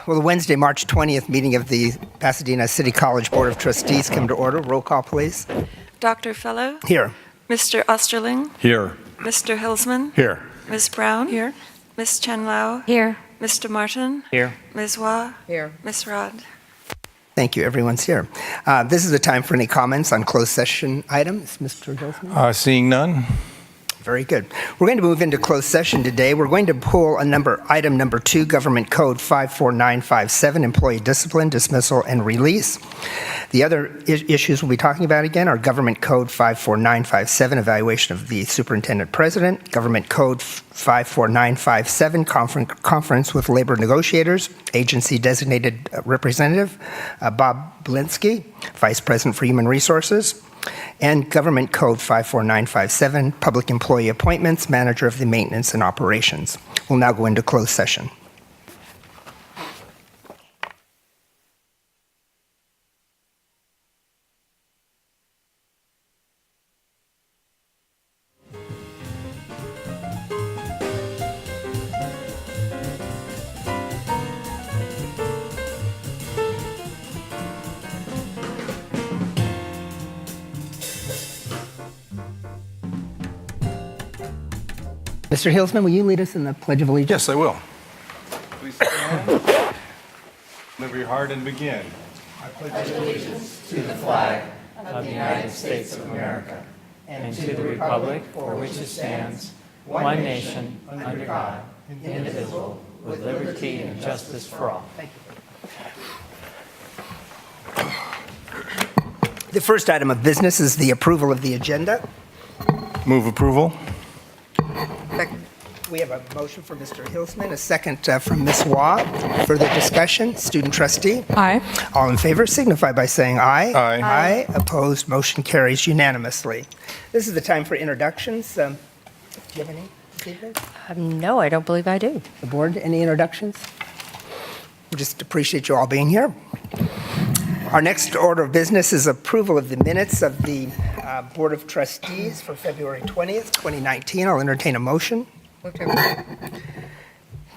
Will the Wednesday, March 20th meeting of the Pasadena City College Board of Trustees come to order? Roll call, please. Dr. Fellow? Here. Mr. Osterling? Here. Mr. Hilsman? Here. Ms. Brown? Here. Ms. Chen Lao? Here. Mr. Martin? Here. Ms. Wah? Here. Ms. Rod? Thank you. Everyone's here. This is the time for any comments on closed session items. Mr. Hilsman? Seeing none. Very good. We're going to move into closed session today. We're going to pull item number 2, Government Code 54957, Employee Discipline, Dismissal, and Release. The other issues we'll be talking about again are Government Code 54957, Evaluation of the Superintendent President, Government Code 54957, Conference with Labor Negotiators, Agency Designated Representative, Bob Blinsky, Vice President for Human Resources, and Government Code 54957, Public Employee Appointments, Manager of the Maintenance and Operations. We'll now go into closed session. Mr. Hilsman, will you lead us in the Pledge of Allegiance? Yes, I will. Please stand. Lift your heart and begin. I pledge allegiance to the flag of the United States of America and to the republic for which it stands, one nation, under God, indivisible, with liberty and justice for all. Thank you. The first item of business is the approval of the agenda. Move approval. We have a motion from Mr. Hilsman, a second from Ms. Wah. Further discussion? Student trustee? Aye. All in favor signify by saying aye. Aye. Aye. Opposed? Motion carries unanimously. This is the time for introductions. Do you have any, David? No, I don't believe I do. The board, any introductions? We just appreciate you all being here. Our next order of business is approval of the minutes of the Board of Trustees for February 20th, 2019. I'll entertain a motion. We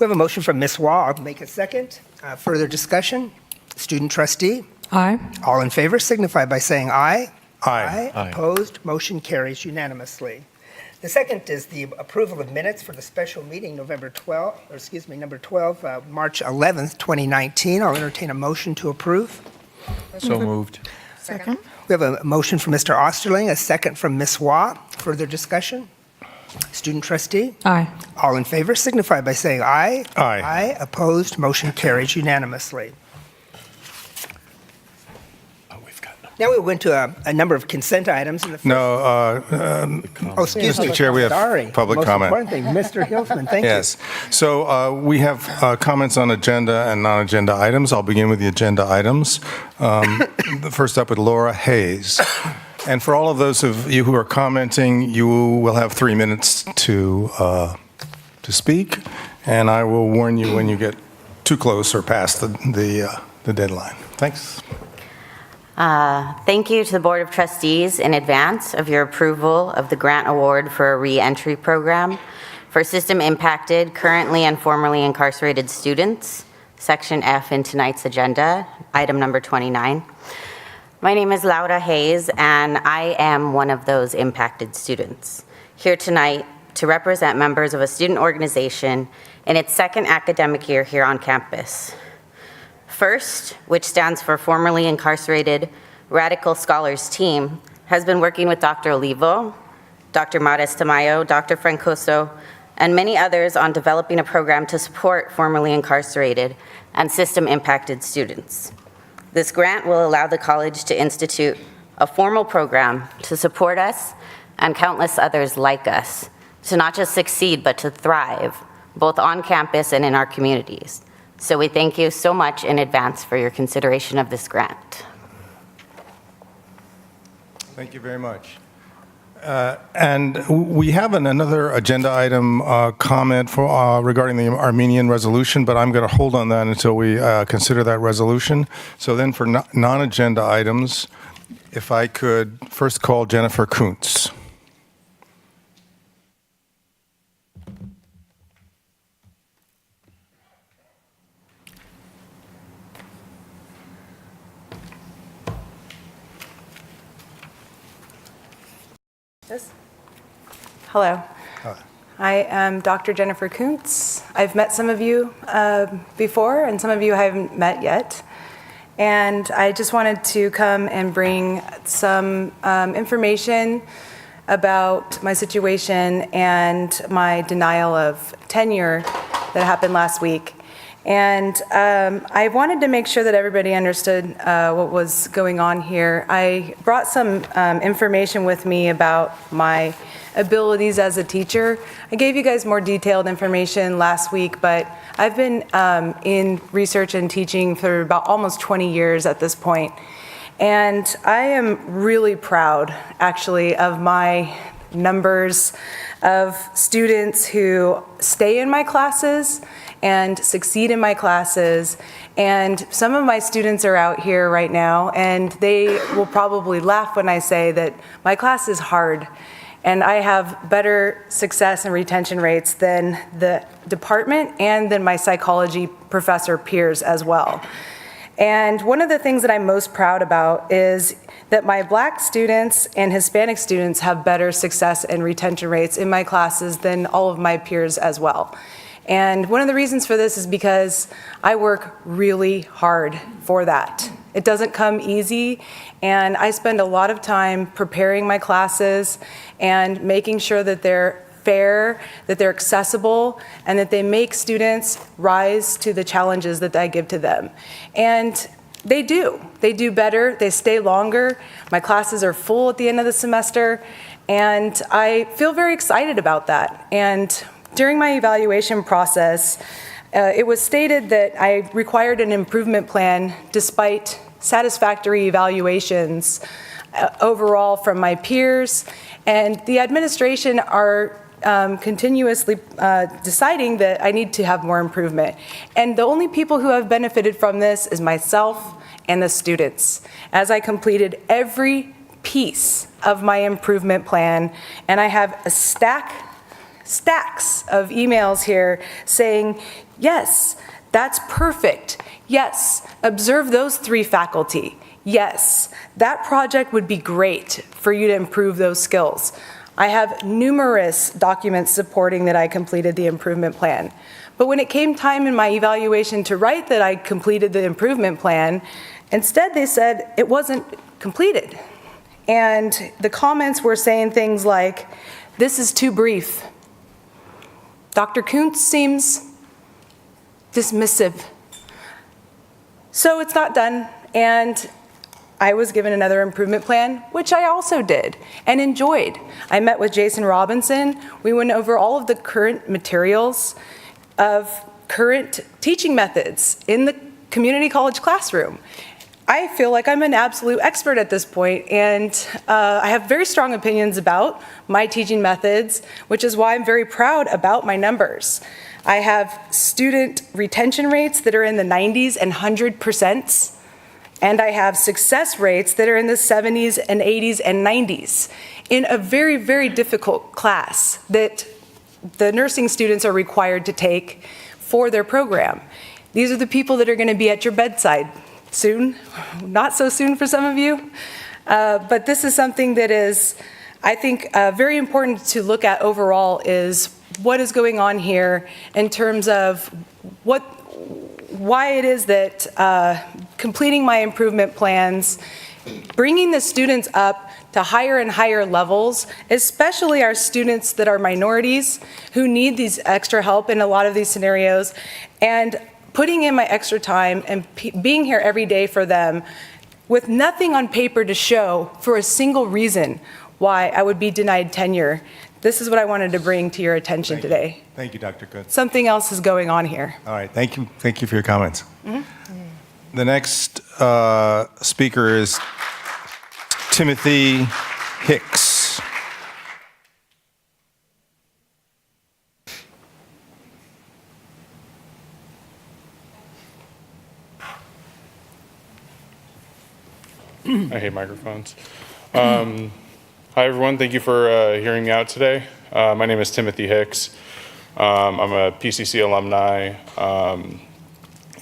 have a motion from Ms. Wah. I'll make a second. Further discussion? Student trustee? Aye. All in favor signify by saying aye. Aye. Aye. Opposed? Motion carries unanimously. The second is the approval of minutes for the special meeting number 12, March 11th, 2019. I'll entertain a motion to approve. So moved. Second. We have a motion from Mr. Osterling, a second from Ms. Wah. Further discussion? Student trustee? Aye. All in favor signify by saying aye. Aye. Aye. Opposed? Motion carries unanimously. Now we'll go into a number of consent items. In the first, excuse me. Mr. Chair, we have public Most comment. important thing, Mr. Hilsman, thank Yes. So we have comments on agenda and non-agenda items. I'll begin with the agenda items. First up with Laura Hayes. And for all of those of you who are commenting, you will have 3 minutes to speak, and I will warn you when you get too close or past the deadline. Thanks. Thank you to the Board of Trustees in advance of your approval of the grant award for a re-entry program for system-impacted, currently and formerly incarcerated students, Section F in tonight's agenda, item number 29. My name is Laura Hayes, and I am one of those impacted students, here tonight to represent members of a student organization in its second academic year here on campus. FIRST, which stands for Formerly Incarcerated Radical Scholars Team, has been working with Dr. Olivo, Dr. Mares Tamayo, Dr. Francoso, and many others on developing a program to support formerly incarcerated and system-impacted students. This grant will allow the college to institute a formal program to support us and countless others like us to not just succeed, but to thrive, both on campus and in our communities. So we thank you so much in advance for your consideration of this grant. Thank you very much. And we have another agenda item comment for regarding the Armenian resolution, but I'm going to hold on that until we consider that resolution. So then for non-agenda items, if I could first call Jennifer Kuntz. Yes. Hello. I am Dr. Jennifer Kuntz. I've met some of you before, and some of you I haven't met yet. And I just wanted to come and bring some information about my situation and my denial of tenure that happened last week. And I wanted to make sure that everybody understood what was going on here. I brought some information with me about my abilities as a teacher. I gave you guys more detailed information last week, but I've been in research and teaching for about almost 20 years at this point. And I am really proud, actually, of my numbers of students who stay in my classes and succeed in my classes. And some of my students are out here right now, and they will probably laugh when I say that my class is hard. And I have better success and retention rates than the department and than my psychology professor peers as well. And one of the things that I'm most proud about is that my Black students and Hispanic students have better success and retention rates in my classes than all of my peers as well. And one of the reasons for this is because I work really hard for that. It doesn't come easy, and I spend a lot of time preparing my classes and making sure that they're fair, that they're accessible, and that they make students rise to the challenges that I give to them. And they do. They do better. They stay longer. My classes are full at the end of the semester, and I feel very excited about that. And during my evaluation process, it was stated that I required an improvement plan despite satisfactory evaluations overall from my peers, and the administration are continuously deciding that I need to have more improvement. And the only people who have benefited from this is myself and the students, as I completed every piece of my improvement plan, and I have a stacks of emails here saying, yes, that's perfect. Yes, observe those 3 faculty. Yes, that project would be great for you to improve those skills. I have numerous documents supporting that I completed the improvement plan. But when it came time in my evaluation to write that I completed the improvement plan, instead they said it wasn't completed. And the comments were saying things like, this is too brief. Dr. Kuntz seems dismissive. So it's not done, and I was given another improvement plan, which I also did and enjoyed. I met with Jason Robinson. We went over all of the current materials of current teaching methods in the community college classroom. I feel like I'm an absolute expert at this point, and I have very strong opinions about my teaching methods, which is why I'm very proud about my numbers. I have student retention rates that are in the 90s and 100%, and I have success rates that are in the 70s and 80s and 90s in a very, very difficult class that the nursing students are required to take for their program. These are the people that are going to be at your bedside soon, not so soon for some of you, but this is something that is, I think, very important to look at overall is what is going on here in terms of why it is that completing my improvement plans, bringing the students up to higher and higher levels, especially our students that are minorities who need these extra help in a lot of these scenarios, and putting in my extra time and being here every day for them with nothing on paper to show for a single reason why I would be denied tenure. This is what I wanted to bring to your attention today. Thank you, Dr. Kuntz. Something else is going on here. All right, thank you for your comments. The next speaker is Timothy Hicks. I hate microphones. Hi, everyone. Thank you for hearing me out today. My name is Timothy Hicks. I'm a PCC alumni,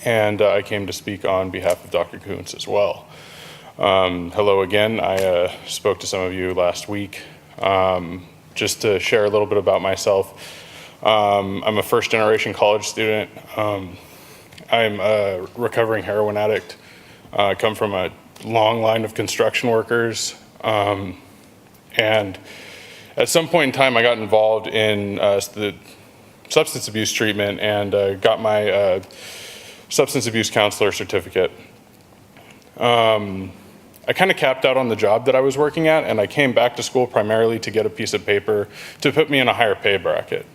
and I came to speak on behalf of Dr. Kuntz as well. Hello again. I spoke to some of you last week Just to share a little bit about myself, I'm a first-generation college student. I'm a recovering heroin addict. I come from a long line of construction workers. And at some point in time, I got involved in the substance abuse treatment and got my substance abuse counselor certificate. I kind of capped out on the job that I was working at, and I came back to school primarily to get a piece of paper to put me in a higher pay bracket.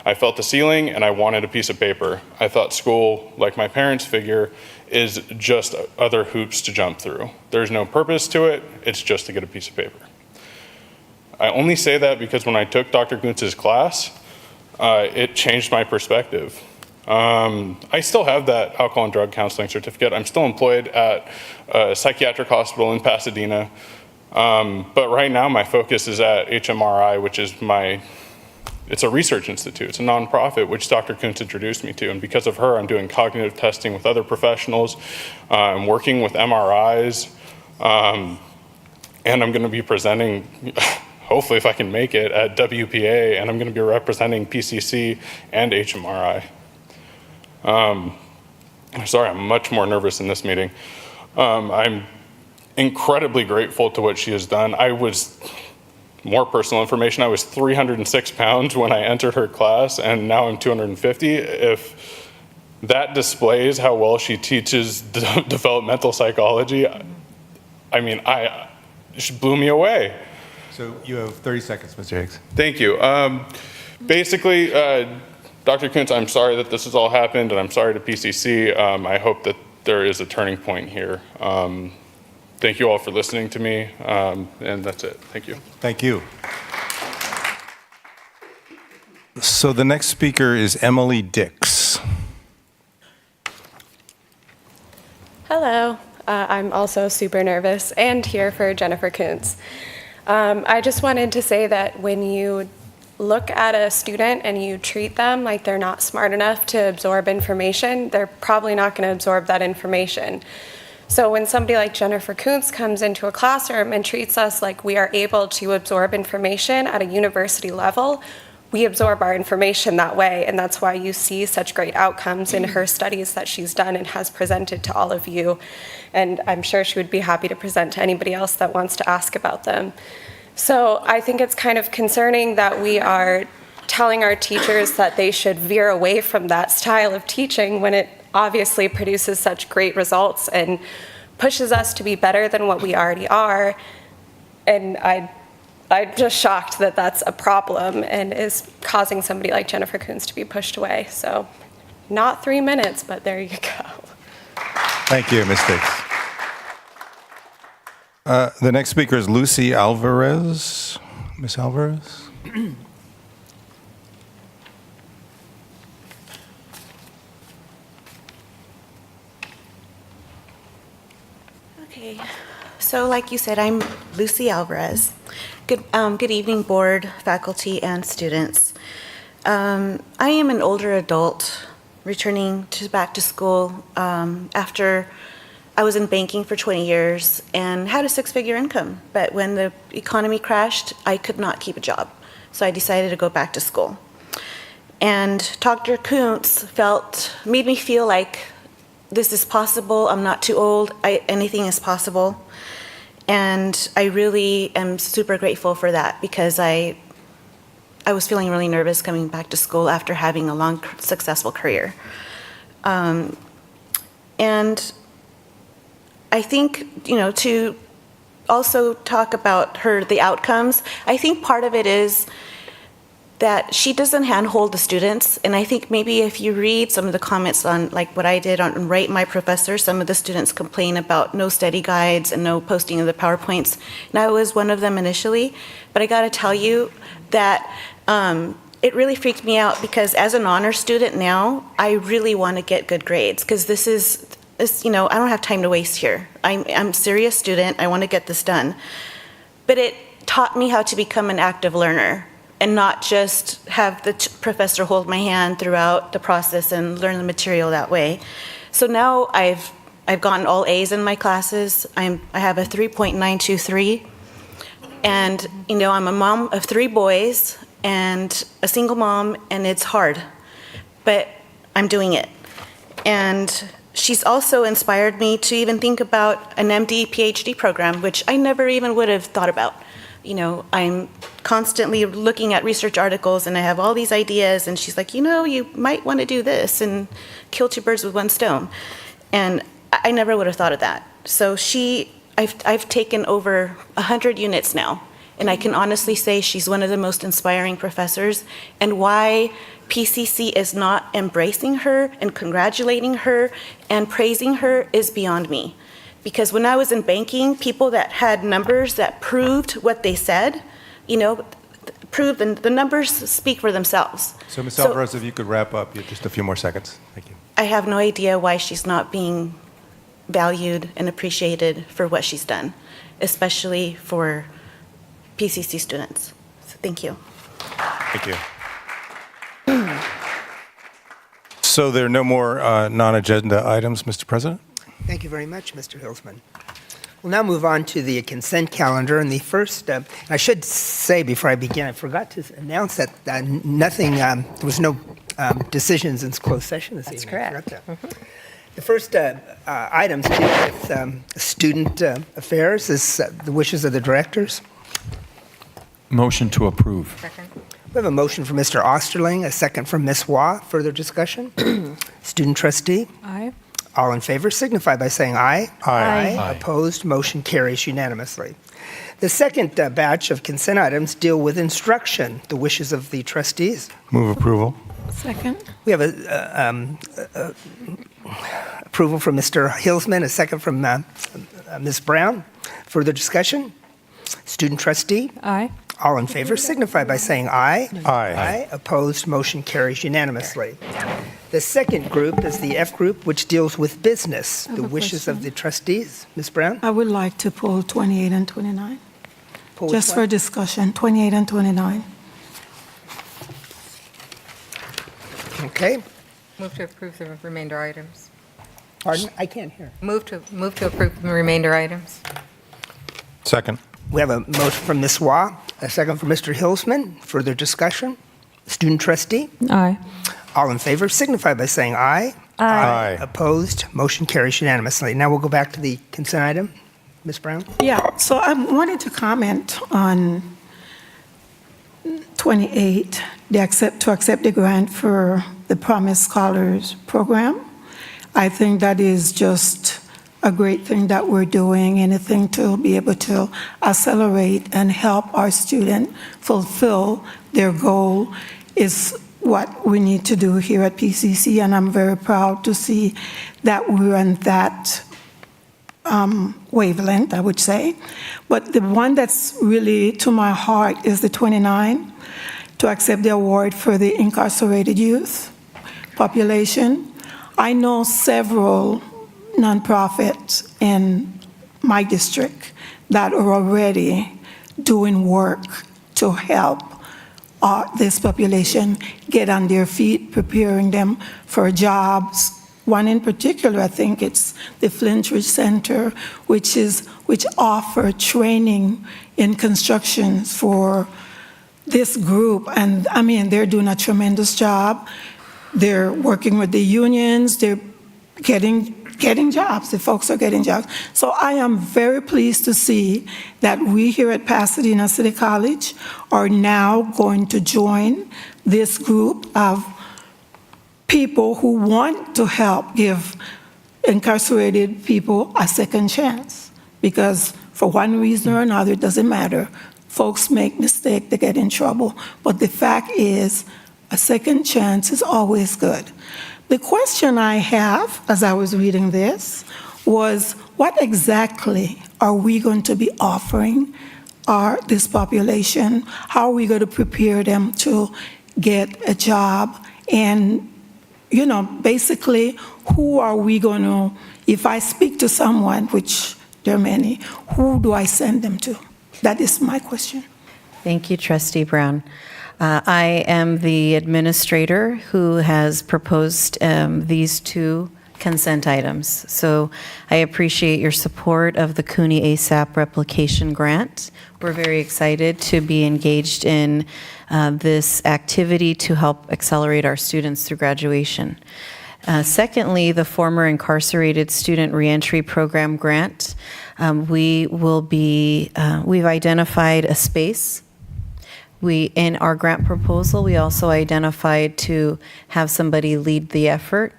I felt the ceiling and I wanted a piece of paper. I thought school, like my parents figure, is just other hoops to jump through. There's no purpose to it, it's just to get a piece of paper. I only say that because when I took Dr. Kuntz's class, it changed my perspective. I still have that alcohol and drug counseling certificate. I'm still employed at a psychiatric hospital in Pasadena. But right now my focus is at HMRI, which is it's a research institute. It's a nonprofit, which Dr. Kuntz introduced me to. And because of her, I'm doing cognitive testing with other professionals. I'm working with MRIs. And I'm gonna be presenting, hopefully if I can make it, at WPA, and I'm gonna be representing PCC and HMRI. Sorry, I'm much more nervous in this meeting. I'm incredibly grateful to what she has done. More personal information, I was 306 pounds when I entered her class, and now I'm 250. If that displays how well she teaches developmental psychology, I mean, she blew me away. So you have 30 seconds, Mr. Hicks. Thank you. Basically, Dr. Kuntz, I'm sorry that this has all happened, and I'm sorry to PCC. I hope that there is a turning point here. Thank you all for listening to me, and that's it. Thank you. Thank you. So the next speaker is Emily Dix. Hello. I'm also super nervous and here for Jennifer Kuntz. I just wanted to say that when you look at a student and you treat them like they're not smart enough to absorb information, they're probably not going to absorb that information. So when somebody like Jennifer Kuntz comes into a classroom and treats us like we are able to absorb information at a university level, we absorb our information that way, and that's why you see such great outcomes in her studies that she's done and has presented to all of you. And I'm sure she would be happy to present to anybody else that wants to ask about them. So I think it's kind of concerning that we are telling our teachers that they should veer away from that style of teaching when it obviously produces such great results and pushes us to be better than what we already are. And I'm just shocked that that's a problem and is causing somebody like Jennifer Kuntz to be pushed away. So not 3 minutes, but there you go. Thank you, Ms. Dix. The next speaker is Lucy Alvarez. Ms. Alvarez? Okay, so like you said, I'm Lucy Alvarez. Good evening, board, faculty, and students. I am an older adult returning back to school after I was in banking for 20 years and had a 6-figure income. But when the economy crashed, I could not keep a job. So I decided to go back to school. And Dr. Kuntz made me feel like this is possible. I'm not too old. Anything is possible. And I really am super grateful for that because I was feeling really nervous coming back to school after having a long, successful career. And I think, to also talk about the outcomes, I think part of it is that she doesn't handhold the students. And I think maybe if you read some of the comments on like what I did on Rate My Professor, some of the students complain about no study guides and no posting of the PowerPoints. And I was one of them initially, but I gotta tell you that it really freaked me out because as an honor student now, I really wanna get good grades because this I don't have time to waste here. I'm a serious student, I wanna get this done. But it taught me how to become an active learner and not just have the professor hold my hand throughout the process and learn the material that way. So now I've gotten all A's in my classes. I have a 3.923. And, I'm a mom of 3 boys and a single mom, and it's hard, but I'm doing it. And she's also inspired me to even think about an MD, PhD program, which I never even would have thought about. I'm constantly looking at research articles, and I have all these ideas, and she's like, you might want to do this and kill 2 birds with 1 stone. And I never would have thought of that. So I've taken over 100 units now, and I can honestly say she's one of the most inspiring professors, and why PCC is not embracing her and congratulating her and praising her is beyond me. Because when I was in banking, people that had numbers that proved what they said, proved, and the numbers speak for themselves. So, Ms. Alvarez, if you could wrap up, just a few more seconds. Thank you. I have no idea why she's not being valued and appreciated for what she's done, especially for PCC students. So thank you. Thank you. So there are no more non-agenda items, Mr. President? Thank you very much, Mr. Hilsman. We'll now move on to the consent calendar. And the first, I should say before I begin, I forgot to announce that there was no decisions in closed session this evening. That's correct. I forgot that. The first items deal with student affairs. Is the wishes of the directors. Motion to approve. Second. We have a motion from Mr. Osterling, a second from Ms. Waugh. Further discussion? Student trustee? Aye. All in favor signify by saying aye. Aye. Aye. Opposed, motion carries unanimously. The second batch of consent items deal with instruction. The wishes of the trustees. Move approval. Second. We have approval from Mr. Hilsman, a second from Ms. Brown. Further discussion? Student trustee? Aye. All in favor signify by saying aye. Aye. Opposed, motion carries unanimously. The second group is the F group, which deals with business. The wishes of the trustees. Ms. Brown? I would like to pull 28 and 29, Pull just which for one? discussion, 28 and 29. Okay. Move to approve the remainder items. Pardon? I can't hear. Move to approve the remainder items. Second. We have a motion from Ms. Waugh, a second from Mr. Hilsman. Further discussion? Student trustee? Aye. All in favor signify by saying aye. Aye. Opposed, motion carries unanimously. Now we'll go back to the consent item. Ms. Brown? Yeah, so I wanted to comment on 28, to accept the grant for the Promise Scholars Program. I think that is just a great thing that we're doing, anything to be able to accelerate and help our student fulfill their goal is what we need to do here at PCC, and I'm very proud to see that we're on that wavelength, I would say. But the one that's really to my heart is the 29, to accept the award for the incarcerated youth population. I know several nonprofits in my district that are already doing work to help this population get on their feet, preparing them for jobs. One in particular, I think it's the Flintridge Center, which offer training in construction for this group. And I mean, they're doing a tremendous job. They're working with the unions. They're getting jobs. The folks are getting jobs. So I am very pleased to see that we here at Pasadena City College are now going to join this group of people who want to help give incarcerated people a second chance. Because for one reason or another, it doesn't matter. Folks make mistakes, they get in trouble. But the fact is, a second chance is always good. The question I have, as I was reading this, was what exactly are we going to be offering this population? How are we going to prepare them to get a job? And, you know, basically, who are we going to, if I speak to someone, which there are many, who do I send them to? That is my question. Thank you, Trustee Brown. I am the administrator who has proposed these two consent items. So I appreciate your support of the CUNY ASAP replication grant. We're very excited to be engaged in this activity to help accelerate our students through graduation. Secondly, the former incarcerated student reentry program grant. We've identified a space. In our grant proposal, we also identified to have somebody lead the effort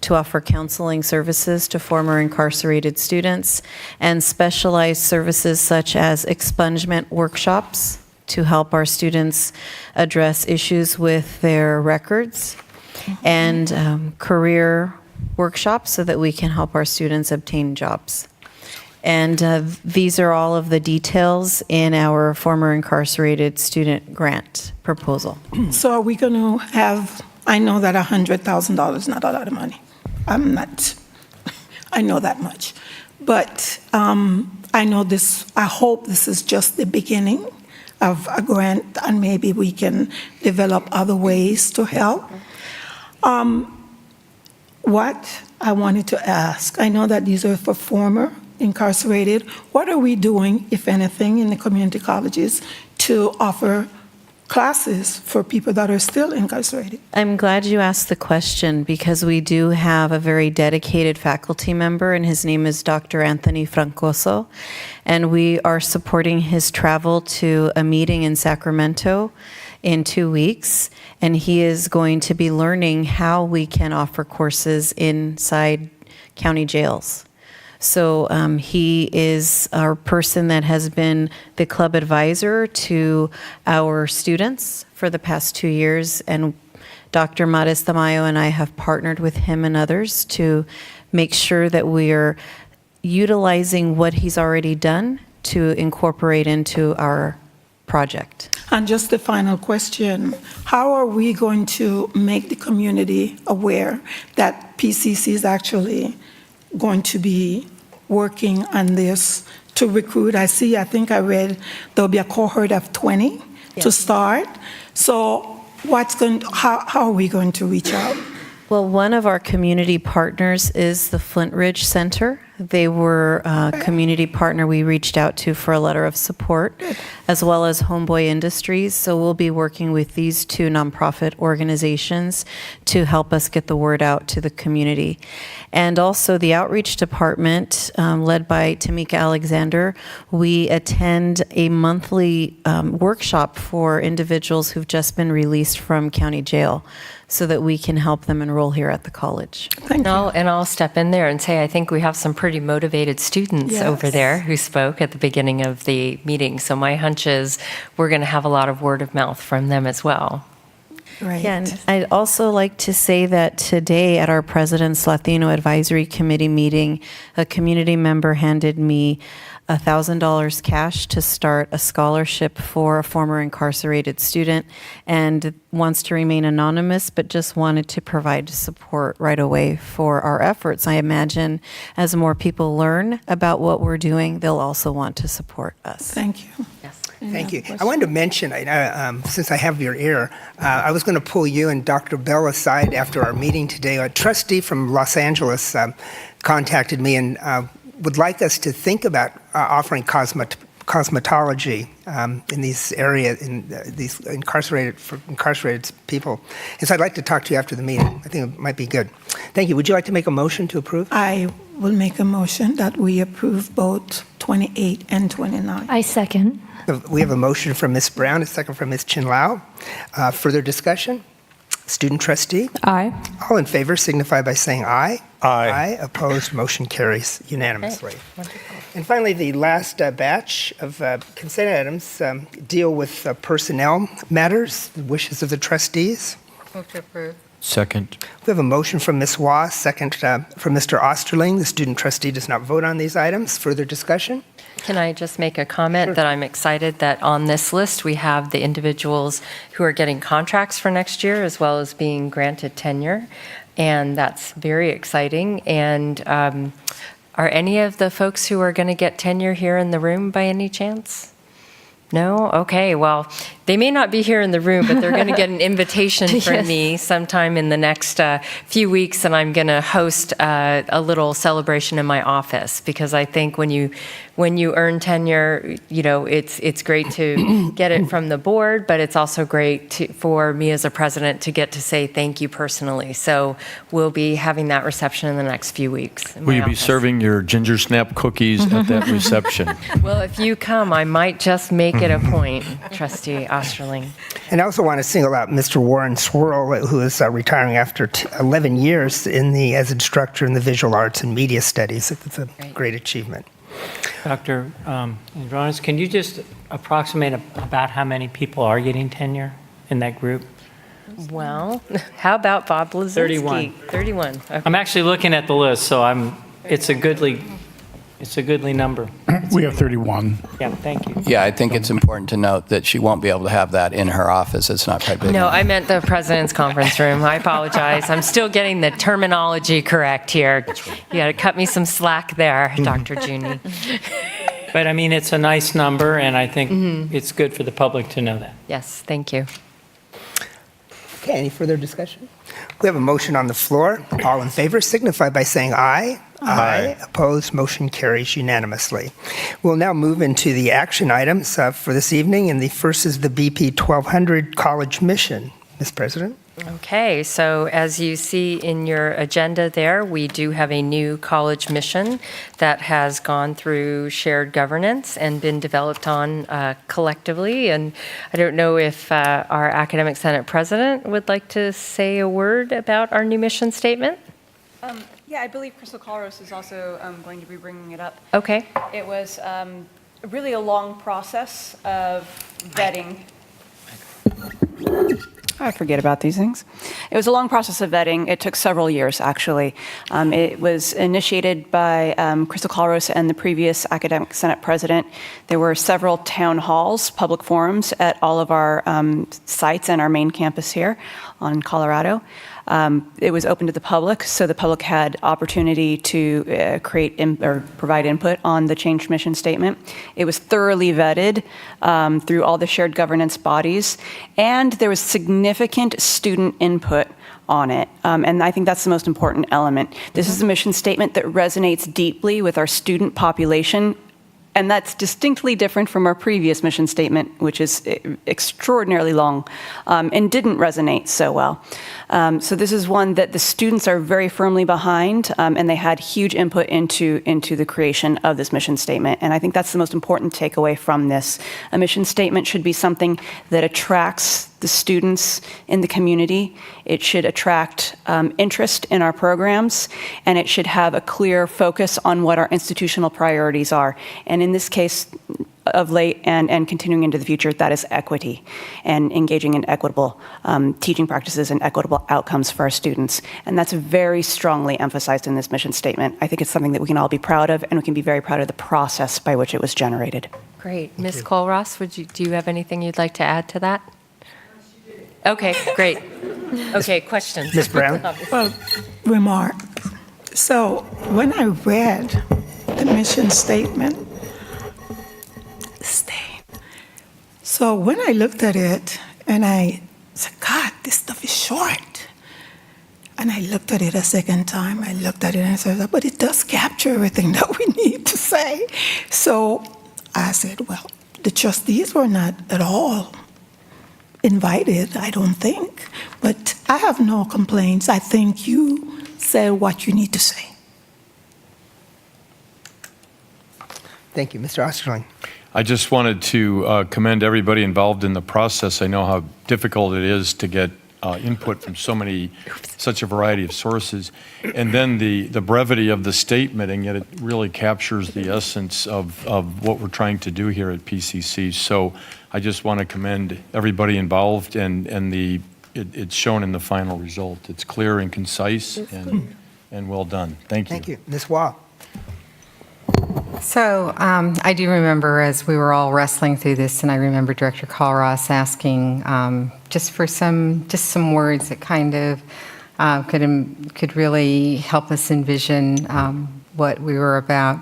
to offer counseling services to former incarcerated students and specialized services such as expungement workshops to help our students address issues with their records, and career workshops so that we can help our students obtain jobs. And these are all of the details in our former incarcerated student grant proposal. So are we going to have, I know that $100,000 is not a lot of money. I know that much. But I hope this is just the beginning of a grant, and maybe we can develop other ways to help. What I wanted to ask, I know that these are for former incarcerated. What are we doing, if anything, in the community colleges to offer classes for people that are still incarcerated? I'm glad you asked the question because we do have a very dedicated faculty member, and his name is Dr. Anthony Francoso, and we are supporting his travel to a meeting in Sacramento in 2 weeks, and he is going to be learning how we can offer courses inside county jails. So he is our person that has been the club advisor to our students for the past 2 years, and Dr. Maris Tamayo and I have partnered with him and others to make sure that we are utilizing what he's already done to incorporate into our project. And just the final question, how are we going to make the community aware that PCC is actually going to be working on this to recruit? I think I read there'll be a cohort of 20 to start. So how are we going to reach out? Well, one of our community partners is the Flint Ridge Center. They were a community partner we reached out to for a letter of support, as well as Homeboy Industries. So we'll be working with these two nonprofit organizations to help us get the word out to the community. And also the outreach department, led by Tamika Alexander, we attend a monthly workshop for individuals who've just been released from county jail, so that we can help them enroll here at the college. Thank you. And I'll step in there and say I think we have some pretty motivated students over there who spoke at the beginning of the meeting. So my hunch is we're going to have a lot of word of mouth from them as well. Right. Yeah, and I'd also like to say that today at our President's Latino Advisory Committee meeting, a community member handed me $1,000 cash to start a scholarship for a former incarcerated student, and wants to remain anonymous, but just wanted to provide support right away for our efforts. I imagine as more people learn about what we're doing, they'll also want to support us. Thank you. Yes. Thank you. I wanted to mention, since I have your ear, I was going to pull you and Dr. Bell aside after our meeting today. A trustee from Los Angeles contacted me and would like us to think about offering cosmetology in these areas, in these incarcerated people. And so I'd like to talk to you after the meeting. I think it might be good. Thank you. Would you like to make a motion to approve? I will make a motion that we approve both 28 and 29. I second. We have a motion from Ms. Brown, a second from Ms. Chin Lau. Further discussion? Student trustee? Aye. All in favor signify by saying aye. Aye. Aye. Opposed, motion carries unanimously. And finally, the last batch of consent items deal with personnel matters, the wishes of the trustees. Move to approve. Second. We have a motion from Ms. Waugh, second from Mr. Osterling. The student trustee does not vote on these items. Further discussion? Can I just make a comment that I'm excited that on this list we have the individuals who are getting contracts for next year as well as being granted tenure, and that's very exciting. And are any of the folks who are going to get tenure here in the room by any chance? No? Okay, well, they may not be here in the room, but they're going to get an invitation from me sometime in the next few weeks, and I'm going to host a little celebration in my office, because I think when you earn tenure, it's great to get it from the board, but it's also great for me as a president to get to say thank you personally. So we'll be having that reception in the next few weeks. Will you be serving your ginger snap cookies at that reception? Well, if you come, I might just make it a point, Trustee Osterling. And I also want to single out Mr. Warren Swirl, who is retiring after 11 years as instructor in the visual arts and media studies. It's a great achievement. Dr. Andronis, can you just approximate about how many people are getting tenure in that group? Well, how about Bob Blazinski? 31. 31. Okay. I'm actually looking at the list, so it's a goodly number. We have 31. Yeah, thank you. Yeah, I think it's important to note that she won't be able to have that in her office. It's not quite big No, enough. I meant the president's conference room. I apologize. I'm still getting the terminology correct here. You got to cut me some slack there, Dr. Juni. But I mean, it's a nice number, and I think it's good for the public to know that. Yes, thank you. Okay, any further discussion? We have a motion on the floor. All in favor signify by saying aye. Aye. Opposed, motion carries unanimously. We'll now move into the action items for this evening, and the first is the BP 1200 College Mission. Ms. President? Okay, so as you see in your agenda there, we do have a new college mission that has gone through shared governance and been developed on collectively. And I don't know if our Academic Senate President would like to say a word about our new mission statement. Yeah, I believe Crystal Colros is also going to be bringing it up. Okay. It was really a long process of vetting. I forget about these things. It was a long process of vetting. It took several years, actually. It was initiated by Crystal Colros and the previous Academic Senate President. There were several town halls, public forums at all of our sites and our main campus here on Colorado. It was open to the public, so the public had opportunity to provide input on the changed mission statement. It was thoroughly vetted through all the shared governance bodies, and there was significant student input on it. And I think that's the most important element. This is a mission statement that resonates deeply with our student population. And that's distinctly different from our previous mission statement, which is extraordinarily long and didn't resonate so well. So this is one that the students are very firmly behind, and they had huge input into the creation of this mission statement. And I think that's the most important takeaway from this. A mission statement should be something that attracts the students in the community. It should attract interest in our programs, and it should have a clear focus on what our institutional priorities are. And in this case, of late and continuing into the future, that is equity and engaging in equitable teaching practices and equitable outcomes for our students. And that's very strongly emphasized in this mission statement. I think it's something that we can all be proud of, and we can be very proud of the process by which it was generated. Great. Ms. Colros, do you have anything you'd like to add to that? Okay, great. Okay, questions? Ms. Brown? Well, remark. So when I read the mission statement, so when I looked at it and I said, God, this stuff is short. And I looked at it a second time. I looked at it and I said, but it does capture everything that we need to say. So I said, well, the trustees were not at all invited, I don't think. But I have no complaints. I think you said what you need to say. Thank you. Mr. Osterling. I just wanted to commend everybody involved in the process. I know how difficult it is to get input from such a variety of sources. And then the brevity of the statement, and yet it really captures the essence of what we're trying to do here at PCC. So I just want to commend everybody involved, and it's shown in the final result. It's clear and concise and well done. Thank you. Thank you. Ms. Waugh. So I do remember as we were all wrestling through this, and I remember Director Colros asking just for some words that kind of could really help us envision what we were about.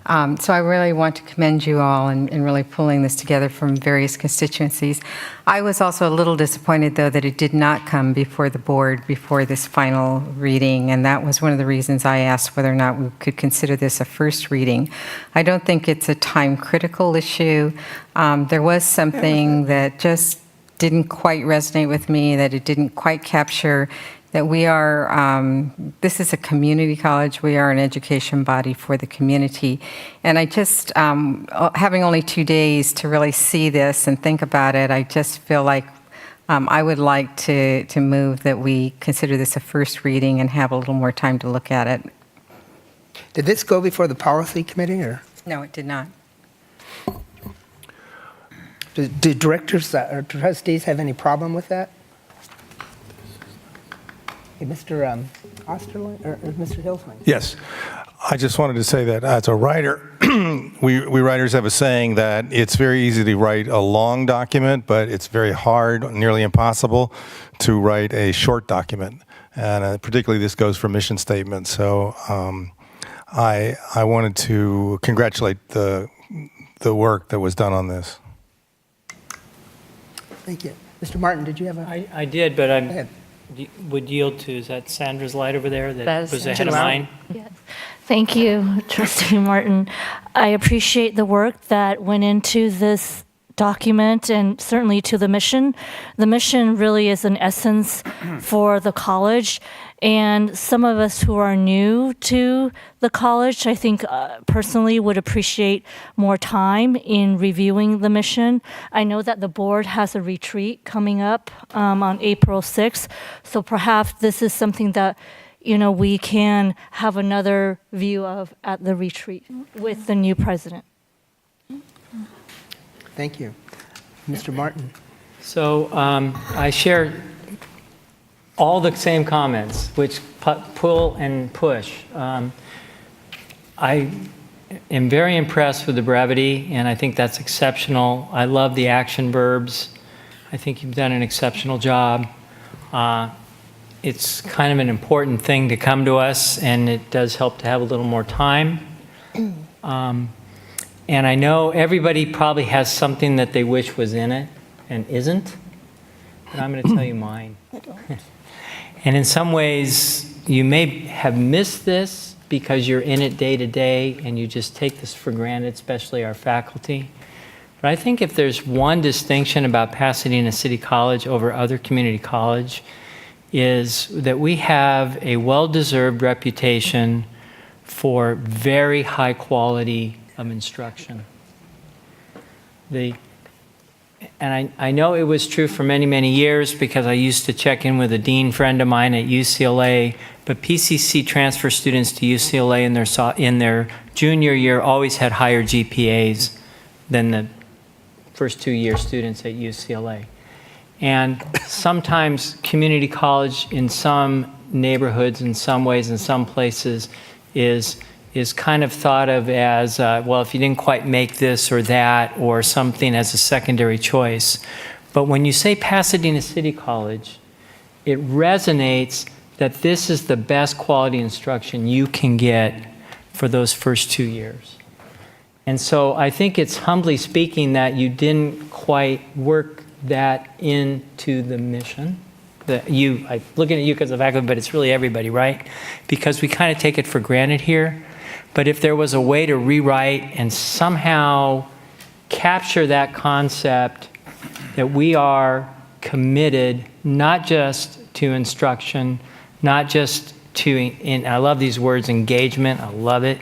So I really want to commend you all in really pulling this together from various constituencies. I was also a little disappointed, though, that it did not come before the board before this final reading, and that was one of the reasons I asked whether or not we could consider this a first reading. I don't think it's a time-critical issue. There was something that just didn't quite resonate with me, that it didn't quite capture that we are, this is a community college, we are an education body for the community. And I just, having only 2 days to really see this and think about it, I just feel like I would like to move that we consider this a first reading and have a little more time to look at it. Did this go before the policy committee, or? No, it did not. Do directors or trustees have any problem with that? Hey, Mr. Osterling, or Mr. Hilsman? Yes. I just wanted to say that as a writer, we writers have a saying that it's very easy to write a long document, but it's very hard, nearly impossible, to write a short document. And particularly this goes for mission statements. So I wanted to congratulate the work that was done on this. Thank you. Mr. Martin, did you have a? I did, but Go ahead. would yield to, is that Sandra's light over there that is was ahead of Sandra's mine? Yes. Thank you, Trustee Martin. I appreciate the work that went into this document and certainly to the mission. The mission really is an essence for the college. And some of us who are new to the college, I think personally would appreciate more time in reviewing the mission. I know that the board has a retreat coming up on April 6th. So perhaps this is something that we can have another view of at the retreat with the new president. Thank you. Mr. Martin. So I share all the same comments, which pull and push. I am very impressed with the brevity, and I think that's exceptional. I love the action verbs. I think you've done an exceptional job. It's kind of an important thing to come to us, and it does help to have a little more time. And I know everybody probably has something that they wish was in it and isn't, but I'm going to tell you mine. And in some ways, you may have missed this because you're in it day to day and you just take this for granted, especially our faculty. But I think if there's one distinction about Pasadena City College over other community college, is that we have a well-deserved reputation for very high quality of instruction. And I know it was true for many, many years because I used to check in with a dean friend of mine at UCLA, but PCC transfer students to UCLA in their junior year always had higher GPAs than the first 2-year students at UCLA. And sometimes community college in some neighborhoods, in some ways, in some places, is kind of thought of as, well, if you didn't quite make this or that or something as a secondary choice. But when you say Pasadena City College, it resonates that this is the best quality instruction you can get for those first 2 years. And so I think it's humbly speaking that you didn't quite work that into the mission. I'm looking at you because of faculty, but it's really everybody, right? Because we kind of take it for granted here. But if there was a way to rewrite and somehow capture that concept that we are committed not just to instruction, not just to, and I love these words, engagement, I love it,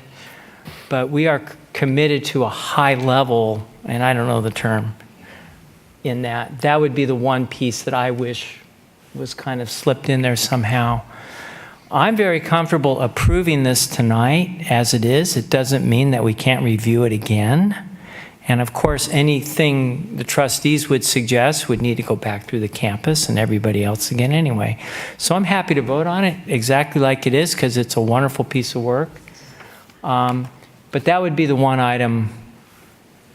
but we are committed to a high level, and I don't know the term, in that would be the one piece that I wish was kind of slipped in there somehow. I'm very comfortable approving this tonight as it is. It doesn't mean that we can't review it again. And of course, anything the trustees would suggest would need to go back through the campus and everybody else again anyway. So I'm happy to vote on it exactly like it is because it's a wonderful piece of work. But that would be the one item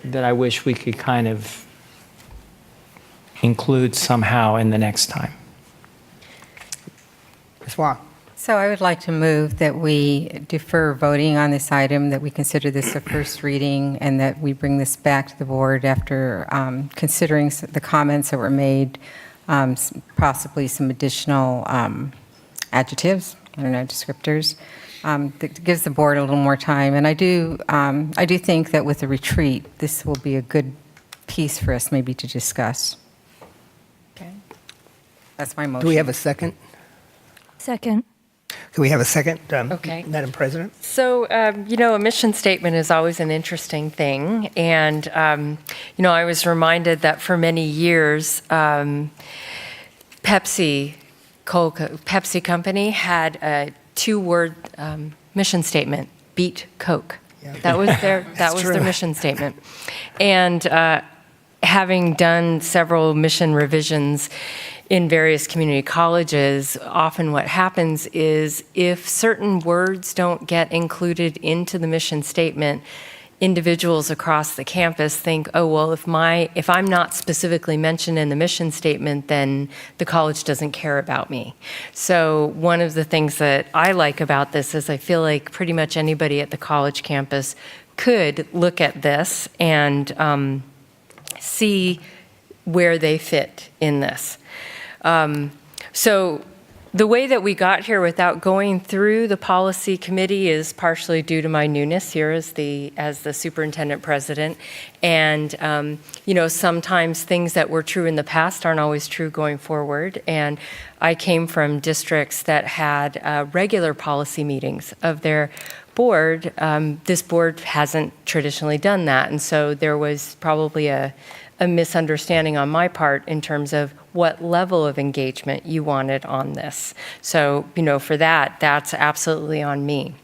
that I wish we could kind of include somehow in the next time. Ms. Wong. So I would like to move that we defer voting on this item, that we consider this a first reading, and that we bring this back to the board after considering the comments that were made, possibly some additional adjectives, I don't know, descriptors, that gives the board a little more time. And I do think that with the retreat, this will be a good piece for us maybe to discuss. Okay. That's my motion. Do we have a second? Second. Can we have a second, Okay. Madam President? So, a mission statement is always an interesting thing. And, I was reminded that for many years, Pepsi Company had a 2-word mission statement, beat Coke. Yeah. That was their mission statement. And having done several mission revisions in various community colleges, often what happens is if certain words don't get included into the mission statement, individuals across the campus think, oh, well, if I'm not specifically mentioned in the mission statement, then the college doesn't care about me. So one of the things that I like about this is I feel like pretty much anybody at the college campus could look at this and see where they fit in this. So the way that we got here without going through the policy committee is partially due to my newness here as the superintendent president. And, sometimes things that were true in the past aren't always true going forward. And I came from districts that had regular policy meetings of their board. This board hasn't traditionally done that. And so there was probably a misunderstanding on my part in terms of what level of engagement you wanted on this. So, for that's absolutely on me.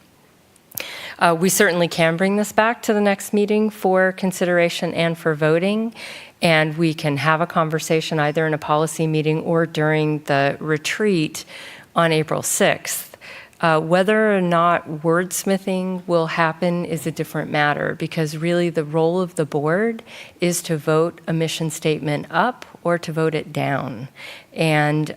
We certainly can bring this back to the next meeting for consideration and for voting, and we can have a conversation either in a policy meeting or during the retreat on April 6th. Whether or not wordsmithing will happen is a different matter, because really the role of the board is to vote a mission statement up or to vote it down. And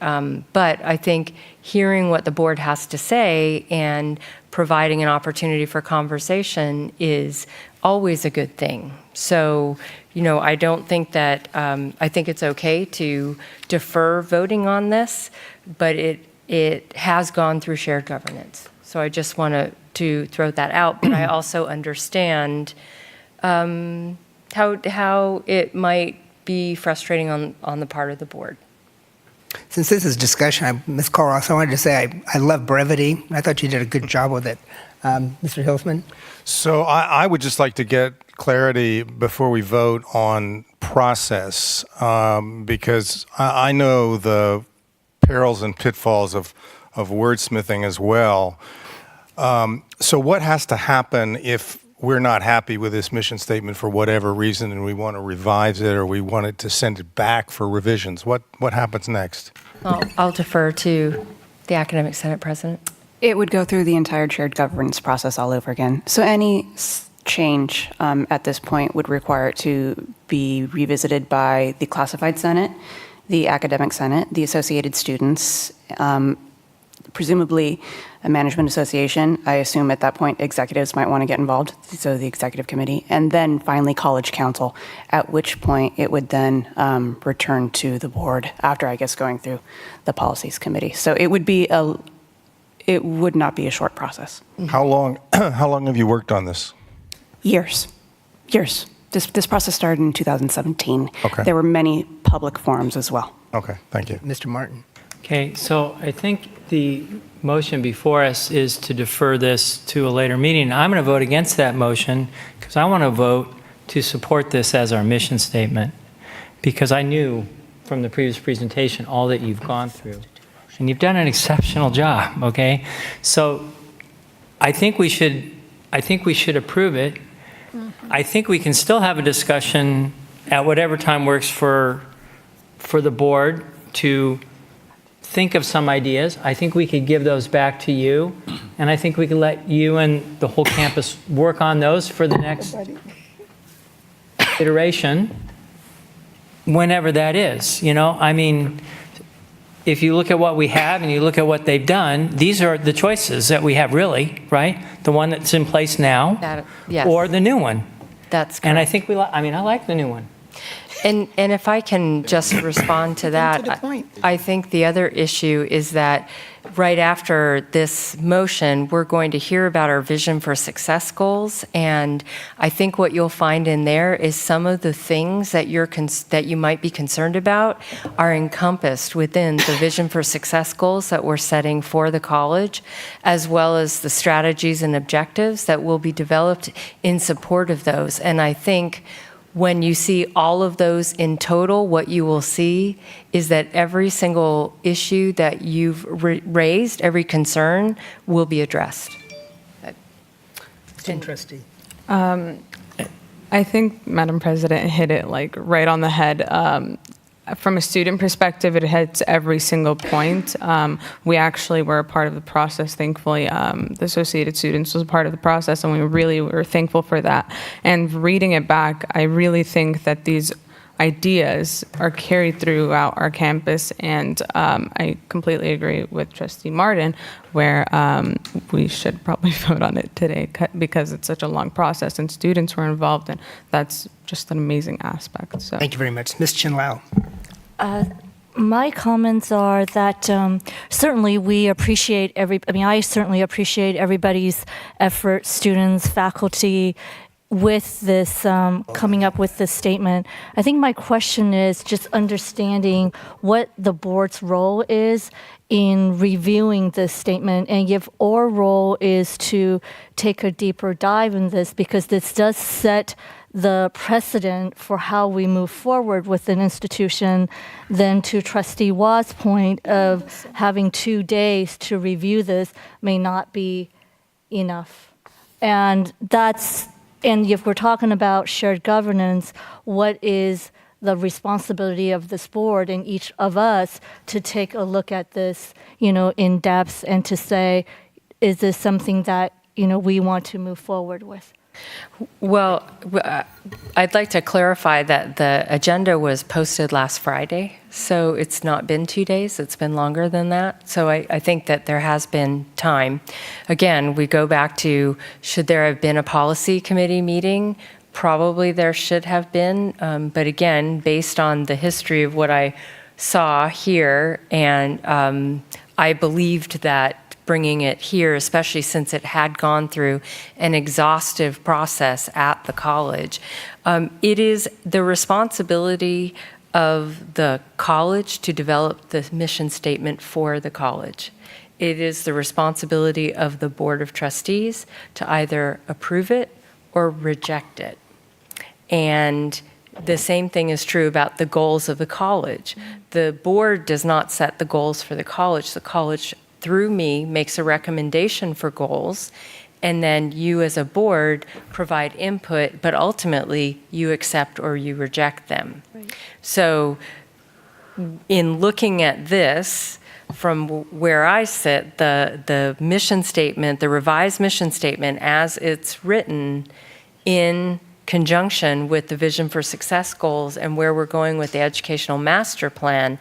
but I think hearing what the board has to say and providing an opportunity for conversation is always a good thing. So, I don't think that, I think it's okay to defer voting on this, but it has gone through shared governance. So I just want to throw that out, but I also understand how it might be frustrating on the part of the board. Since this is discussion, Ms. Koros, I wanted to say I love brevity. I thought you did a good job with it. Mr. Hilsman? So I would just like to get clarity before we vote on process, because I know the perils and pitfalls of wordsmithing as well. So what has to happen if we're not happy with this mission statement for whatever reason and we want to revise it or we wanted to send it back for revisions? What happens next? I'll defer to the Academic Senate President. It would go through the entire shared governance process all over again. So any change at this point would require it to be revisited by the Classified Senate, the Academic Senate, the Associated Students, presumably a management association. I assume at that point executives might want to get involved, so the executive committee, and then finally College Council, at which point it would then return to the board after, I guess, going through the policies committee. So it would not be a short process. How long have you worked on this? Years. This process started in 2017. Okay. There were many public forums as well. Okay, thank you. Mr. Martin? Okay, so I think the motion before us is to defer this to a later meeting. I'm going to vote against that motion because I want to vote to support this as our mission statement, because I knew from the previous presentation all that you've gone through. And you've done an exceptional job, okay? So I think we should approve it. I think we can still have a discussion at whatever time works for the board to think of some ideas. I think we could give those back to you, and I think we could let you and the whole campus work on those for the next iteration, whenever that is. I mean, if you look at what we have and you look at what they've done, these are the choices that we have, really, right? The one that's in place now, yes. or the new one. That's correct. And I think I like the new one. And if I can just respond to that, I think the other issue is that right after this motion, we're going to hear about our Vision for Success goals, and I think what you'll find in there is some of the things that that you might be concerned about are encompassed within the Vision for Success goals that we're setting for the college, as well as the strategies and objectives that will be developed in support of those. And I think when you see all of those in total, what you will see is that every single issue that you've raised, every concern, will be addressed. Student trustee. I think Madam President hit it like right on the head. From a student perspective, it hits every single point. We actually were a part of the process, thankfully. The Associated Students was a part of the process, and we really were thankful for that. And reading it back, I really think that these ideas are carried throughout our campus, and I completely agree with Trustee Martin, where we should probably vote on it today because it's such a long process and students were involved, and that's just an amazing aspect. So. Thank you very much. Ms. Chin-Lau. My comments are that certainly we appreciate I certainly appreciate everybody's effort, students, faculty, with this, coming up with this statement. I think my question is just understanding what the board's role is in reviewing this statement, and if our role is to take a deeper dive in this, because this does set the precedent for how we move forward with an institution. Then to Trustee Wa's point of having 2 days to review this may not be enough. And if we're talking about shared governance, what is the responsibility of this board and each of us to take a look at this, in depth, and to say, is this something that, we want to move forward with? Well, I'd like to clarify that the agenda was posted last Friday, so it's not been 2 days. It's been longer than that. So I think that there has been time. Again, we go back to, should there have been a policy committee meeting? Probably there should have been. But again, based on the history of what I saw here, and I believed that bringing it here, especially since it had gone through an exhaustive process at the college. It is the responsibility of the college to develop the mission statement for the college. It is the responsibility of the Board of Trustees to either approve it or reject it. And the same thing is true about the goals of the college. The board does not set the goals for the college. The college, through me, makes a recommendation for goals, and then you as a board provide input, but ultimately you accept or you reject them. Right. So in looking at this, from where I sit, the mission statement, the revised mission statement as it's written in conjunction with the Vision for Success goals and where we're going with the Educational Master Plan,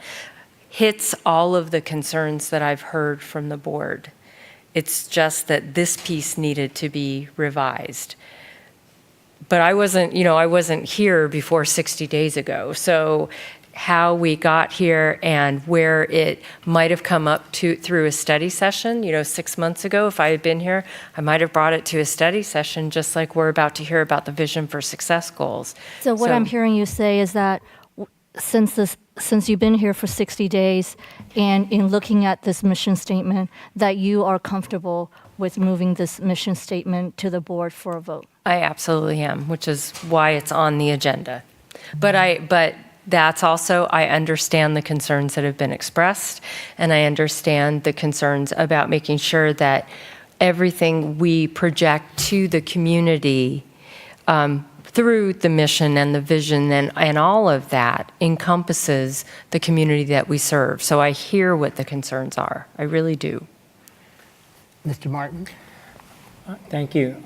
hits all of the concerns that I've heard from the board. It's just that this piece needed to be revised. But I wasn't here before 60 days ago. So how we got here and where it might have come up through a study session, 6 months ago, if I had been here, I might have brought it to a study session, just like we're about to hear about the Vision for Success goals. So what I'm hearing you say is that since you've been here for 60 days and in looking at this mission statement, that you are comfortable with moving this mission statement to the board for a vote? I absolutely am, which is why it's on the agenda. But that's also, I understand the concerns that have been expressed, and I understand the concerns about making sure that everything we project to the community through the mission and the vision and all of that encompasses the community that we serve. So I hear what the concerns are. I really do. Mr. Martin? Thank you.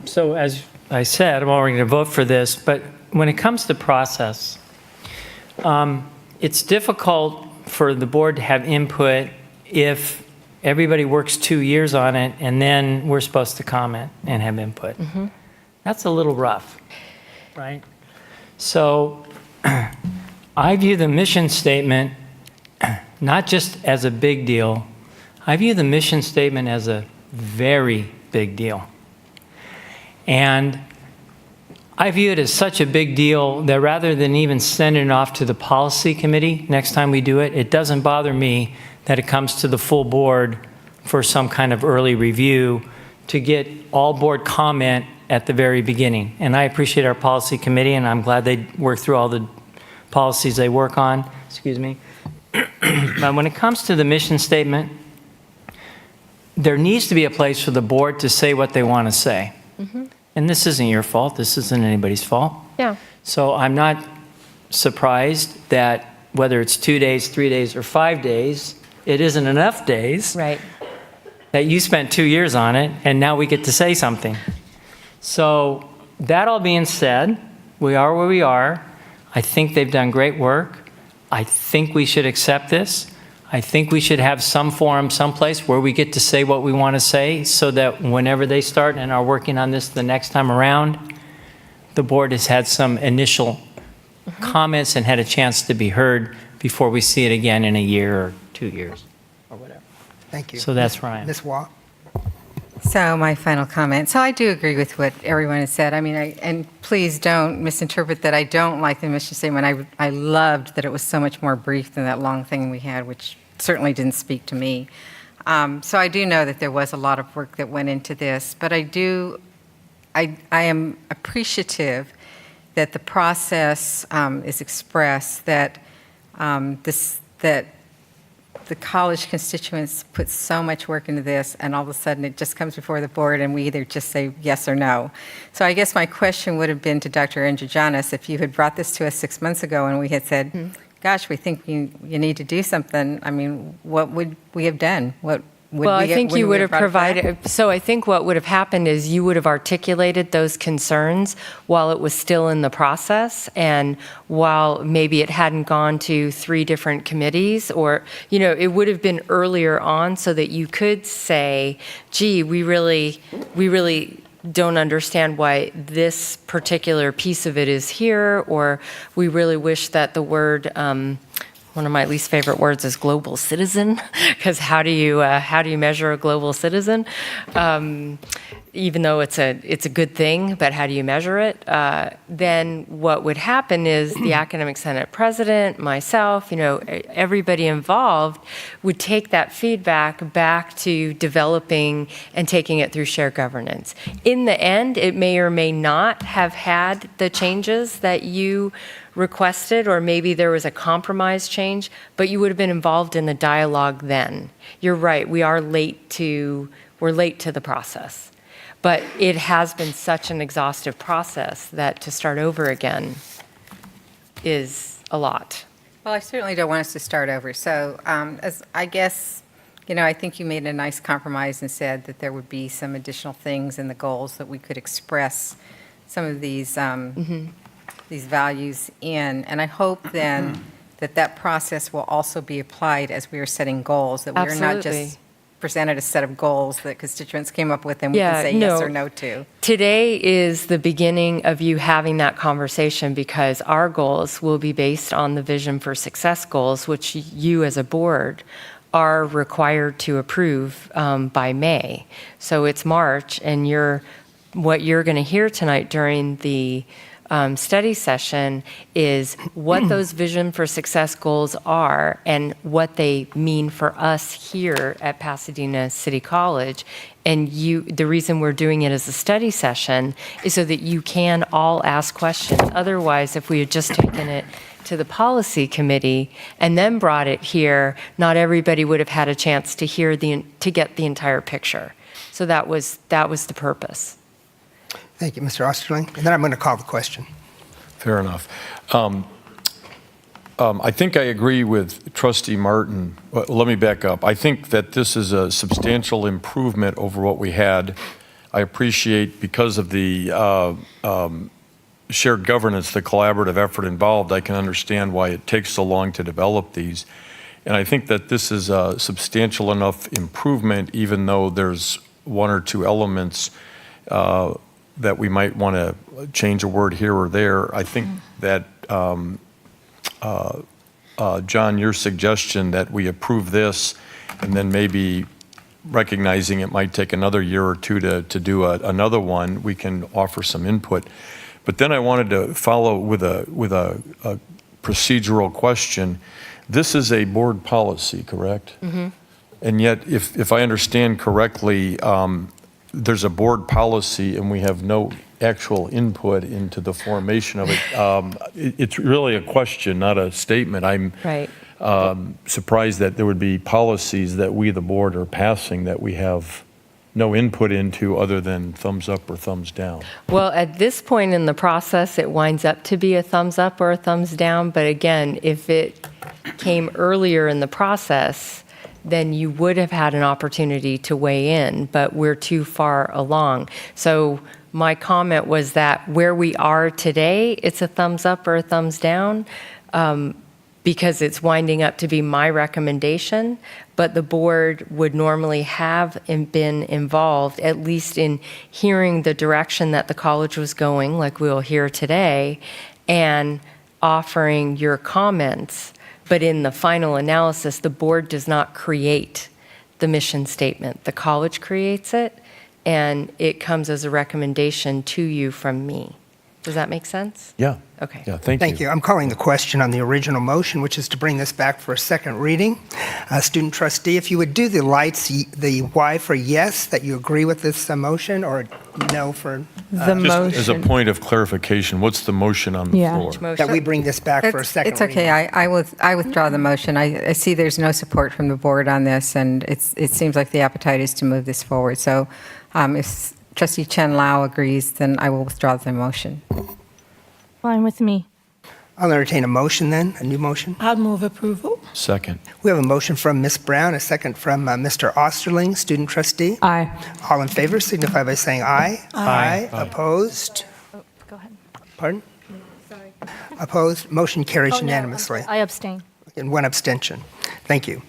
So as I said, I'm already going to vote for this, but when it comes to process, it's difficult for the board to have input if everybody works 2 years on it and then we're supposed to comment and have input. That's a little rough, right? So I view the mission statement not just as a big deal, I view the mission statement as a very big deal. And I view it as such a big deal that rather than even sending it off to the policy committee next time we do it, it doesn't bother me that it comes to the full board for some kind of early review to get all board comment at the very beginning. And I appreciate our policy committee, and I'm glad they work through all the policies they work on. Excuse me. But when it comes to the mission statement, there needs to be a place for the board to say what they want to say. And this isn't your fault. This isn't anybody's fault. Yeah. So I'm not surprised that whether it's 2 days, 3 days, or 5 days, it isn't enough days. Right. That you spent 2 years on it, and now we get to say something. So that all being said, we are where we are. I think they've done great work. I think we should accept this. I think we should have some forum, someplace where we get to say what we want to say so that whenever they start and are working on this the next time around, the board has had some initial comments and had a chance to be heard before we see it again in a year or 2 years or whatever. Thank you. So that's Ryan. Ms. Waugh? So my final comment. So I do agree with what everyone has said. I mean, and please don't misinterpret that I don't like the mission statement. I loved that it was so much more brief than that long thing we had, which certainly didn't speak to me. So I do know that there was a lot of work that went into this, but I am appreciative that the process is expressed, that that the college constituents put so much work into this, and all of a sudden it just comes before the board and we either just say yes or no. So I guess my question would have been to Dr. Androgenis, if you had brought this to us 6 months ago and we had said, gosh, we think you need to do something, I mean, what would we have done? I think you would have provided, so I think what would have happened is you would have articulated those concerns while it was still in the process, and while maybe it hadn't gone to 3 different committees, or, it would have been earlier on so that you could say, gee, we really don't understand why this particular piece of it is here, or we really wish that the word, one of my least favorite words is global citizen, because how do you measure a global citizen? Even though it's a good thing, but how do you measure it? Then what would happen is the Academic Senate President, myself, everybody involved would take that feedback back to developing and taking it through shared governance. In the end, it may or may not have had the changes that you requested, or maybe there was a compromise change, but you would have been involved in the dialogue then. You're right, we're late to the process. But it has been such an exhaustive process that to start over again is a lot. Well, I certainly don't want us to start over. So as I guess, I think you made a nice compromise and said that there would be some additional things in the goals that we could express some of these values in. And I hope then that process will also be applied as we are setting goals, that we are not just presented a set of goals that constituents came up with and we can say yes or no to. Today is the beginning of you having that conversation, because our goals will be based on the Vision for Success goals, which you as a board are required to approve by May. So it's March, and what you're going to hear tonight during the study session is what those Vision for Success goals are and what they mean for us here at Pasadena City College. And the reason we're doing it as a study session is so that you can all ask questions. Otherwise, if we had just taken it to the policy committee and then brought it here, not everybody would have had a chance to to get the entire picture. So that was the purpose. Thank you, Mr. Osterling. And then I'm going to call the question. Fair enough. I think I agree with Trustee Martin. Well, let me back up. I think that this is a substantial improvement over what we had. I appreciate, because of the shared governance, the collaborative effort involved, I can understand why it takes so long to develop these. And I think that this is a substantial enough improvement, even though there's one or two elements that we might want to change a word here or there. I think that, John, your suggestion that we approve this and then maybe recognizing it might take another year or two to do another one, we can offer some input. But then I wanted to follow with a procedural question. This is a board policy, correct? Mm-hmm. And yet, if I understand correctly, there's a board policy and we have no actual input into the formation of it. It's really a question, not a statement. I'm Right. surprised that there would be policies that we, the board, are passing that we have no input into other than thumbs up or thumbs down. Well, at this point in the process, it winds up to be a thumbs up or a thumbs down. But again, if it came earlier in the process, then you would have had an opportunity to weigh in, but we're too far along. So my comment was that where we are today, it's a thumbs up or a thumbs down, because it's winding up to be my recommendation, but the board would normally have been involved, at least in hearing the direction that the college was going, like we'll hear today, and offering your comments. But in the final analysis, the board does not create the mission statement. The college creates it, and it comes as a recommendation to you from me. Does that make sense? Yeah. Okay. Yeah, thank you. I'm calling the question on the original motion, which is to bring this back for a second reading. Student trustee, if you would do the lights, the Y for yes, that you agree with this motion, or no for... The motion. Just as a point of clarification, what's the motion on the floor? That we bring this back for a second reading. It's okay. I withdraw the motion. I see there's no support from the board on this, and it seems like the appetite is to move this forward. So if Trustee Chen Lao agrees, then I will withdraw the motion. Fine with me. I'll entertain a motion then, a new motion. I'll move approval. Second. We have a motion from Ms. Brown, a second from Mr. Osterling, student trustee. Aye. All in favor signify by saying aye. Aye. Opposed? Go ahead. Pardon? Sorry. Opposed? Motion carries Oh, no, I'm unanimously. sorry. I abstain. And one abstention. Thank you.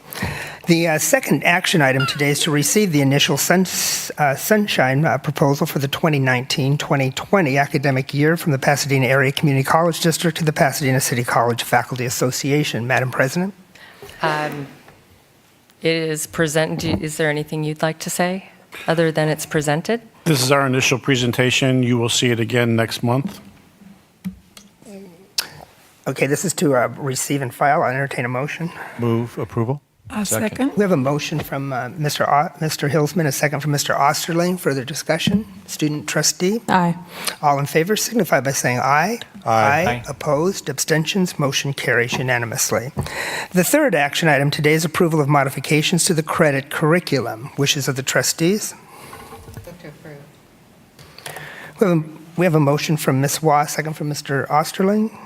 The second action item today is to receive the initial sunshine proposal for the 2019-2020 academic year from the Pasadena Area Community College District to the Pasadena City College Faculty Association. Madam President? It is presented. Is there anything you'd like to say other than it's presented? This is our initial presentation. You will see it again next month. Okay, this is to receive and file. I'll entertain a motion. Move approval. Second. We have a motion from Mr. Hilsman, a second from Mr. Osterling. Further discussion? Student trustee? Aye. All in favor signify by saying aye. Aye. Opposed? Abstentions? Motion carries unanimously. The third action item today is approval of modifications to the credit curriculum. Wishes of the trustees? We have a motion from Ms. Waugh, second from Mr. Osterling.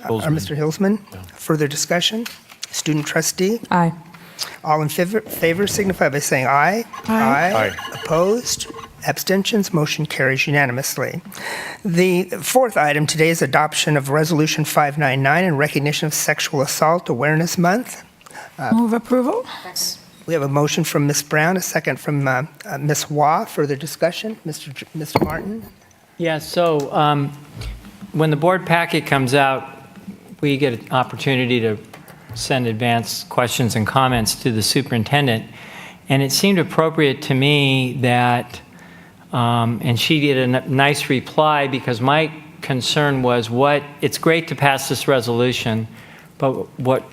Or Mr. Hilsman. Further discussion? Student trustee? Aye. All in favor signify by saying aye. Aye. Opposed? Abstentions? Motion carries unanimously. The fourth item today is adoption of Resolution 599 in recognition of Sexual Assault Awareness Month. Move approval. We have a motion from Ms. Brown, a second from Ms. Waugh. Further discussion? Mr. Martin? Yeah, so when the board packet comes out, we get an opportunity to send advance questions and comments to the superintendent. And it seemed appropriate to me that, and she did a nice reply, because my concern was it's great to pass this resolution, but what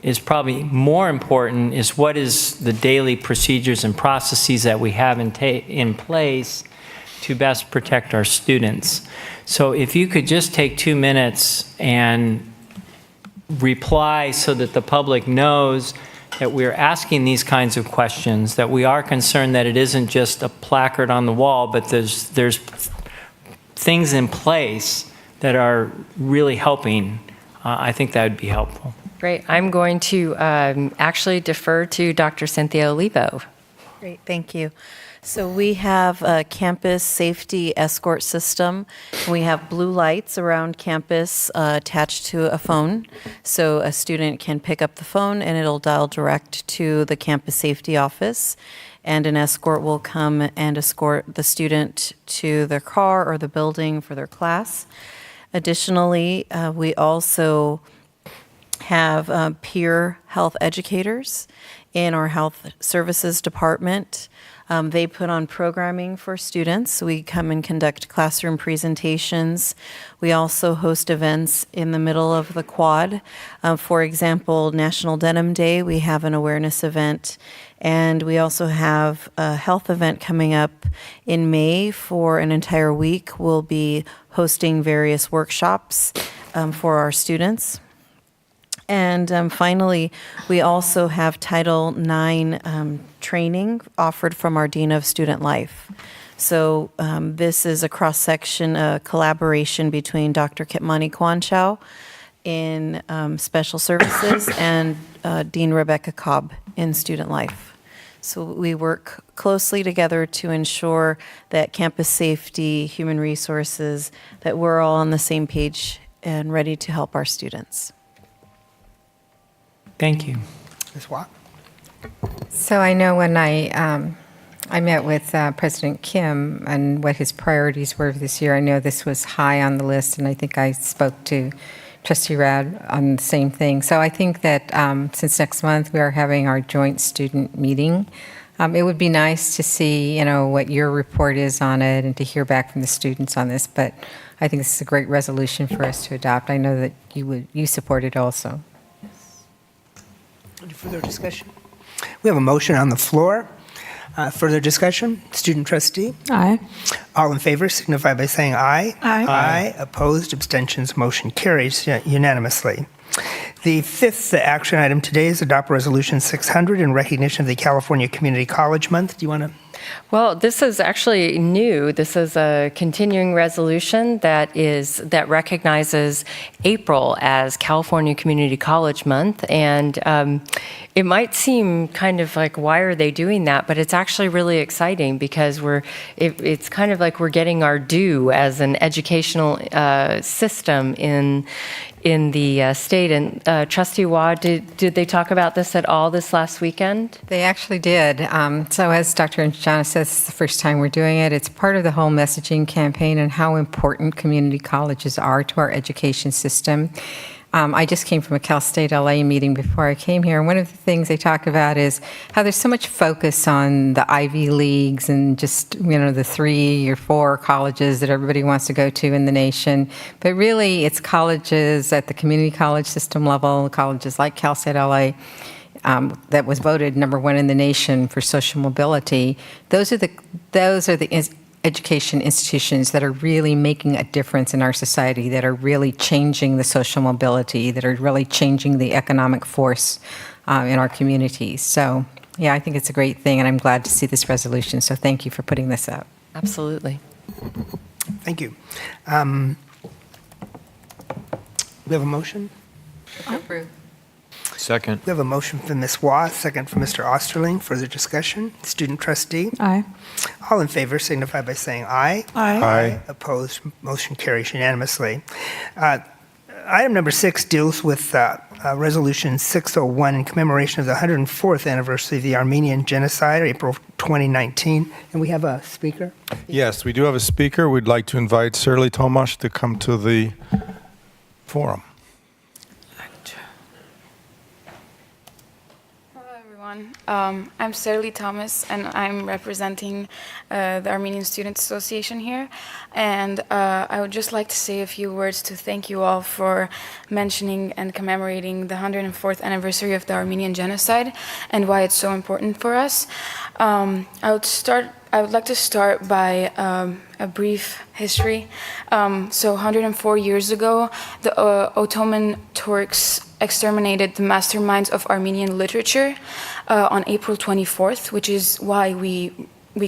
is probably more important is what is the daily procedures and processes that we have in place to best protect our students. So if you could just take 2 minutes and reply so that the public knows that we're asking these kinds of questions, that we are concerned that it isn't just a placard on the wall, but there's things in place that are really helping. I think that would be helpful. Great. I'm going to actually defer to Dr. Cynthia Olivo. Great, thank you. So we have a campus safety escort system. We have blue lights around campus attached to a phone. So a student can pick up the phone and it'll dial direct to the campus safety office. And an escort will come and escort the student to their car or the building for their class. Additionally, we also have peer health educators in our health services department. They put on programming for students. We come and conduct classroom presentations. We also host events in the middle of the quad. For example, National Denim Day, we have an awareness event. And we also have a health event coming up in May for an entire week. We'll be hosting various workshops for our students. And finally, we also have Title IX training offered from our Dean of Student Life. So this is a cross-section, a collaboration between Dr. Kitmani Kwanchow in Special Services and Dean Rebecca Cobb in Student Life. So we work closely together to ensure that campus safety, human resources, that we're all on the same page and ready to help our students. Thank you. Ms. Watt? So I know when I met with President Kim and what his priorities were this year, I know this was high on the list, and I think I spoke to Trustee Rad on the same thing. So I think that since next month we are having our joint student meeting, it would be nice to see, what your report is on it and to hear back from the students on this. But I think this is a great resolution for us to adopt. I know that you support it also. Any further discussion? We have a motion on the floor. Further discussion? Student trustee? Aye. All in favor signify by saying aye. Aye. Aye. Opposed? Abstentions? Motion carries unanimously. The fifth action item today is adopt Resolution 600 in recognition of the California Community College Month. Do you want to? Well, this is actually new. This is a continuing resolution that recognizes April as California Community College Month. And it might seem kind of like, why are they doing that? But it's actually really exciting because it's kind of like we're getting our due as an educational system in the state. And Trustee Wah, did they talk about this at all this last weekend? They actually did. So as Dr. Anjana says, it's the first time we're doing it. It's part of the whole messaging campaign and how important community colleges are to our education system. I just came from a Cal State LA meeting before I came here, and one of the things they talk about is how there's so much focus on the Ivy Leagues and just, the 3 or 4 colleges that everybody wants to go to in the nation. But really, it's colleges at the community college system level, colleges like Cal State LA, that was voted #1 in the nation for social mobility. Those are the education institutions that are really making a difference in our society, that are really changing the social mobility, that are really changing the economic force in our communities. So, yeah, I think it's a great thing, and I'm glad to see this resolution. So thank you for putting this up. Absolutely. Thank you. We have a motion? Approve. Second. We have a motion from Ms. Waugh, second from Mr. Osterling. Further discussion? Student trustee? Aye. All in favor signify by saying aye. Aye. Aye. Opposed? Motion carries unanimously. Item number 6 deals with Resolution 601 in commemoration of the 104th anniversary of the Armenian Genocide, April 2019. And we have a speaker? Yes, we do have a speaker. We'd like to invite Shirley Tomash to come to the forum. I'm Shirley Thomas, and I'm representing the Armenian Students Association here. And I would just like to say a few words to thank you all for mentioning and commemorating the 104th anniversary of the Armenian Genocide and why it's so important for us. I would like to start by a brief history. So 104 years ago, the Ottoman Turks exterminated the masterminds of Armenian literature on April 24th, which is why we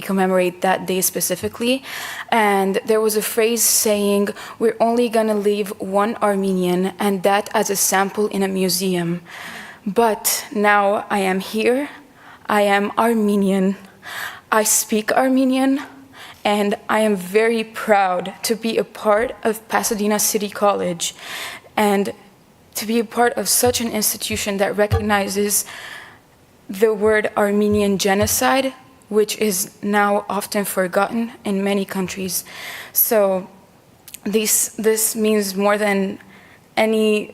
commemorate that day specifically. And there was a phrase saying, "We're only gonna leave one Armenian, and that as a sample in a museum." But now I am here, I am Armenian. I speak Armenian, and I am very proud to be a part of Pasadena City College and to be a part of such an institution that recognizes the word Armenian genocide, which is now often forgotten in many countries. So this means more than anything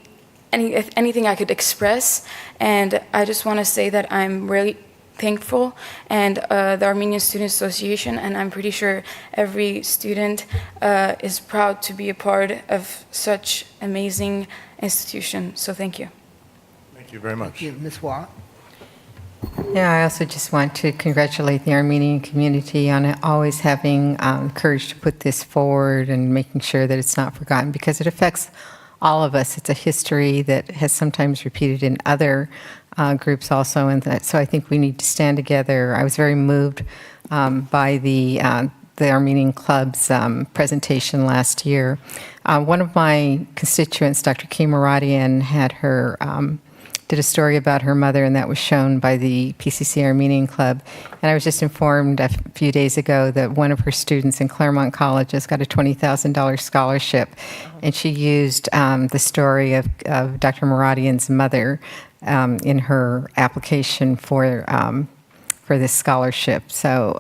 I could express, and I just want to say that I'm really thankful, and the Armenian Student Association, and I'm pretty sure every student is proud to be a part of such amazing institution. So thank you. Thank you very much. Thank you. Ms. Watt? Yeah, I also just want to congratulate the Armenian community on always having courage to put this forward and making sure that it's not forgotten, because it affects all of us. It's a history that has sometimes repeated in other groups also, and so I think we need to stand together. I was very moved by the Armenian Club's presentation last year. One of my constituents, Dr. Kim Muradian, had her did a story about her mother, and that was shown by the PCC Armenian Club. And I was just informed a few days ago that one of her students in Claremont College has got a $20,000 scholarship, and she used the story of Dr. Muradian's mother in her application for this scholarship. So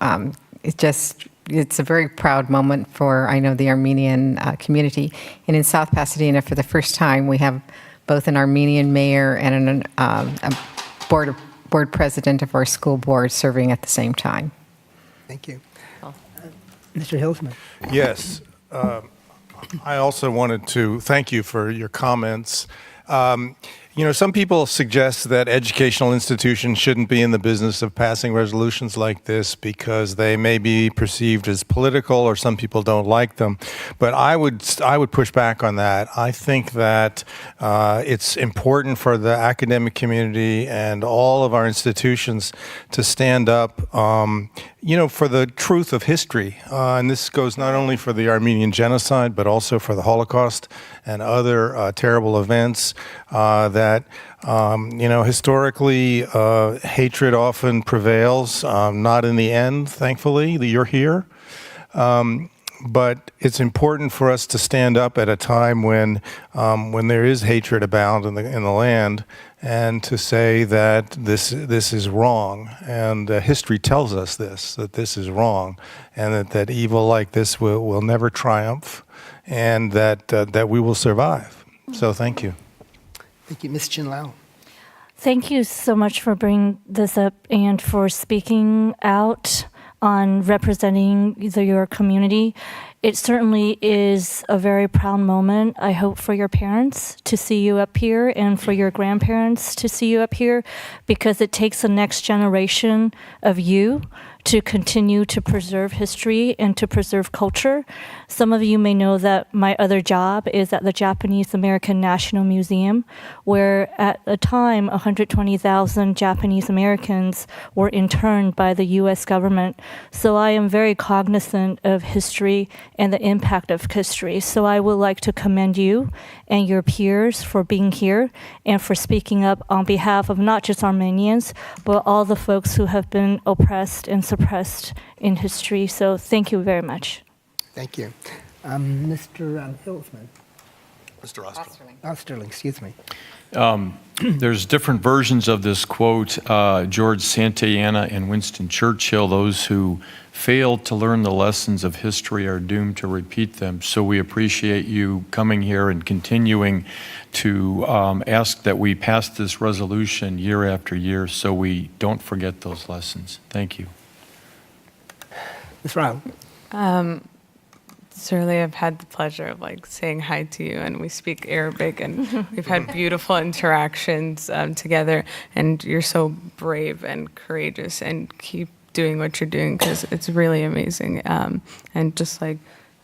it's a very proud moment for, I know, the Armenian community. And in South Pasadena, for the first time, we have both an Armenian mayor and a board president of our school board serving at the same time. Thank you. Mr. Hilsman? Yes. I also wanted to thank you for your comments. Some people suggest that educational institutions shouldn't be in the business of passing resolutions like this because they may be perceived as political, or some people don't like them. But I would push back on that. I think that it's important for the academic community and all of our institutions to stand up, for the truth of history. And this goes not only for the Armenian genocide, but also for the Holocaust and other terrible events that historically, hatred often prevails, not in the end, thankfully, that you're here. But it's important for us to stand up at a time when there is hatred abound in the land, and to say that this is wrong. And history tells us that this is wrong, and that evil like this will never triumph, and that we will survive. So thank you. Thank you. Ms. Chin-Lao. Thank you so much for bringing this up and for speaking out on representing your community. It certainly is a very proud moment. I hope for your parents to see you up here and for your grandparents to see you up here, because it takes the next generation of you to continue to preserve history and to preserve culture. Some of you may know that my other job is at the Japanese American National Museum, where at a time 120,000 Japanese Americans were interned by the U.S. government. So I am very cognizant of history and the impact of history. So I would like to commend you and your peers for being here and for speaking up on behalf of not just Armenians, but all the folks who have been oppressed and suppressed in history. So thank you very much. Thank you. Mr. Hilsman? Mr. Osterling. Osterling, excuse me. There's different versions of this quote. George Santayana and Winston Churchill, those who failed to learn the lessons of history are doomed to repeat them. So we appreciate you coming here and continuing to ask that we pass this resolution year after year so we don't forget those lessons. Thank you. Ms. Rao? Certainly, I've had the pleasure of saying hi to you, and we speak Arabic, and we've had beautiful interactions together. And you're so brave and courageous, and keep doing what you're doing, because it's really amazing. And just like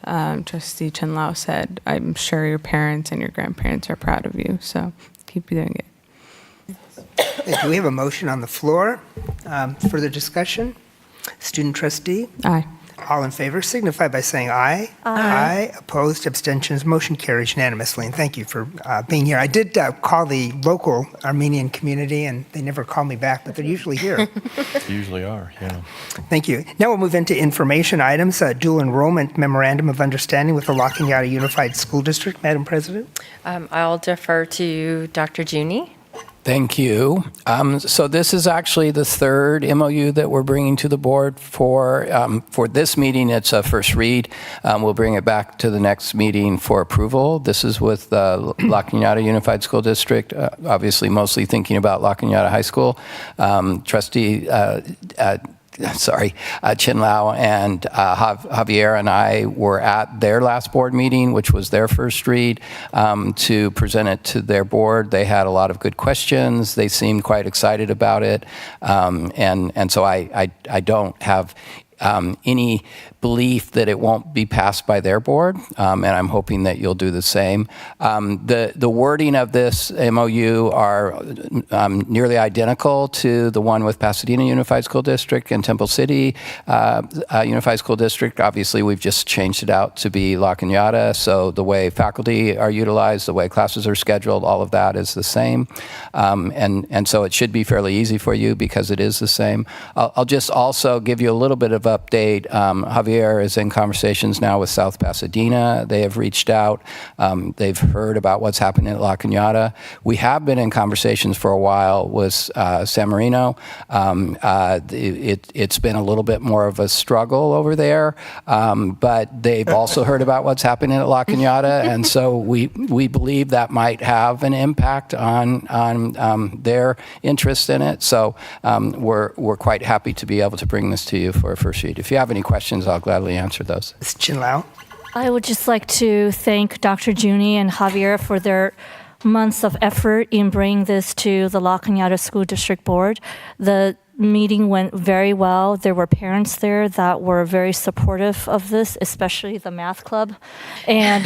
Trustee Chin-Lao said, I'm sure your parents and your grandparents are proud of you. So keep doing it. Thank you. We have a motion on the floor. Further discussion? Student trustee? Aye. All in favor signify by saying aye. Aye. Opposed, abstentions, motion carries unanimously. And thank you for being here. I did call the local Armenian community, and they never call me back, but they're usually here. Usually are, yeah. Thank you. Now we'll move into information items. Dual enrollment memorandum of understanding with the La Cañada Unified School District. Madam President. I'll defer to Dr. Juni. Thank you. So this is actually the third MOU that we're bringing to the board for this meeting. It's a first read. We'll bring it back to the next meeting for approval. This is with La Cañada Unified School District, obviously mostly thinking about La Cañada High School. Trustee Chin Lau and Javier and I were at their last board meeting, which was their first read, to present it to their board. They had a lot of good questions. They seemed quite excited about it. And so I don't have any belief that it won't be passed by their board, and I'm hoping that you'll do the same. The wording of this MOU are nearly identical to the one with Pasadena Unified School District and Temple City Unified School District. Obviously, we've just changed it out to be La Cañada, so the way faculty are utilized, the way classes are scheduled, all of that is the same. And so it should be fairly easy for you because it is the same. I'll just also give you a little bit of update. Javier is in conversations now with South Pasadena. They have reached out. They've heard about what's happening at La Cañada. We have been in conversations for a while with San Marino. It's been a little bit more of a struggle over there, but they've also heard about what's happening at La Cañada, and so we believe that might have an impact on their interest in it. So we're quite happy to be able to bring this to you for a first read. If you have any questions, I'll gladly answer those. Ms. Chin Lau. I would just like to thank Dr. Juni and Javier for their months of effort in bringing this to the La Cañada School District Board. The meeting went very well. There were parents there that were very supportive of this, especially the math club. And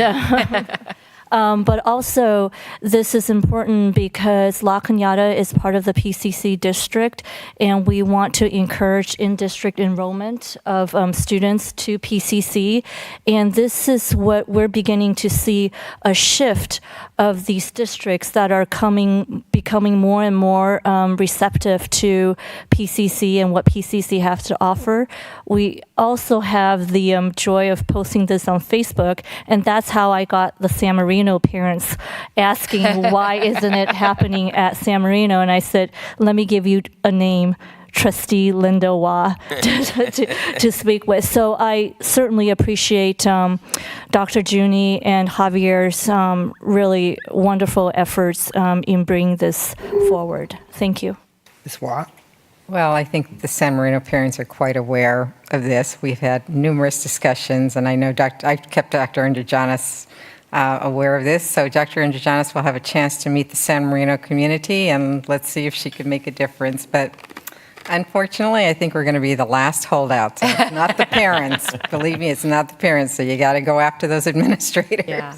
but also, this is important because La Cañada is part of the PCC district, and we want to encourage in-district enrollment of students to PCC. And this is what we're beginning to see, a shift of these districts that are becoming more and more receptive to PCC and what PCC has to offer. We also have the joy of posting this on Facebook, and that's how I got the San Marino parents asking why isn't it happening at San Marino, and I said, let me give you a name, Trustee Linda Wah, to speak with. So I certainly appreciate Dr. Juni and Javier's really wonderful efforts in bringing this forward. Thank you. Ms. Wah. Well, I think the San Marino parents are quite aware of this. We've had numerous discussions, and I know I've kept Dr. Androgenis aware of this. So Dr. Androgenis will have a chance to meet the San Marino community, and let's see if she can make a difference. But unfortunately, I think we're going to be the last holdouts. It's not the parents. Believe me, it's not the parents. So you got to go after those administrators. Yeah,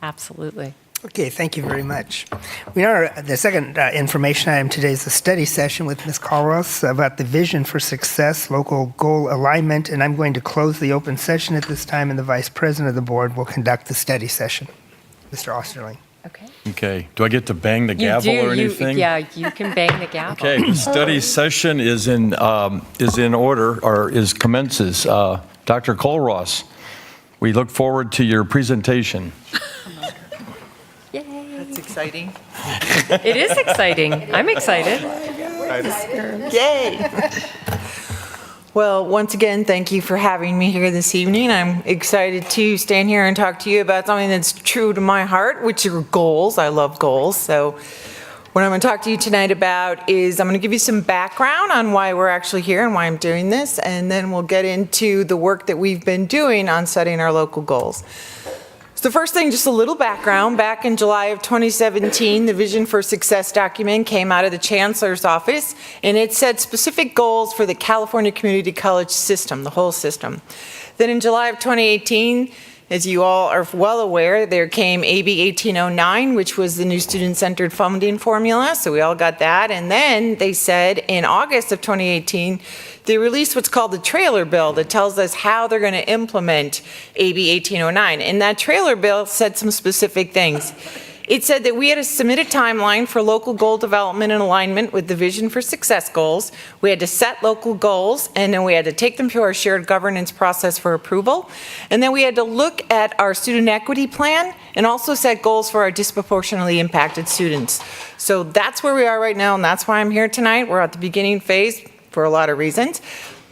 absolutely. Okay, thank you very much. The second information item today is a study session with Ms. Calros about the vision for success, local goal alignment, and I'm going to close the open session at this time, and the Vice President of the Board will conduct the study session. Mr. Osterling. Okay. Do I get to bang the gavel or anything? Yeah, you can bang the gavel. Okay. The study session is in order, or commences. Dr. Colross, we look forward to your presentation. That's exciting. It is exciting. I'm excited. Yay! Well, once again, thank you for having me here this evening. I'm excited to stand here and talk to you about something that's true to my heart, which are goals. I love goals. So what I'm going to talk to you tonight about is I'm going to give you some background on why we're actually here and why I'm doing this, and then we'll get into the work that we've been doing on setting our local goals. So the first thing, just a little background. Back in July of 2017, the Vision for Success document came out of the Chancellor's office, and it set specific goals for the California Community College system, the whole system. Then in July of 2018, as you all are well aware, there came AB 1809, which was the new student-centered funding formula, so we all got that. And then they said in August of 2018, they released what's called the trailer bill that tells us how they're going to implement AB 1809. And that trailer bill said some specific things. It said that we had to submit a timeline for local goal development in alignment with the Vision for Success goals. We had to set local goals, and then we had to take them through our shared governance process for approval. And then we had to look at our student equity plan and also set goals for our disproportionately impacted students. So that's where we are right now, and that's why I'm here tonight. We're at the beginning phase for a lot of reasons.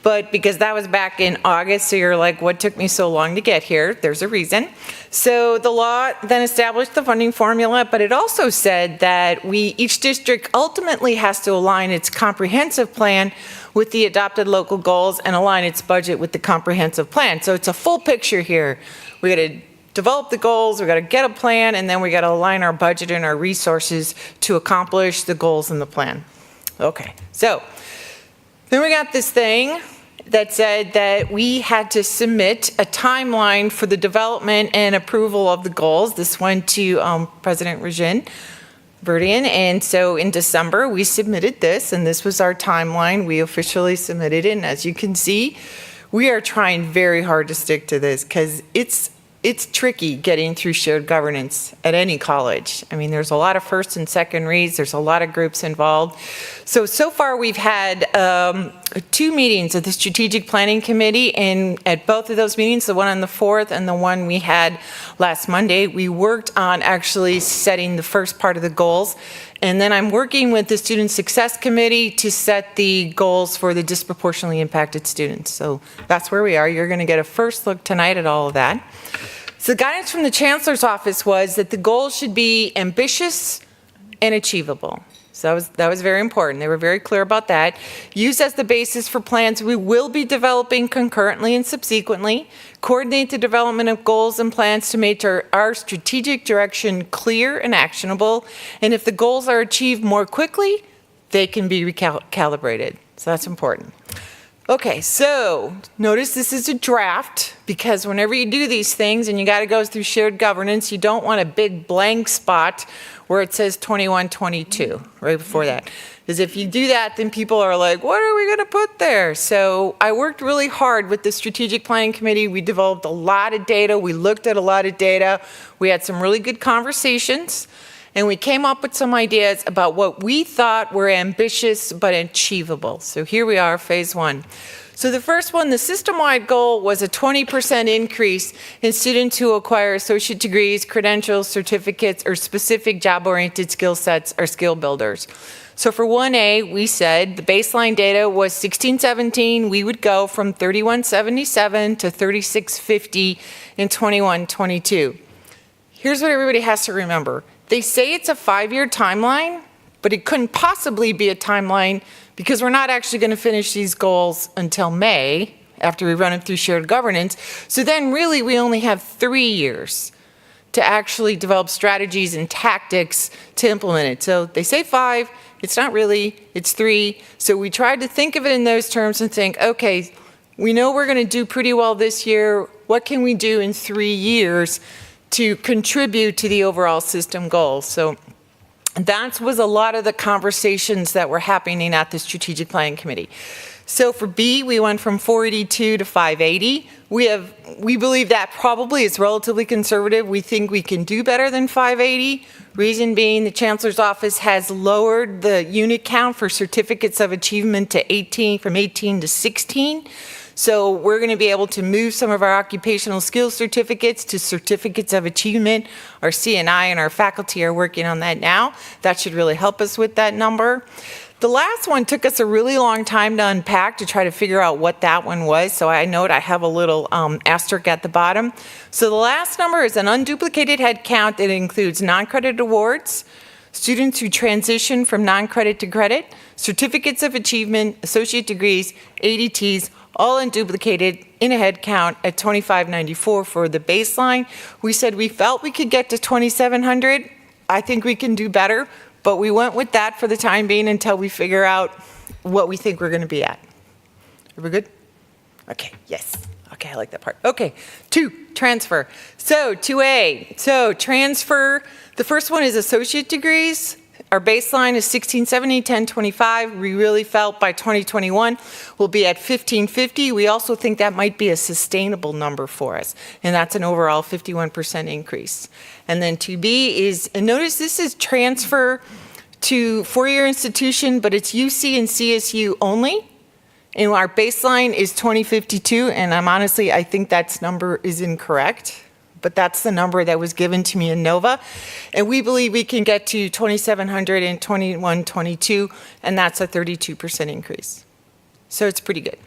But because that was back in August, so you're like, what took me so long to get here? There's a reason. So the law then established the funding formula, but it also said that each district ultimately has to align its comprehensive plan with the adopted local goals and align its budget with the comprehensive plan. So it's a full picture here. We got to develop the goals, we got to get a plan, and then we got to align our budget and our resources to accomplish the goals in the plan. Okay, so then we got this thing that said that we had to submit a timeline for the development and approval of the goals. This went to President Regine Verdian, and so in December we submitted this, and this was our timeline. We officially submitted it, and as you can see, we are trying very hard to stick to this because it's tricky getting through shared governance at any college. I mean, there's a lot of first and second reads. There's a lot of groups involved. So far we've had 2 meetings of the Strategic Planning Committee, and at both of those meetings, the one on the 4th and the one we had last Monday, we worked on actually setting the first part of the goals. And then I'm working with the Student Success Committee to set the goals for the disproportionately impacted students. So that's where we are. You're going to get a first look tonight at all of that. So the guidance from the Chancellor's office was that the goals should be ambitious and achievable. So that was very important. They were very clear about that. Used as the basis for plans we will be developing concurrently and subsequently. Coordinate the development of goals and plans to make our strategic direction clear and actionable. And if the goals are achieved more quickly, they can be recalibrated. So that's important. Okay, so notice this is a draft, because whenever you do these things and you got to go through shared governance, you don't want a big blank spot where it says 21-22 right before that. Because if you do that, then people are like, what are we going to put there? So I worked really hard with the Strategic Planning Committee. We developed a lot of data. We looked at a lot of data. We had some really good conversations. And we came up with some ideas about what we thought were ambitious but achievable. So here we are, phase 1. So the first one, the system-wide goal was a 20% increase in students who acquire associate degrees, credentials, certificates, or specific job-oriented skill sets or skill builders. So for 1A, we said the baseline data was 16-17. We would go from 3177 to 3650 in 21-22. Here's what everybody has to remember. They say it's a 5-year timeline, but it couldn't possibly be a timeline because we're not actually going to finish these goals until May, after we run them through shared governance. So then really we only have 3 years to actually develop strategies and tactics to implement it. So they say 5, it's not really, it's 3. So we tried to think of it in those terms and think, okay, we know we're going to do pretty well this year. What can we do in 3 years to contribute to the overall system goals? So that was a lot of the conversations that were happening at the Strategic Planning Committee. So for B, we went from 482 to 580. We believe that probably is relatively conservative. We think we can do better than 580. Reason being, the Chancellor's office has lowered the unit count for certificates of achievement to from 18 to 16. So we're going to be able to move some of our occupational skills certificates to certificates of achievement. Our CNI and our faculty are working on that now. That should really help us with that number. The last one took us a really long time to unpack to try to figure out what that one was. So I note I have a little asterisk at the bottom. So the last number is an unduplicated head count that includes non-credit awards, students who transition from non-credit to credit, certificates of achievement, associate degrees, ADTs, all unduplicated in a head count at 2594 for the baseline. We said we felt we could get to 2,700. I think we can do better, but we went with that for the time being until we figure out what we think we're going to be at. Are we good? Okay, yes. Okay. Okay, I like that part. Okay, 2, transfer. So 2A, so transfer, the first one is associate degrees. Our baseline is 1670, 1025. We really felt by 2021 we'll be at 1550. We also think that might be a sustainable number for us, and that's an overall 51% increase. And then 2B is, and notice this is transfer to four-year institution, but it's UC and CSU only. And our baseline is 2052, and I think that number is incorrect. But that's the number that was given to me in NOVA. And we believe we can get to 2,700 in 21-22, and that's a 32% increase. So it's pretty good.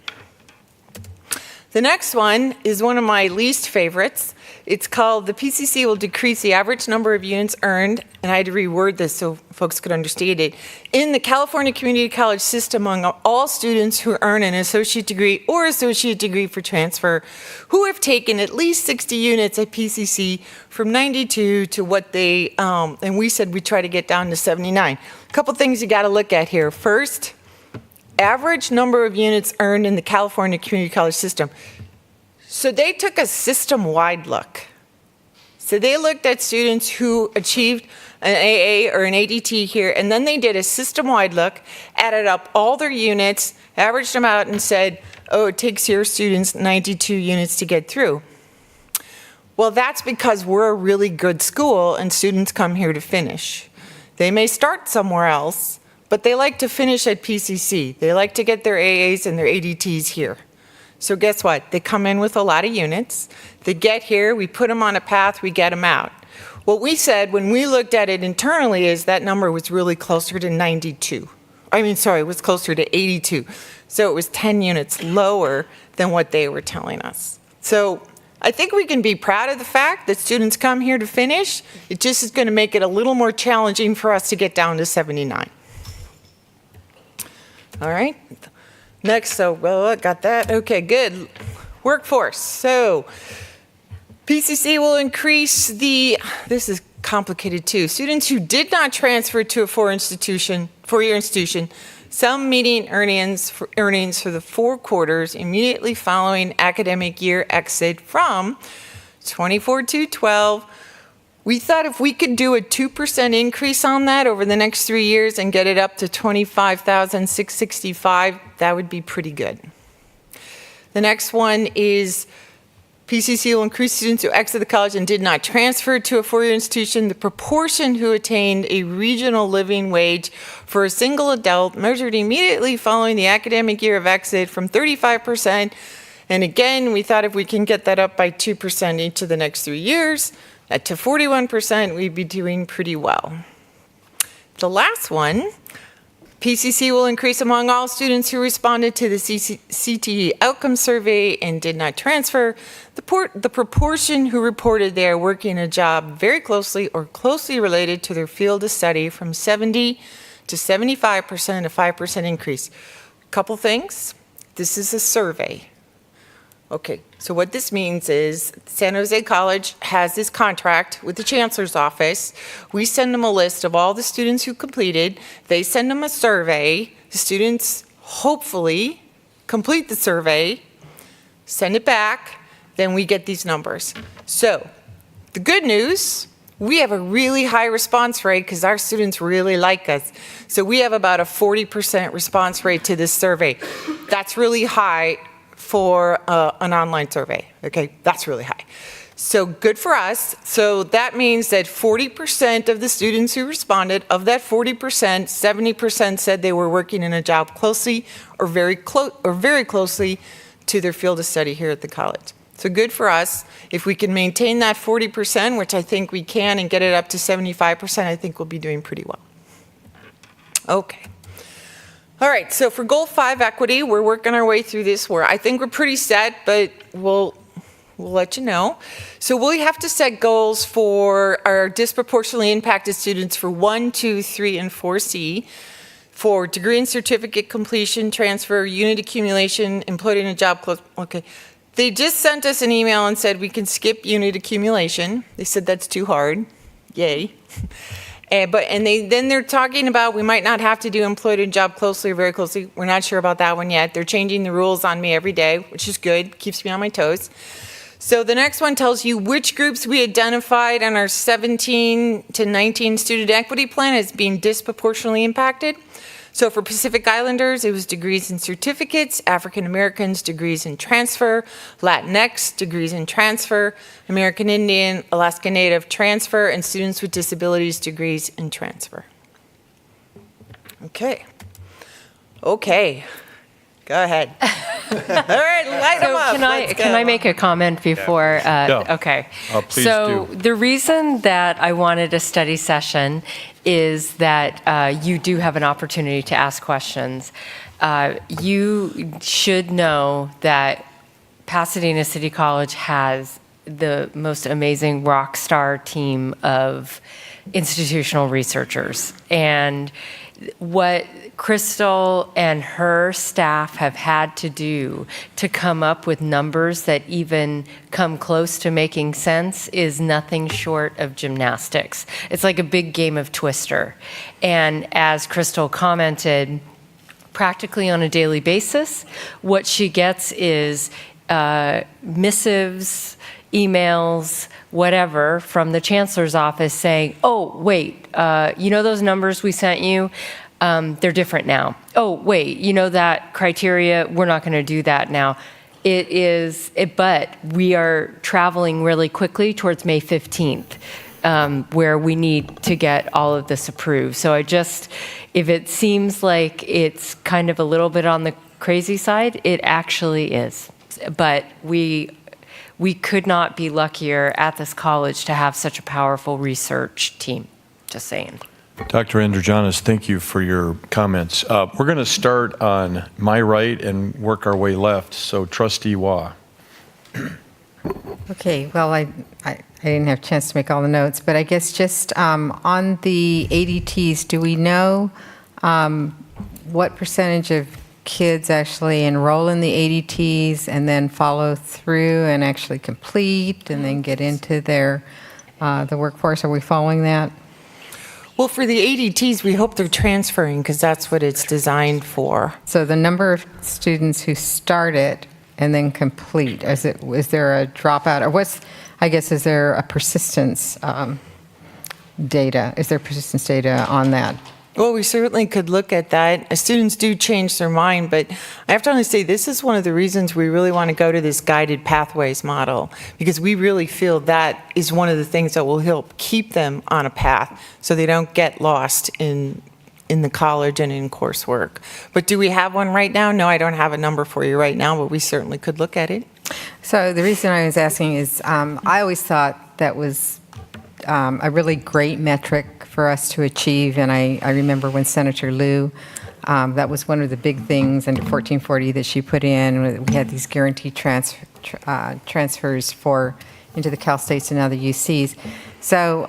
The next one is one of my least favorites. It's called the PCC will decrease the average number of units earned, and I had to reword this so folks could understand it, in the California Community College system among all students who earn an associate degree or associate degree for transfer who have taken at least 60 units at PCC from 92 to what they, and we said we try to get down to 79. A couple things you got to look at here. First, average number of units earned in the California Community College system. So they took a system-wide look. So they looked at students who achieved an AA or an ADT here, and then they did a system-wide look, added up all their units, averaged them out, and said, oh, it takes your students 92 units to get through. Well, that's because we're a really good school, and students come here to finish. They may start somewhere else, but they like to finish at PCC. They like to get their AAs and their ADTs here. So guess what? They come in with a lot of units. They get here, we put them on a path, we get them out. What we said when we looked at it internally is that number was really closer to 92. It was closer to 82. So it was 10 units lower than what they were telling us. So I think we can be proud of the fact that students come here to finish. It just is going to make it a little more challenging for us to get down to 79. All right. Next, I got that. Okay, good. Workforce. So PCC will increase this is complicated too. Students who did not transfer to a four-year institution, some median earnings for the 4 quarters immediately following academic year exit from 24-12. We thought if we could do a 2% increase on that over the next 3 years and get it up to 25,665, that would be pretty good. The next one is PCC will increase students who exit the college and did not transfer to a four-year institution. The proportion who attained a regional living wage for a single adult measured immediately following the academic year of exit from 35%. And again, we thought if we can get that up by 2% each of the next 3 years, to 41%, we'd be doing pretty well. The last one, PCC will increase among all students who responded to the CTE outcome survey and did not transfer. The proportion who reported they are working a job very closely or closely related to their field of study from 70 to 75%, a 5% increase. Couple things. This is a survey. Okay, so what this means is San Jose College has this contract with the Chancellor's Office. We send them a list of all the students who completed. They send them a survey. The students hopefully complete the survey, send it back, then we get these numbers. So the good news, we have a really high response rate because our students really like us. So we have about a 40% response rate to this survey. That's really high for an online survey, okay? That's really high. So good for us. So that means that 40% of the students who responded, of that 40%, 70% said they were working in a job closely or very closely to their field of study here at the college. So good for us. If we can maintain that 40%, which I think we can, and get it up to 75%, I think we'll be doing pretty well. Okay. All right, so for Goal 5 equity, we're working our way through this. I think we're pretty set, but we'll let you know. So we have to set goals for our disproportionately impacted students for 1, 2, 3, and 4C, for degree and certificate completion, transfer, unit accumulation, employed in a job close. Okay. They just sent us an email and said we can skip unit accumulation. They said that's too hard. Yay. Then they're talking about we might not have to do employed and job closely or very closely. We're not sure about that one yet. They're changing the rules on me every day, which is good, keeps me on my toes. So the next one tells you which groups we identified on our 17 to 19 student equity plan as being disproportionately impacted. So for Pacific Islanders, it was degrees and certificates, African Americans, degrees in transfer, Latinx, degrees in transfer, American Indian, Alaska Native, transfer, and students with disabilities, degrees in transfer. Okay. Go ahead. All right, light them up. Can I make a comment before? Okay. Please so do. the reason that I wanted a study session is that you do have an opportunity to ask questions. You should know that Pasadena City College has the most amazing rock star team of institutional researchers. And what Crystal and her staff have had to do to come up with numbers that even come close to making sense is nothing short of gymnastics. It's like a big game of Twister. And as Crystal commented, practically on a daily basis, what she gets is missives, emails, whatever, from the chancellor's office saying, oh, wait, you know those numbers we sent you? They're different now. Oh, wait, you know that criteria? We're not going to do that now. But we are traveling really quickly towards May 15th, where we need to get all of this approved. So if it seems like it's kind of a little bit on the crazy side, it actually is. But we could not be luckier at this college to have such a powerful research team. Just saying. Dr. Androgenis, thank you for your comments. We're going to start on my right and work our way left. So Trustee Wah. Okay, well, I didn't have a chance to make all the notes, but I guess just on the ADTs, do we know what percentage of kids actually enroll in the ADTs and then follow through and actually complete and then get into the workforce? Are we following that? Well, for the ADTs, we hope they're transferring because that's what it's designed for. So the number of students who start it and then complete, is there a dropout? Or is there a persistence data? Is there persistence data on that? Well, we certainly could look at that. Students do change their mind, but I have to honestly say this is one of the reasons we really want to go to this guided pathways model, because we really feel that is one of the things that will help keep them on a path so they don't get lost in the college and in coursework. But do we have one right now? No, I don't have a number for you right now, but we certainly could look at it. So the reason I was asking is I always thought that was a really great metric for us to achieve, and I remember when Senator Liu, that was one of the big things under 1440 that she put in. We had these guaranteed transfers into the Cal States and other UCs. So,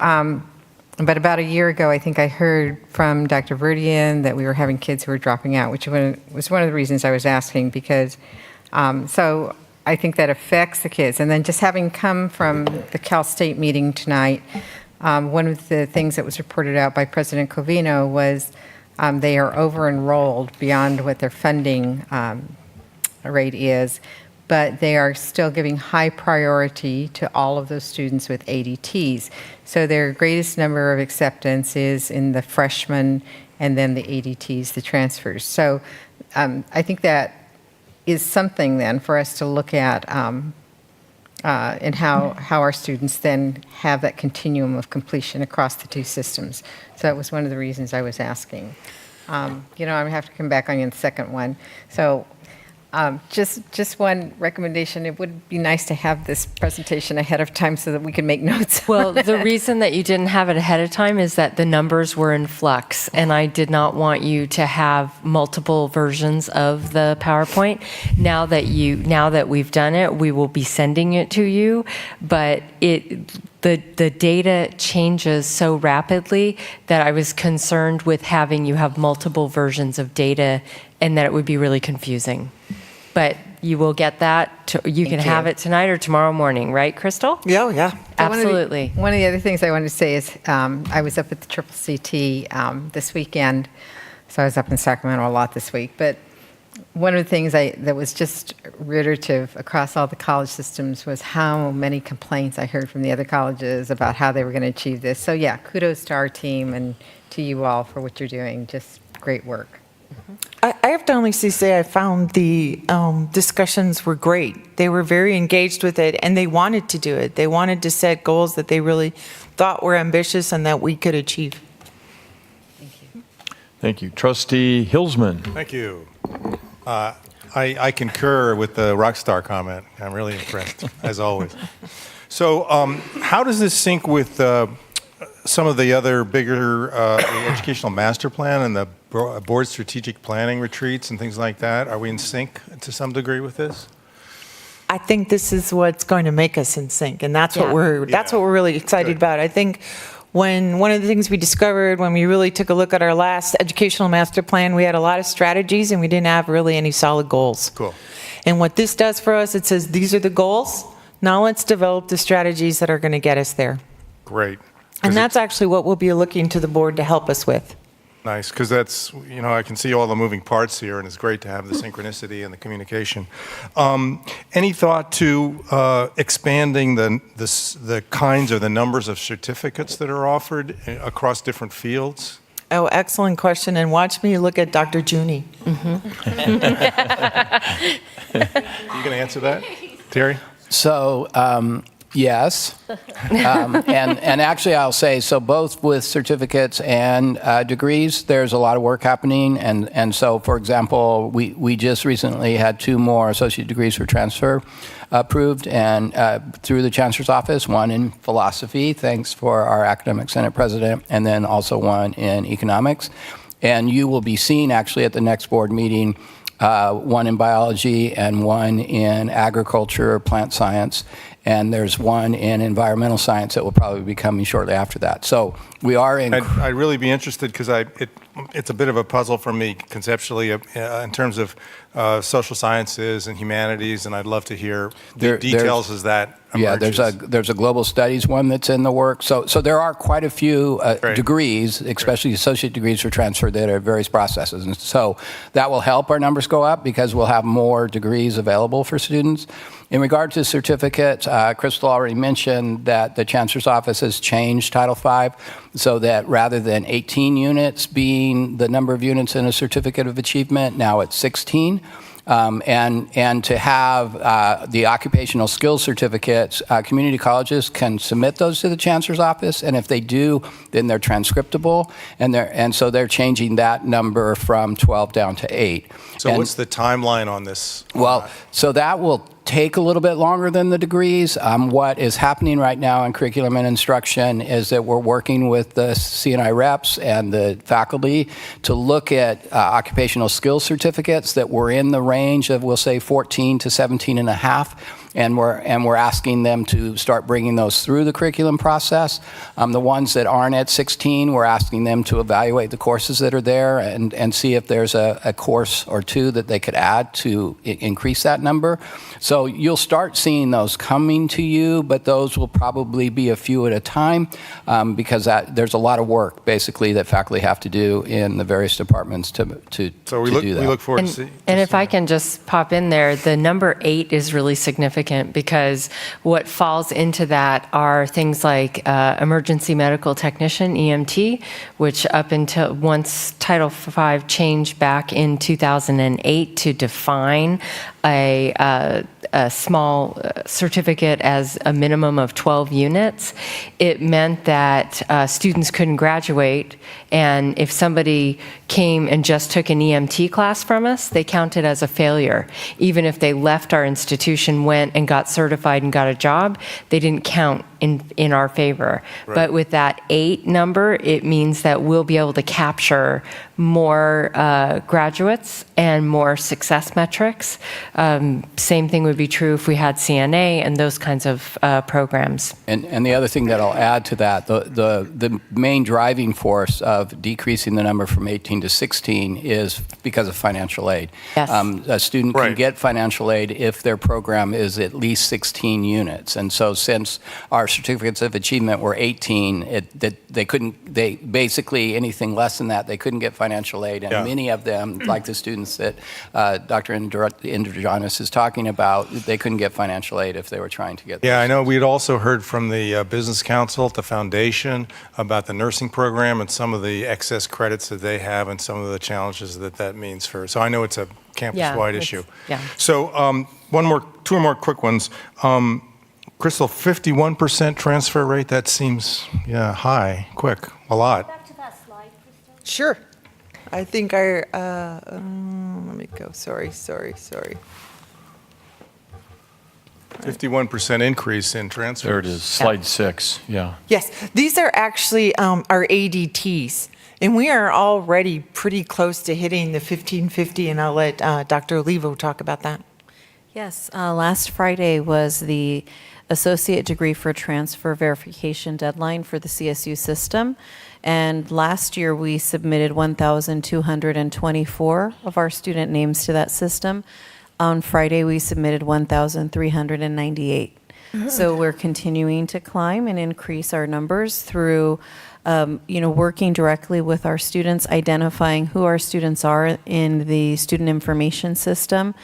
but about a year ago, I think I heard from Dr. Verdian that we were having kids who were dropping out, which was one of the reasons I was asking, because so I think that affects the kids. And then just having come from the Cal State meeting tonight, one of the things that was reported out by President Covino was they are over-enrolled beyond what their funding rate is, but they are still giving high priority to all of those students with ADTs. So their greatest number of acceptance is in the freshmen and then the ADTs, the transfers. So I think that is something then for us to look at and how our students then have that continuum of completion across the two systems. So that was one of the reasons I was asking. I'm going to have to come back on you in the second one. So just one recommendation. It would be nice to have this presentation ahead of time so that we can make notes. Well, the reason that you didn't have it ahead of time is that the numbers were in flux, and I did not want you to have multiple versions of the PowerPoint. Now that we've done it, we will be sending it to you, but the data changes so rapidly that I was concerned with having you have multiple versions of data and that it would be really confusing. But you will get that. You can have it tonight or tomorrow morning, right, Crystal? Yeah, yeah. Absolutely. One of the other things I wanted to say is I was up at the CCT this weekend, so I was up in Sacramento a lot this week. But one of the things that was just reiterative across all the college systems was how many complaints I heard from the other colleges about how they were going to achieve this. So yeah, kudos to our team and to you all for what you're doing. Just great work. I have to honestly say I found the discussions were great. They were very engaged with it, and they wanted to do it. They wanted to set goals that they really thought were ambitious and that we could achieve. Thank you. Trustee Hilsman. Thank you. I concur with the rock star comment. I'm really impressed, as always. So how does this sync with some of the other bigger educational master plan and the board strategic planning retreats and things like that? Are we in sync to some degree with this? I think this is what's going to make us in sync, and that's what we're really excited about. I think when one of the things we discovered when we really took a look at our last educational master plan, we had a lot of strategies and we didn't have really any solid goals. Cool. And what this does for us, it says these are the goals. Now let's develop the strategies that are going to get us there. Great. And that's actually what we'll be looking to the board to help us with. Nice, because that's, I can see all the moving parts here, and it's great to have the synchronicity and the communication. Any thought to expanding the kinds or the numbers of certificates that are offered across different fields? Oh, excellent question. And watch me look at Dr. Junie. You going to answer that, Terry? So, yes. And actually, I'll say, so both with certificates and degrees, there's a lot of work happening. And so, for example, we just recently had 2 more associate degrees for transfer approved and through the Chancellor's Office, one in philosophy, thanks for our Academic Senate President, and then also one in economics. And you will be seeing, actually, at the next board meeting, one in biology and one in agriculture, plant science, and there's one in environmental science that will probably be coming shortly after that. So we are in... I'd really be interested because it's a bit of a puzzle for me conceptually in terms of social sciences and humanities, and I'd love to hear the details as that emerges. Yeah, there's a global studies one that's in the works. So there are quite a few degrees, especially associate degrees for transfer that are various processes. And so that will help our numbers go up because we'll have more degrees available for students. In regard to certificates, Crystal already mentioned that the Chancellor's Office has changed Title V so that rather than 18 units being the number of units in a certificate of achievement, now it's 16. And to have the occupational skills certificates, community colleges can submit those to the Chancellor's Office, and if they do, then they're transcriptable, and so they're changing that number from 12 down to 8. So what's the timeline on this? Well, so that will take a little bit longer than the degrees. What is happening right now in curriculum and instruction is that we're working with the CNI reps and the faculty to look at occupational skills certificates that were in the range of, we'll say, 14 to 17 and a half. And we're asking them to start bringing those through the curriculum process. The ones that aren't at 16, we're asking them to evaluate the courses that are there and see if there's a course or two that they could add to increase that number. So you'll start seeing those coming to you, but those will probably be a few at a time because there's a lot of work, basically, that faculty have to do in the various departments to do that. So we look forward to seeing. And if I can just pop in there, the number 8 is really significant because what falls into that are things like emergency medical technician, EMT, which up until once Title V changed back in 2008 to define a small certificate as a minimum of 12 units, it meant that students couldn't graduate, and if somebody came and just took an EMT class from us, they counted as a failure. Even if they left our institution, went and got certified and got a job, they didn't count in our favor. Right. But with that 8 number, it means that we'll be able to capture more graduates and more success metrics. Same thing would be true if we had CNA and those kinds of programs. And the other thing that I'll add to that, the main driving force of decreasing the number from 18 to 16 is because of financial aid. Yes. A student can Right. get financial aid if their program is at least 16 units. And so since our certificates of achievement were 18, they basically anything less than that, they couldn't get financial aid. And Yeah. many of them, like the students that Dr. Indrogenis is talking about, they couldn't get financial aid if they were trying to get Yeah, those. I know we'd also heard from the Business Council at the foundation about the nursing program and some of the excess credits that they have and some of the challenges that means for, so I know it's a campus-wide it's- issue. yeah. So two more quick ones. Crystal, 51% transfer rate, that seems, high, quick, a lot. Sure. I think let me go. Sorry. 51% increase in transfers. There it is, slide 6, yeah. Yes, these are actually our ADTs, and we are already pretty close to hitting the 1550, and I'll let Dr. Olivo talk about that. Yes, last Friday was the Associate Degree for Transfer verification deadline for the CSU system. And last year, we submitted 1,224 of our student names to that system. On Friday, we submitted 1,398. So we're continuing to climb and increase our numbers through, working directly with our students, identifying who our students are in the student information system,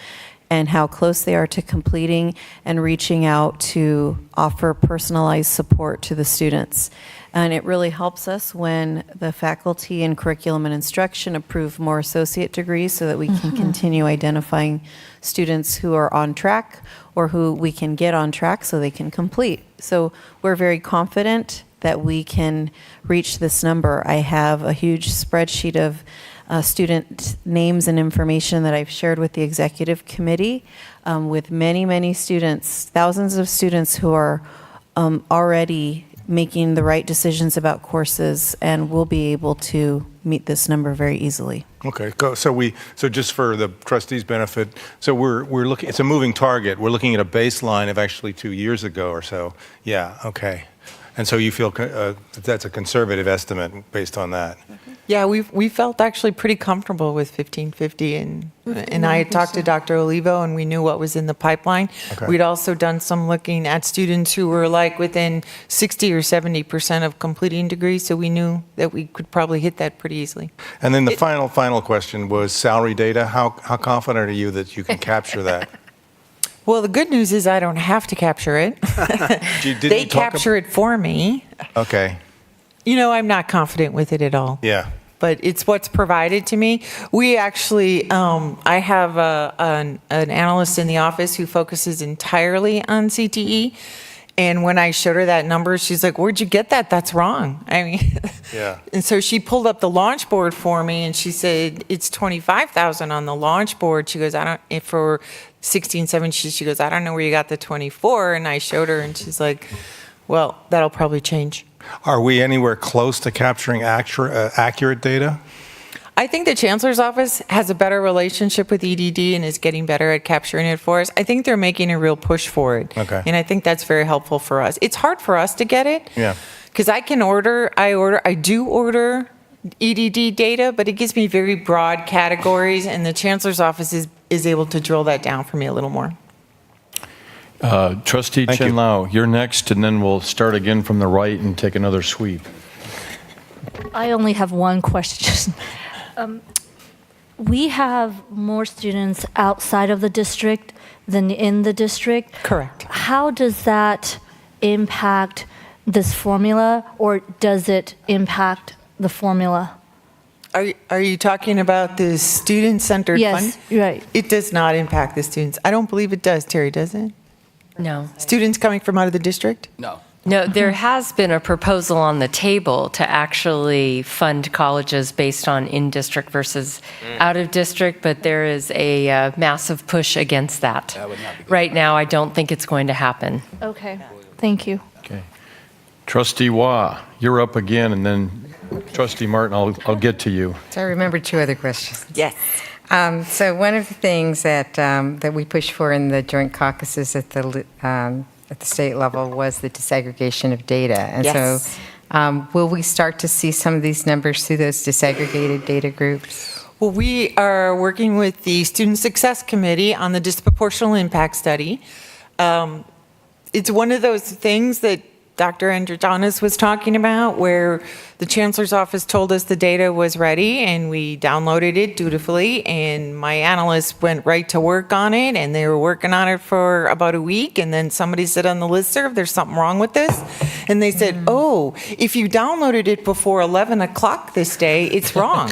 and how close they are to completing, and reaching out to offer personalized support to the students. And it really helps us when the faculty in curriculum and instruction approve more associate degrees so that we can continue identifying students who are on track or who we can get on track so they can complete. So we're very confident that we can reach this number. I have a huge spreadsheet of student names and information that I've shared with the executive committee with many, many students, thousands of students who are already making the right decisions about courses, and we'll be able to meet this number very easily. Okay, so just for the trustees' benefit, so we're looking, it's a moving target. We're looking at a baseline of actually 2 years ago or so. Yeah, okay. And so you feel that's a conservative estimate based on that? Yeah, we felt actually pretty comfortable with 1550, and I had talked to Dr. Olivo, and we knew what was in the pipeline. Okay. We'd also done some looking at students who were like within 60 or 70% of completing degrees, so we knew that we could probably hit that pretty easily. And then the final question was salary data. How confident are you that you can capture that? Well, the good news is I don't have to capture it. They capture it for me. Okay. I'm not confident with it at all. Yeah. But it's what's provided to me. We actually, I have an analyst in the office who focuses entirely on CTE. And when I showed her that number, she's like, "Where'd you get that? That's wrong." I mean, Yeah. and so she pulled up the launch board for me, and she said, "It's 25,000 on the launch board." She goes, for 16, 17, she goes, "I don't know where you got the 24." And I showed her, and she's like, "Well, that'll probably change." Are we anywhere close to capturing accurate data? I think the Chancellor's Office has a better relationship with EDD and is getting better at capturing it for us. I think they're making a real push for it. Okay. And I think that's very helpful for us. It's hard for us to get it. Yeah. Because I do order EDD data, but it gives me very broad categories, and the Chancellor's Office is able to drill that down for me a little more. Trustee Chen Lao, you're next, and then we'll start again from the right and take another sweep. I only have one question. We have more students outside of the district than in the district. Correct. How does that impact this formula, or does it impact the formula? Are you talking about the student-centered fund? Yes, right. It does not impact the students. I don't believe it does, Terry, does it? No. Students coming from out of the district? No. No, there has been a proposal on the table to actually fund colleges based on in-district versus out-of-district, but there is a massive push against that. That would not be good. Right now, I don't think it's going to happen. Okay, thank you. Okay. Trustee Wah, you're up again, and then Trustee Martin, I'll get to you. So I remember two other questions. Yes. So one of the things that that we pushed for in the joint caucuses at the state level was the disaggregation of data. And Yes. so will we start to see some of these numbers through those disaggregated data groups? Well, we are working with the Student Success Committee on the disproportional impact study. It's one of those things that Dr. Androdonis was talking about, where the Chancellor's office told us the data was ready, and we downloaded it dutifully, and my analysts went right to work on it, and they were working on it for about a week, and then somebody said on the listserv, there's something wrong with this, and they said, oh, if you downloaded it before 11 o'clock this day, it's wrong.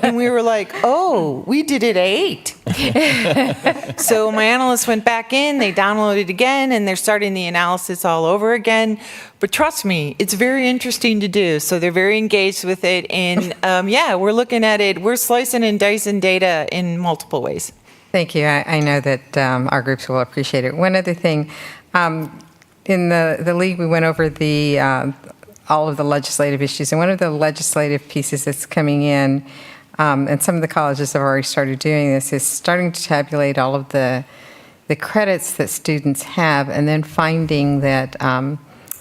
And we were like, oh, we did it at 8. So my analysts went back in, they downloaded again, and they're starting the analysis all over again. But trust me, it's very interesting to do. So they're very engaged with it. And yeah, we're looking at it. We're slicing and dicing data in multiple ways. Thank you. I know that our groups will appreciate it. One other thing, in the league, we went over all of the legislative issues. And one of the legislative pieces that's coming in, and some of the colleges have already started doing this, is starting to tabulate all of the credits that students have, and then finding that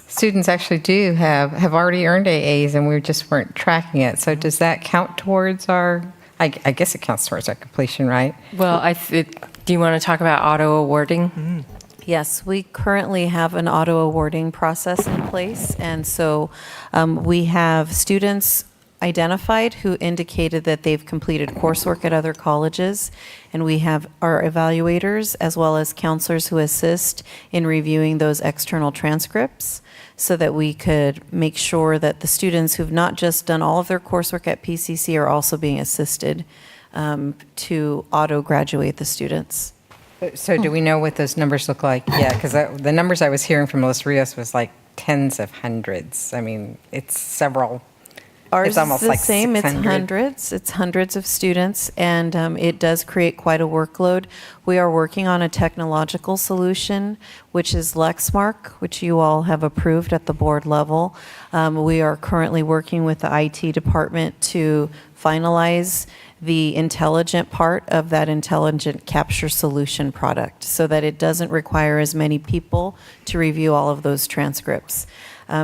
students actually do have already earned AAs, and we just weren't tracking it. So does that count towards our, I guess it counts towards our completion, right? Well, do you want to talk about auto awarding? Yes, we currently have an auto awarding process in place, and so we have students identified who indicated that they've completed coursework at other colleges, and we have our evaluators as well as counselors who assist in reviewing those external transcripts so that we could make sure that the students who've not just done all of their coursework at PCC are also being assisted to auto-graduate the students. So do we know what those numbers look like? Yeah, because the numbers I was hearing from Los Rios was like tens of hundreds. I mean, it's several. Ours It's almost is the like same. 600. It's hundreds. It's hundreds of students, and it does create quite a workload. We are working on a technological solution, which is Lexmark, which you all have approved at the board level. We are currently working with the IT department to finalize the intelligent part of that intelligent capture solution product so that it doesn't require as many people to review all of those transcripts.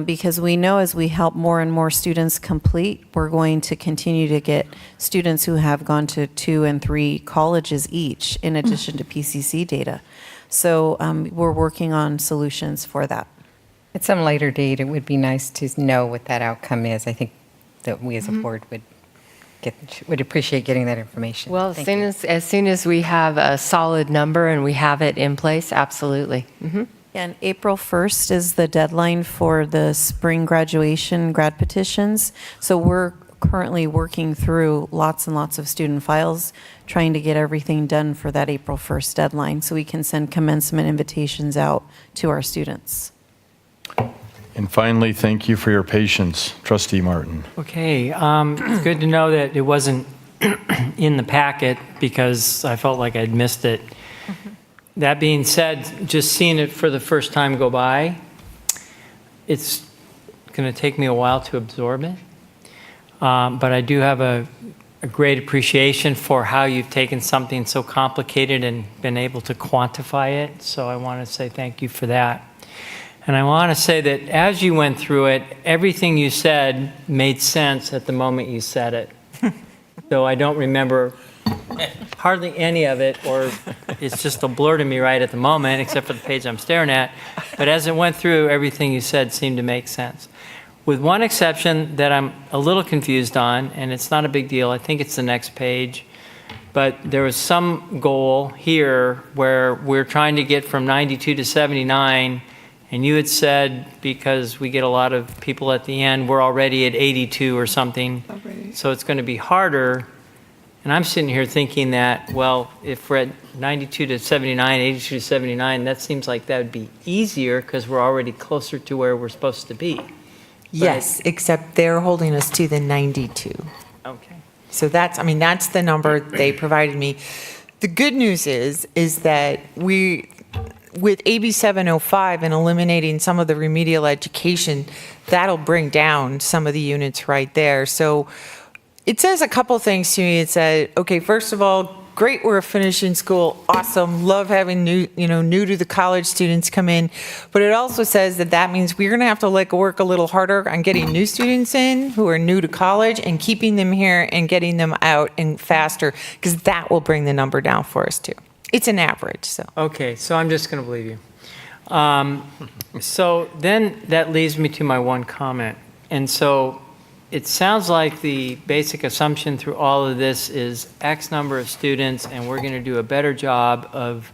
Because we know as we help more and more students complete, we're going to continue to get students who have gone to 2 and 3 colleges each, in addition to PCC data. So we're working on solutions for that. At some later date, it would be nice to know what that outcome is. I think that we as a board would appreciate getting that information. Well, as soon as we have a solid number and we have it in place, absolutely. Mm-hmm. And April 1st is the deadline for the spring graduation grad petitions. So we're currently working through lots and lots of student files, trying to get everything done for that April 1st deadline so we can send commencement invitations out to our students. And finally, thank you for your patience. Trustee Martin. Okay, it's good to know that it wasn't in the packet because I felt like I'd missed it. That being said, just seeing it for the first time go by, it's going to take me a while to absorb it. But I do have a great appreciation for how you've taken something so complicated and been able to quantify it. So I want to say thank you for that. And I want to say that as you went through it, everything you said made sense at the moment you said it. Though I don't remember hardly any of it, or it's just a blur to me right at the moment, except for the page I'm staring at. But as it went through, everything you said seemed to make sense. With one exception that I'm a little confused on, and it's not a big deal, I think it's the next page, but there was some goal here where we're trying to get from 92 to 79, and you had said, because we get a lot of people at the end, we're already at 82 or something, so it's going to be harder. And I'm sitting here thinking that, well, if we're at 92 to 79, 82 to 79, that seems like that would be easier because we're already closer to where we're supposed to be. Yes, except they're holding us to the 92. Okay. So that's the number they provided me. The good news is that with AB 705 and eliminating some of the remedial education, that'll bring down some of the units right there. So it says a couple things to me. It said, okay, first of all, great, we're finishing school, awesome, love having new to the college students come in. But it also says that means we're gonna have to work a little harder on getting new students in who are new to college and keeping them here and getting them out and faster, because that will bring the number down for us too. It's an average, so. Okay, so I'm just going to believe you. So then that leads me to my one comment. And so it sounds like the basic assumption through all of this is X number of students, and we're going to do a better job of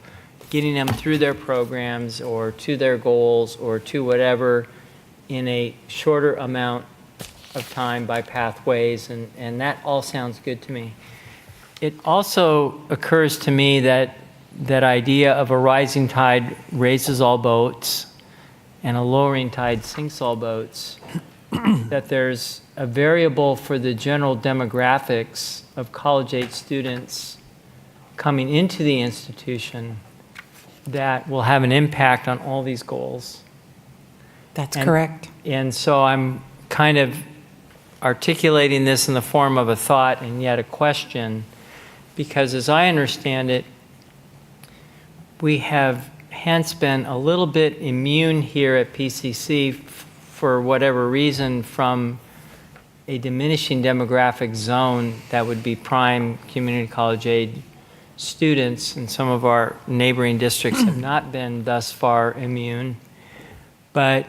getting them through their programs or to their goals or to whatever in a shorter amount of time by pathways, and that all sounds good to me. It also occurs to me that idea of a rising tide raises all boats and a lowering tide sinks all boats, that there's a variable for the general demographics of college-age students coming into the institution that will have an impact on all these goals. That's correct. And so I'm kind of articulating this in the form of a thought and yet a question, because as I understand it, we have hence been a little bit immune here at PCC for whatever reason from a diminishing demographic zone that would be prime community college aid students, and some of our neighboring districts have not been thus far immune. But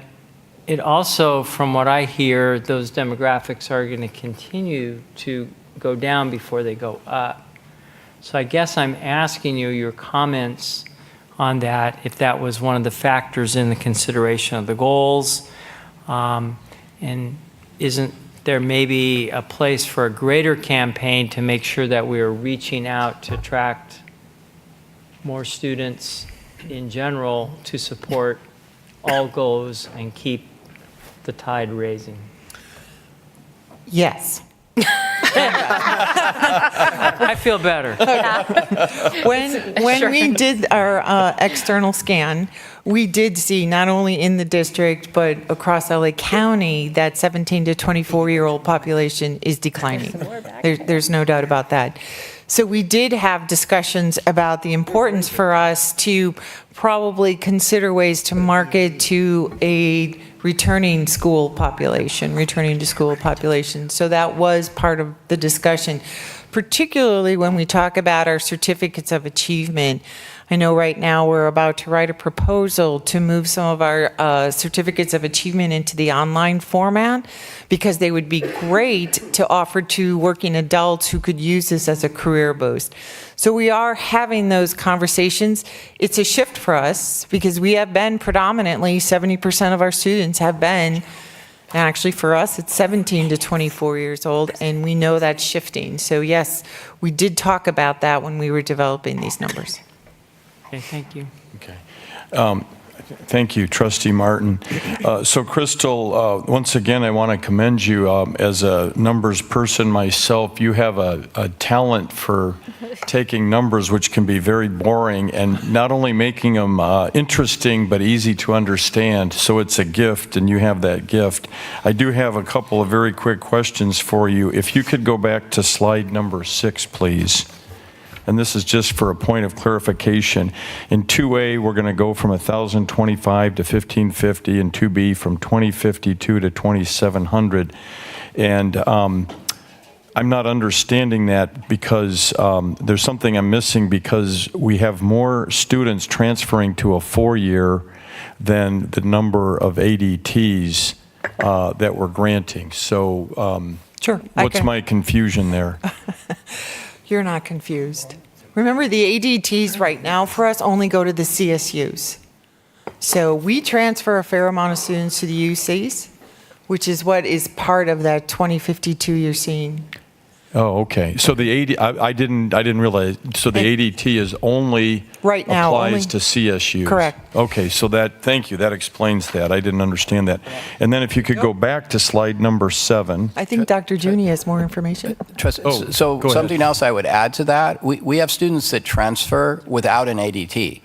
it also, from what I hear, those demographics are going to continue to go down before they go up. So I guess I'm asking you your comments on that, if that was one of the factors in the consideration of the goals, and isn't there maybe a place for a greater campaign to make sure that we are reaching out to attract more students in general to support all goals and keep the tide raising? Yes. I feel better. When we did our external scan, we did see not only in the district but across LA County that 17 to 24-year-old population is declining. There's no doubt about that. So we did have discussions about the importance for us to probably consider ways to market to a returning to school population. So that was part of the discussion, particularly when we talk about our certificates of achievement. I know right now we're about to write a proposal to move some of our certificates of achievement into the online format, because they would be great to offer to working adults who could use this as a career boost. So we are having those conversations. It's a shift for us because we have been predominantly, 70% of our students have been, and actually for us it's 17 to 24 years old, and we know that's shifting. So yes, we did talk about that when we were developing these numbers. Okay, thank you. Okay. Thank you, Trustee Martin. So Crystal, once again, I want to commend you as a numbers person myself. You have a talent for taking numbers, which can be very boring, and not only making them interesting, but easy to understand. So it's a gift, and you have that gift. I do have a couple of very quick questions for you. If you could go back to slide number 6, please. And this is just for a point of clarification. In 2A, we're going to go from 1,025 to 1,550, and 2B from 2,052 to 2,700. And I'm not understanding that because there's something I'm missing, because we have more students transferring to a 4-year than the number of ADTs that we're granting. So Sure. What's my confusion there? You're not confused. Remember, the ADTs right now for us only go to the CSUs. So we transfer a fair amount of students to the UCs, which is what is part of that 2052 you're seeing. Oh, okay. So the I didn't realize. So the ADT is only right now applies to CSUs. Correct. Okay. So thank you. That explains that. I didn't understand that. And then if you could go back to slide number 7. I think Dr. Juni has more information. So something else I would add to that, we have students that transfer without an ADT.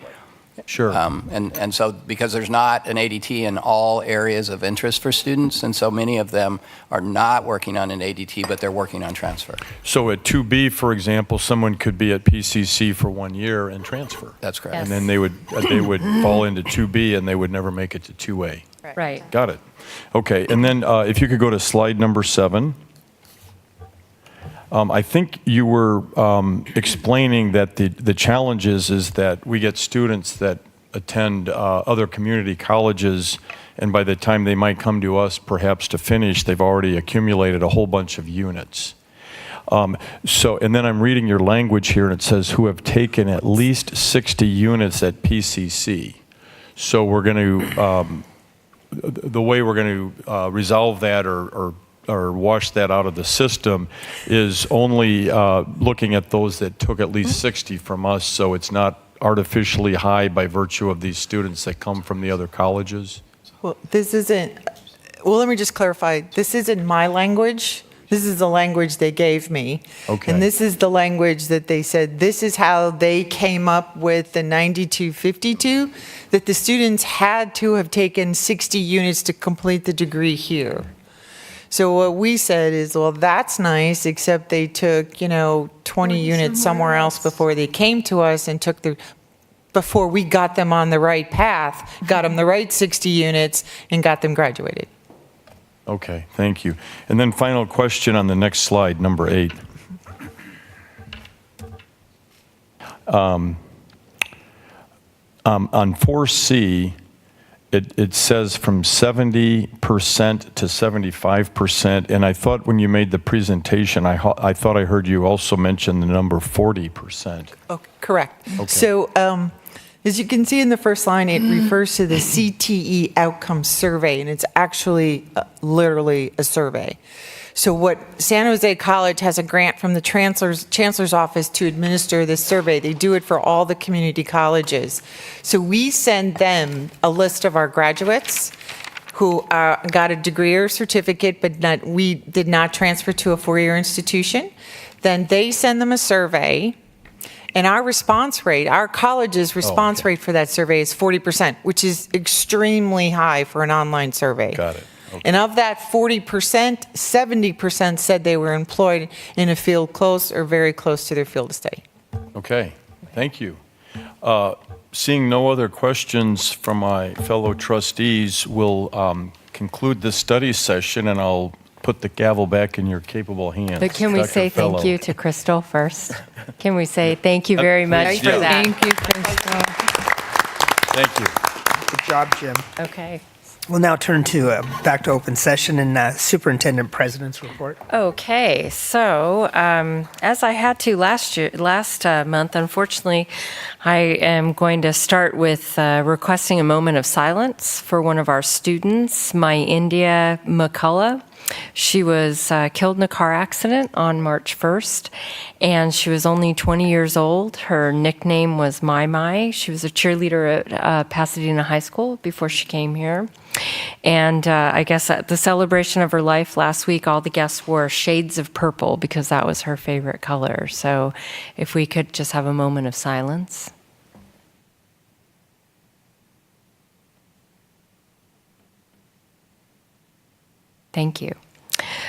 Sure. And so because there's not an ADT in all areas of interest for students, and so many of them are not working on an ADT, but they're working on transfer. So at 2B, for example, someone could be at PCC for 1 year and transfer. That's correct. And then they would fall into 2B and they would never make it to 2A. Right. Got it. Okay, and then if you could go to slide number 7. I think you were explaining that the challenge is that we get students that attend other community colleges, and by the time they might come to us perhaps to finish, they've already accumulated a whole bunch of units. And then I'm reading your language here, and it says who have taken at least 60 units at PCC. So we're going to, the way we're going to resolve that or wash that out of the system is only looking at those that took at least 60 from us, so it's not artificially high by virtue of these students that come from the other colleges? Well, let me just clarify. This isn't my language. This is the language they gave me. Okay. And this is the language that they said, this is how they came up with the 9252, that the students had to have taken 60 units to complete the degree here. So what we said is, well, that's nice, except they took, 20 units somewhere else before they came to us and before we got them on the right path, got them the right 60 units and got them graduated. Okay, thank you. And then final question on the next slide, number 8. On 4C, it says from 70% to 75%, and I thought when you made the presentation, I thought I heard you also mention the number 40%. Oh, correct. Okay. So as you can see in the first line, it refers to the CTE outcome survey, and it's actually literally a survey. So what San Jose College has a grant from the chancellor's office to administer this survey. They do it for all the community colleges. So we send them a list of our graduates who got a degree or certificate, but we did not transfer to a four-year institution. Then they send them a survey. And our response rate, our college's response rate for that survey is 40%, which is extremely high for an online survey. Got it. Okay. And of that 40%, 70% said they were employed in a field close or very close to their field of study. Okay, thank you. Seeing no other questions from my fellow trustees, we'll conclude this study session, and I'll put the gavel back in your capable hands. But can we Dr. say Fellow. thank you to Crystal first? Can we say thank you very much for that? Thank you, Crystal. Thank you. Good job, Jim. Okay. We'll now turn to back to open session and Superintendent President's report. Okay, so as I had to last month, unfortunately, I am going to start with requesting a moment of silence for one of our students, my India McCullough. She was killed in a car accident on March 1st, and she was only 20 years old. Her nickname was Mai. She was a cheerleader at Pasadena High School before she came here. And I guess at the celebration of her life last week, all the guests wore shades of purple because that was her favorite color. So if we could just have a moment of silence. Thank you.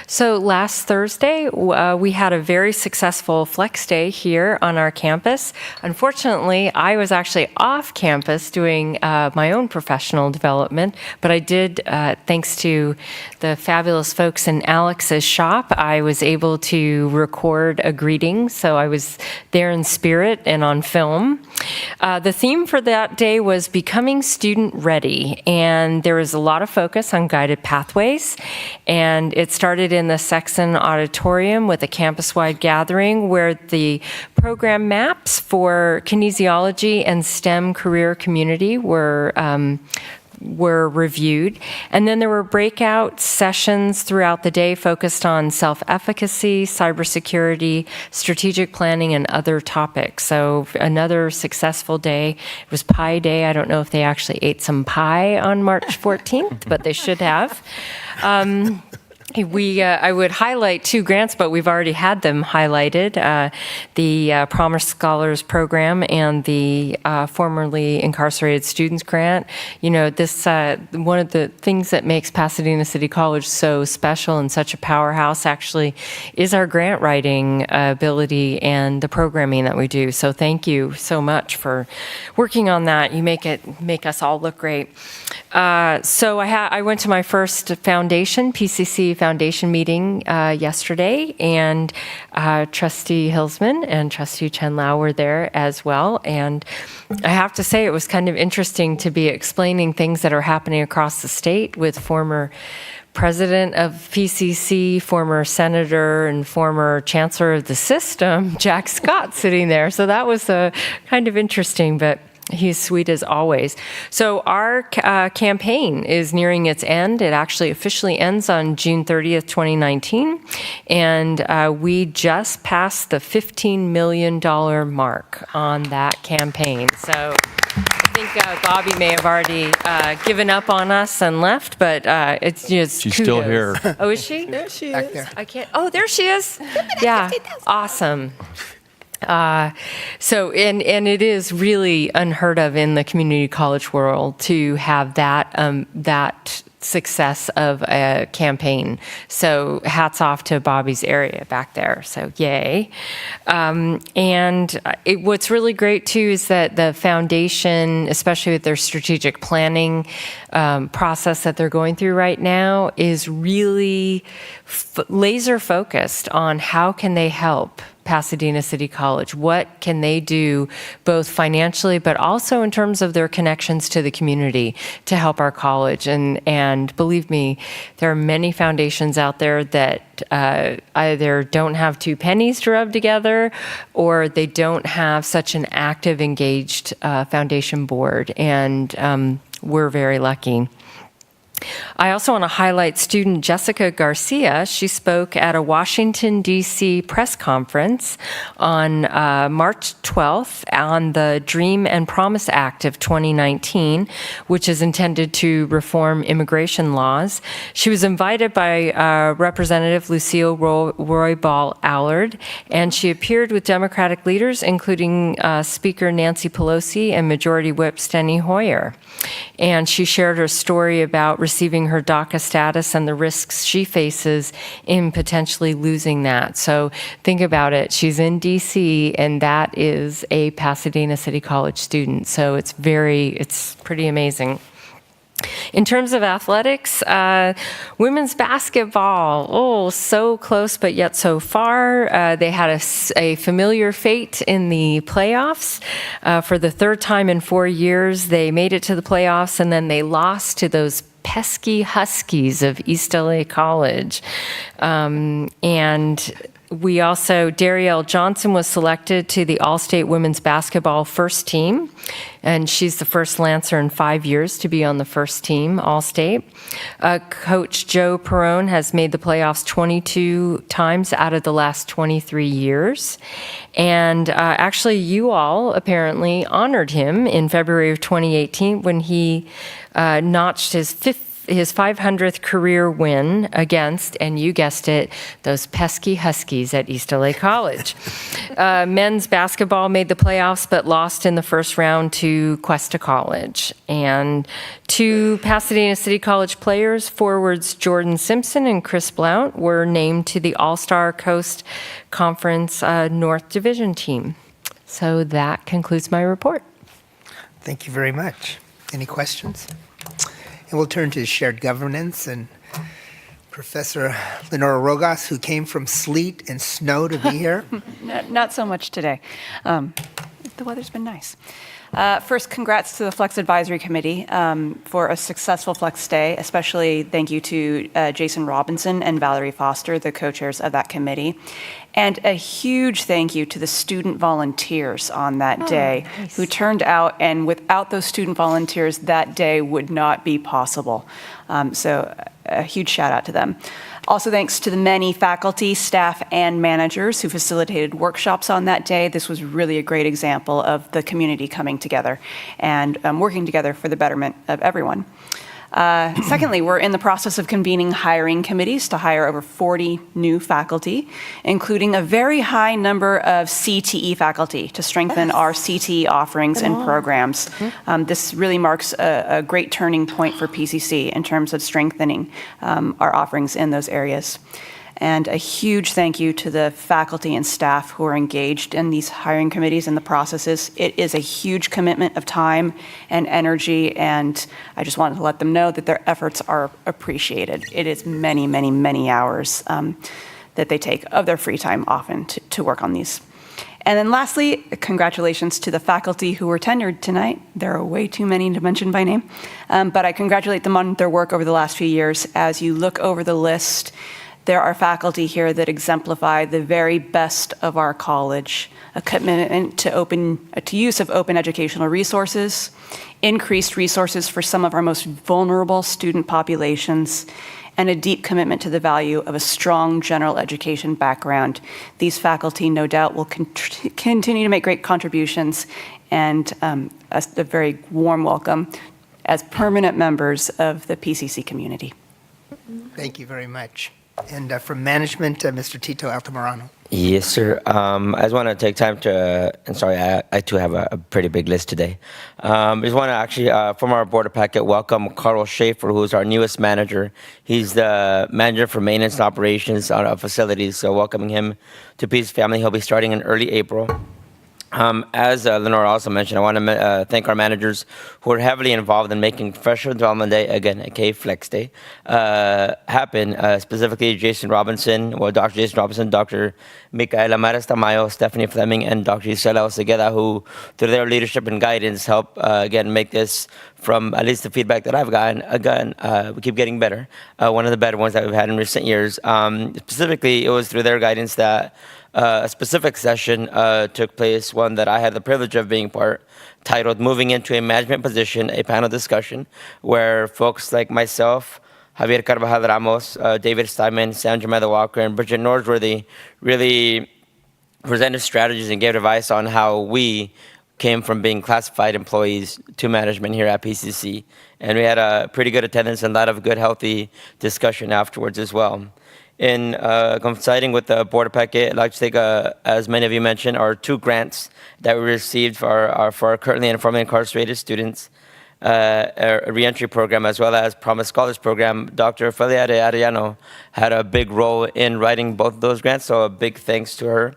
So last Thursday, we had a very successful Flex Day here on our campus. Unfortunately, I was actually off campus doing my own professional development, but I did, thanks to the fabulous folks in Alex's shop, I was able to record a greeting. So I was there in spirit and on film. The theme for that day was becoming student ready, and there was a lot of focus on guided pathways, and it started in the Sexton Auditorium with a campus-wide gathering where the program maps for kinesiology and STEM career community were reviewed. And then there were breakout sessions throughout the day focused on self-efficacy, cybersecurity, strategic planning, and other topics. So another successful day. It was Pie Day. I don't know if they actually ate some pie on March 14th, but they should have. I would highlight 2 grants, but we've already had them highlighted, the Promise Scholars Program and the formerly incarcerated students grant. You know, this one of the things that makes Pasadena City College so special and such a powerhouse actually is our grant writing ability and the programming that we do. So thank you so much for working on that. You make us all look great. So I went to my first PCC Foundation meeting yesterday, and Trustee Hilsman and Trustee Chen Lau were there as well. And I have to say, it was kind of interesting to be explaining things that are happening across the state with former president of PCC, former senator, and former chancellor of the system, Jack Scott, sitting there. So that was kind of interesting, but he's sweet as always. So our campaign is nearing its end. It actually officially ends on June 30th, 2019. And we just passed the $15 million mark on that campaign. So I think Bobby may have already given up on us and left, but it's just She's kudos. still here. Oh, is she? There she Back is. there. I can't. Oh, there she is. Yeah, awesome. So, and it is really unheard of in the community college world to have that success of a campaign. So hats off to Bobby's area back there. So yay. What's really great too is that the foundation, especially with their strategic planning process that they're going through right now, is really laser focused on how can they help Pasadena City College. What can they do both financially but also in terms of their connections to the community to help our college? And believe me, there are many foundations out there that either don't have 2 pennies to rub together or they don't have such an active, engaged foundation board. And we're very lucky. I also want to highlight student Jessica Garcia. She spoke at a Washington, D.C. press conference on March 12th on the Dream and Promise Act of 2019, which is intended to reform immigration laws. She was invited by Representative Lucille Roybal Allard, and she appeared with Democratic leaders, including Speaker Nancy Pelosi and Majority Whip Steny Hoyer. And she shared her story about receiving her DACA status and the risks she faces in potentially losing that. So think about it. She's in D.C., and that is a Pasadena City College student. So it's pretty amazing. In terms of athletics, women's basketball, so close but yet so far. They had a familiar fate in the playoffs. For the 3rd time in 4 years, they made it to the playoffs, and then they lost to those pesky Huskies of East LA College. And we also, Darielle Johnson was selected to the All-State Women's Basketball first team, and she's the first Lancer in 5 years to be on the first team, All-State. Coach Joe Perrone has made the playoffs 22 times out of the last 23 years. And actually, you all apparently honored him in February of 2018 when he notched his 500th career win against, and you guessed it, those pesky Huskies at East LA College. Men's basketball made the playoffs but lost in the first round to Cuesta College. And 2 Pasadena City College players, forwards Jordan Simpson and Chris Blount, were named to the All-Star Coast Conference North Division team. So that concludes my report. Thank you very much. Any questions? And we'll turn to shared governance and Professor Lenora Rogas, who came from sleet and snow to be here. Not so much today. The weather's been nice. First, congrats to the Flex Advisory Committee for a successful Flex Day, especially thank you to Jason Robinson and Valerie Foster, the co-chairs of that committee. And a huge thank you to the student volunteers on that day who turned out, and without those student volunteers, that day would not be possible. So a huge shout out to them. Also, thanks to the many faculty, staff, and managers who facilitated workshops on that day. This was really a great example of the community coming together and working together for the betterment of everyone. Secondly, we're in the process of convening hiring committees to hire over 40 new faculty, including a very high number of CTE faculty to strengthen our CTE offerings and programs. This really marks a great turning point for PCC in terms of strengthening our offerings in those areas. And a huge thank you to the faculty and staff who are engaged in these hiring committees and the processes. It is a huge commitment of time and energy, and I just wanted to let them know that their efforts are appreciated. It is many, many, many hours that they take of their free time often to work on these. And then lastly, congratulations to the faculty who were tenured tonight. There are way too many to mention by name, but I congratulate them on their work over the last few years. As you look over the list, there are faculty here that exemplify the very best of our college, a commitment to use of open educational resources, increased resources for some of our most vulnerable student populations, and a deep commitment to the value of a strong general education background. These faculty, no doubt, will continue to make great contributions, and a very warm welcome as permanent members of the PCC community. Thank you very much. And from management, Mr. Tito Altamirano. Yes, sir. I just want to take time to, and sorry, I too have a pretty big list today. I just want to actually, from our board packet, welcome Carl Schaefer, who's our newest manager. He's the manager for maintenance and operations on our facilities, so welcoming him to Peace Family. He'll be starting in early April. As Lenora also mentioned, I want to thank our managers who are heavily involved in making Professional Development Day, again, aka Flex Day, happen. Specifically, Dr. Jason Robinson, Dr. Micaela Maris Tamayo, Stephanie Fleming, and Dr. Isela Osegueda, who, through their leadership and guidance, help, again, make this, from at least the feedback that I've gotten, again, we keep getting better. One of the better ones that we've had in recent years. Specifically, it was through their guidance that a specific session took place, one that I had the privilege of being part, titled Moving into a Management Position, a panel discussion, where folks like myself, Javier Carvajal Ramos, David Steinman, Sandra Mather Walker, and Bridget Norsworthy really presented strategies and gave advice on how we came from being classified employees to management here at PCC. And we had a pretty good attendance and a lot of good, healthy discussion afterwards as well. In coinciding with the board packet, I'd like to take, as many of you mentioned, our 2 grants that we received for our currently and formerly incarcerated students, a reentry program, as well as Promise Scholars Program. Dr. Felia de Arellano had a big role in writing both of those grants, so a big thanks to her.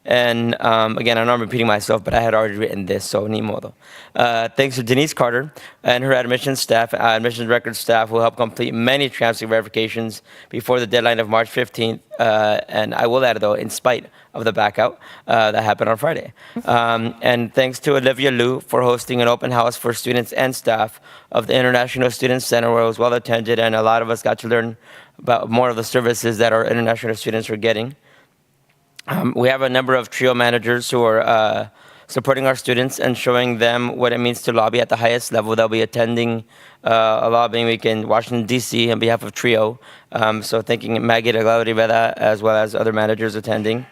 And again, I know I'm repeating myself, but I had already written this, so ni modo. Thanks to Denise Carter and her admissions staff, admissions record staff, who helped complete many transcript verifications before the deadline of March 15th. And I will add, though, in spite of the backout that happened on Friday. And thanks to Olivia Liu for hosting an open house for students and staff of the International Student Center, where it was well attended, and a lot of us got to learn about more of the services that our international students are getting. We have a number of TRIO managers who are supporting our students and showing them what it means to lobby at the highest level. They'll be attending a lobbying week in Washington, D.C. on behalf of TRIO. So thanking Maggie Delgado Rivera as well as other managers attending.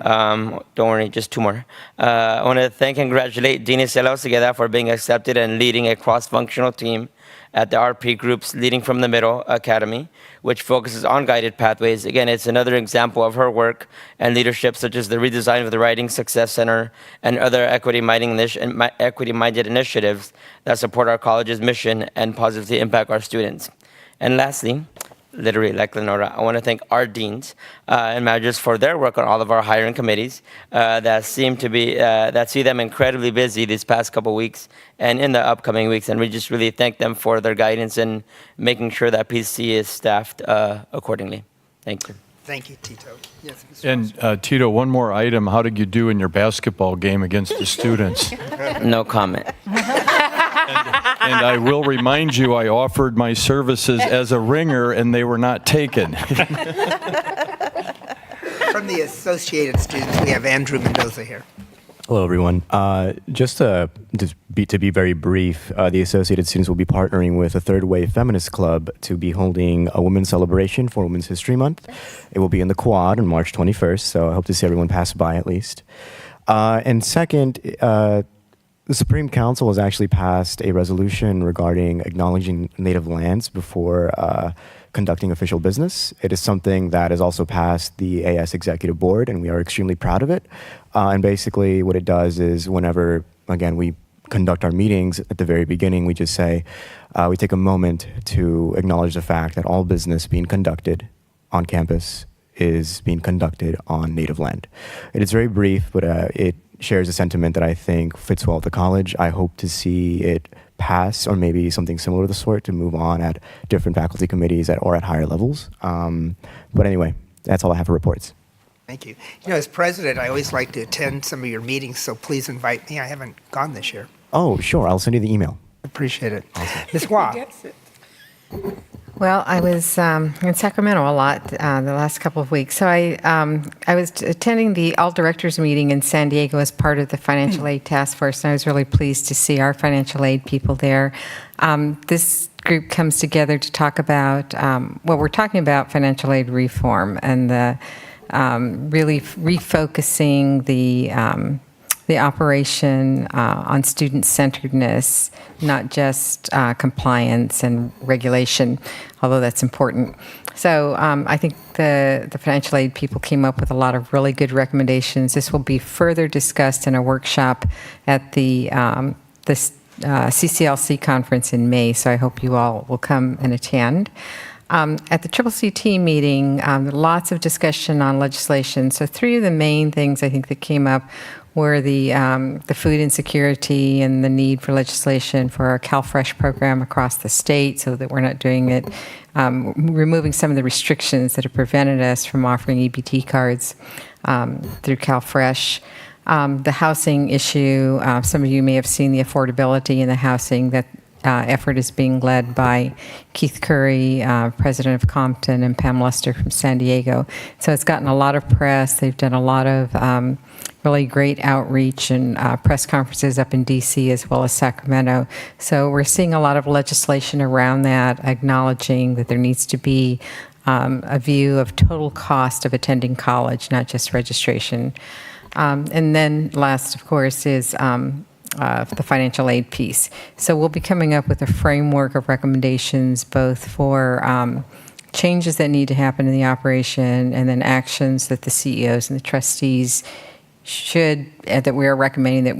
Don't worry, just 2 more. I want to thank and congratulate Dean Isela Osegueda for being accepted and leading a cross-functional team at the RP Group's Leading from the Middle Academy, which focuses on guided pathways. Again, it's another example of her work and leadership, such as the redesign of the Writing Success Center and other equity-minded initiatives that support our college's mission and positively impact our students. And lastly, literally like Lenora, I want to thank our deans and managers for their work on all of our hiring committees that seem to be, that see them incredibly busy these past couple weeks and in the upcoming weeks. And we just really thank them for their guidance in making sure that PC is staffed accordingly. Thank you. Thank you, Tito. Yes, Mr. And Tito, one more item. How did you do in your basketball game against the students? No comment. And I will remind you, I offered my services as a ringer, and they were not taken. From the Associated Students, we have Andrew Mendoza here. Hello, everyone. Just to be very brief, the Associated Students will be partnering with the Third Wave Feminist Club to be holding a women's celebration for Women's History Month. It will be in the Quad on March 21st, so I hope to see everyone pass by at least. And second, The Supreme Council has actually passed a resolution regarding acknowledging native lands before conducting official business. It is something that has also passed the AS Executive Board, and we are extremely proud of it. And basically what it does is whenever, again, we conduct our meetings at the very beginning, we just say, we take a moment to acknowledge the fact that all business being conducted on campus is being conducted on native land. It is very brief, but it shares a sentiment that I think fits well at the college. I hope to see it pass, or maybe something similar to the sort, to move on at different faculty committees or at higher levels. But anyway, that's all I have for reports. Thank you. You know, as president, I always like to attend some of your meetings, so please invite me. I haven't gone this year. Oh, sure. I'll send you the email. Appreciate it. Ms. Hua. Well, I was in Sacramento a lot the last couple of weeks. So I was attending the all directors meeting in San Diego as part of the financial aid task force, and I was really pleased to see our financial aid people there. This group comes together to talk about, well, we're talking about financial aid reform and the really refocusing the operation on student-centeredness, not just compliance and regulation, although that's important. So I think the financial aid people came up with a lot of really good recommendations. This will be further discussed in a workshop at the CCLC conference in May, so I hope you all will come and attend. At the CCCT meeting, lots of discussion on legislation. So three of the main things I think that came up were the food insecurity and the need for legislation for our CalFresh program across the state so that we're not doing it, removing some of the restrictions that have prevented us from offering EBT cards through CalFresh. The housing issue, some of you may have seen the affordability in the housing. That effort is being led by Keith Curry, president of Compton, and Pam Luster from San Diego. So it's gotten a lot of press. They've done a lot of really great outreach and press conferences up in D.C. as well as Sacramento. So we're seeing a lot of legislation around that, acknowledging that there needs to be a view of total cost of attending college, not just registration. And then last, of course, is the financial aid piece. So we'll be coming up with a framework of recommendations both for changes that need to happen in the operation and then actions that the CEOs and the trustees should, that we are recommending that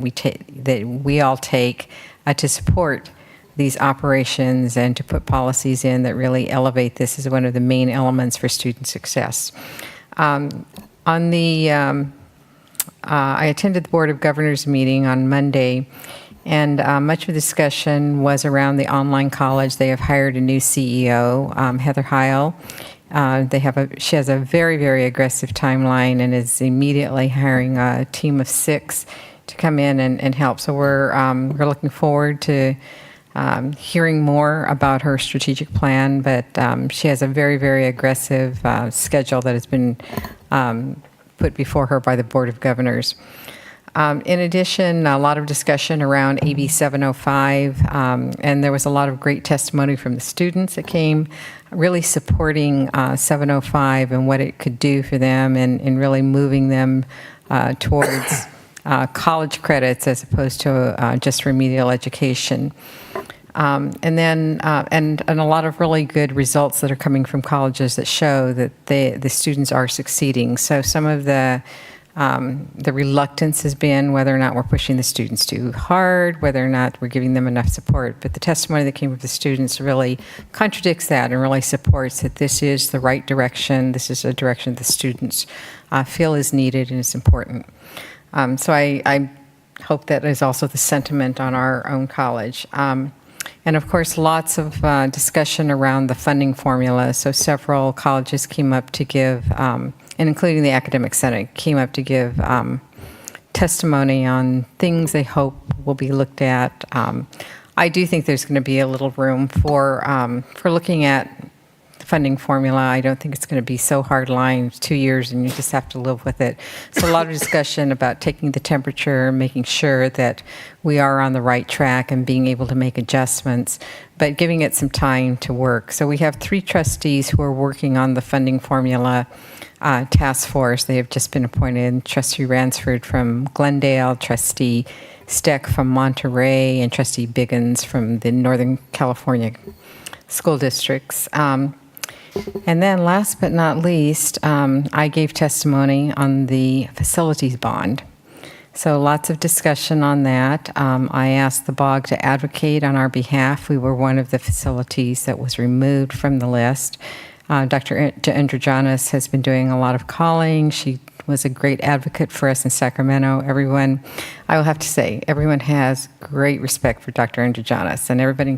we all take to support these operations and to put policies in that really elevate this as one of the main elements for student success. I attended the Board of Governors meeting on Monday, and much of the discussion was around the online college. They have hired a new CEO, Heather Heil. She has a very, very aggressive timeline and is immediately hiring a team of 6 to come in and help. So we're looking forward to hearing more about her strategic plan, but she has a very, very aggressive schedule that has been put before her by the Board of Governors. In addition, a lot of discussion around AB 705, and there was a lot of great testimony from the students that came, really supporting 705 and what it could do for them and really moving them towards college credits as opposed to just remedial education. And a lot of really good results that are coming from colleges that show that the students are succeeding. So some of the reluctance has been whether or not we're pushing the students too hard, whether or not we're giving them enough support. But the testimony that came from the students really contradicts that and really supports that this is the right direction. This is a direction the students feel is needed and is important. So I hope that is also the sentiment on our own college. And of course, lots of discussion around the funding formula. So several colleges came up to give, and including the Academic Senate, came up to give testimony on things they hope will be looked at. I do think there's going to be a little room for looking at funding formula. I don't think it's going to be so hard line, 2 years, and you just have to live with it. So a lot of discussion about taking the temperature, making sure that we are on the right track and being able to make adjustments, but giving it some time to work. So we have 3 trustees who are working on the funding formula task force. They have just been appointed. Trustee Ransford from Glendale, Trustee Steck from Monterey, and Trustee Biggins from the Northern California school districts. And then last but not least, I gave testimony on the facilities bond. So lots of discussion on that. I asked the BOG to advocate on our behalf. We were one of the facilities that was removed from the list. Dr. Androgenis has been doing a lot of calling. She was a great advocate for us in Sacramento. Everyone, I will have to say, everyone has great respect for Dr. Androgenis, and everybody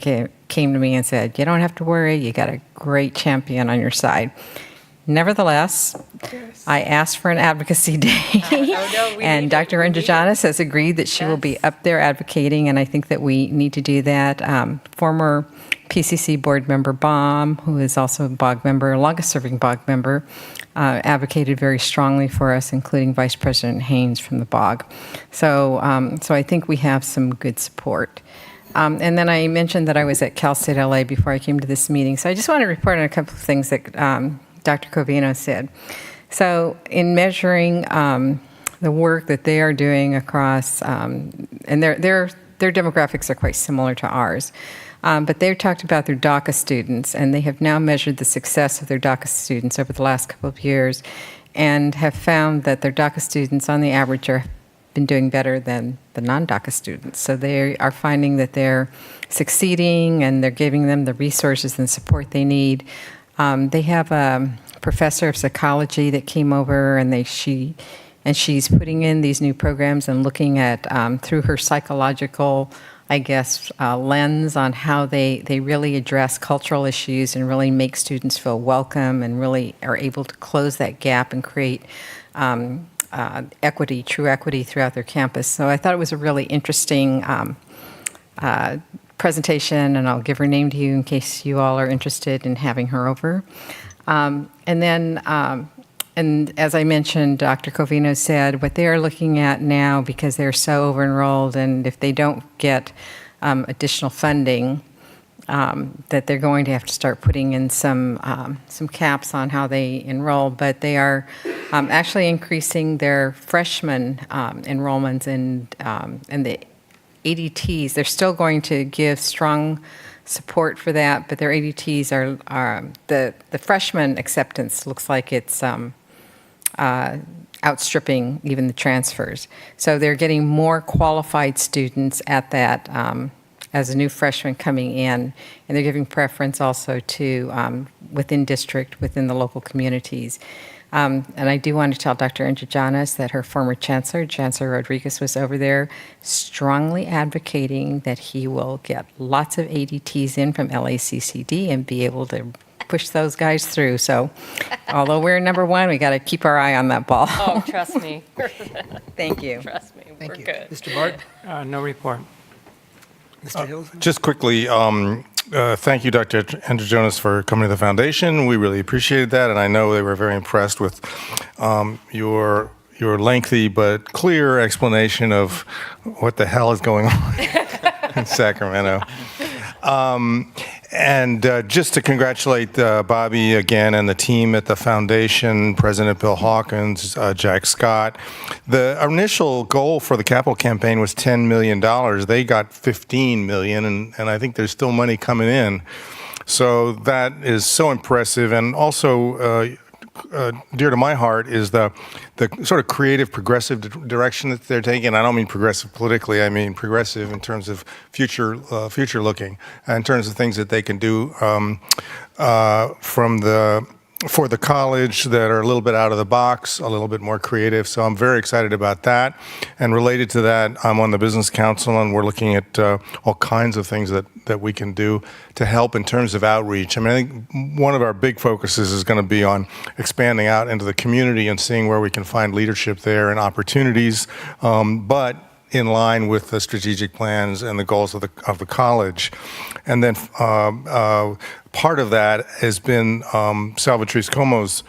came to me and said, you don't have to worry, you got a great champion on your side. Nevertheless, I asked for an advocacy day, and Dr. Androgenis has agreed that she will be up there advocating, and I think that we need to do that. Former PCC board member Baum, who is also a BOG member, longest-serving BOG member, advocated very strongly for us, including Vice President Haynes from the BOG. So I think we have some good support. And then I mentioned that I was at Cal State LA before I came to this meeting. So I just want to report on a couple of things that Dr. Covino said. So in measuring the work that they are doing across, and their demographics are quite similar to ours, but they talked about their DACA students, and they have now measured the success of their DACA students over the last couple of years and have found that their DACA students on the average are been doing better than the non-DACA students. So they are finding that they're succeeding and they're giving them the resources and support they need. They have a professor of psychology that came over, and she's putting in these new programs and looking at through her psychological, I guess, lens on how they really address cultural issues and really make students feel welcome and really are able to close that gap and create equity, true equity throughout their campus. So I thought it was a really interesting presentation, and I'll give her name to you in case you all are interested in having her over. And then, and as I mentioned, Dr. Covino said, what they are looking at now, because they're so over-enrolled, and if they don't get additional funding, that they're going to have to start putting in some caps on how they enroll, but they are actually increasing their freshman enrollments and the ADTs. They're still going to give strong support for that, but their ADTs are the freshman acceptance looks like it's outstripping even the transfers. So they're getting more qualified students at that as a new freshman coming in, and they're giving preference also to within district, within the local communities. And I do want to tell Dr. Androgenis that her former chancellor, Chancellor Rodriguez, was over there strongly advocating that he will get lots of ADTs in from LACCD and be able to push those guys through. So although we're number one, we got to keep our eye on that ball. Oh, trust me. Thank you. Trust me, we're you. good. Mr. Bart? No report. Mr. Hilton? Just quickly, thank you, Dr. Androgenis, for coming to the foundation. We really appreciated that, and I know they were very impressed with your lengthy but clear explanation of what the hell is going on in Sacramento. And just to congratulate Bobby again and the team at the foundation, President Bill Hawkins, Jack Scott. The initial goal for the capital campaign was $10 million. They got $15 million, and I think there's still money coming in. So that is so impressive. And also dear to my heart is the sort of creative, progressive direction that they're taking. I don't mean progressive politically. I mean progressive in terms of future looking, in terms of things that they can do for the college that are a little bit out of the box, a little bit more creative. So I'm very excited about that. And related to that, I'm on the business council, and we're looking at all kinds of things that we can do to help in terms of outreach. I mean, I think one of our big focuses is going to be on expanding out into the community and seeing where we can find leadership there and opportunities. But in line with the strategic plans and the goals of the college. And then part of that has been Salvatrice Como's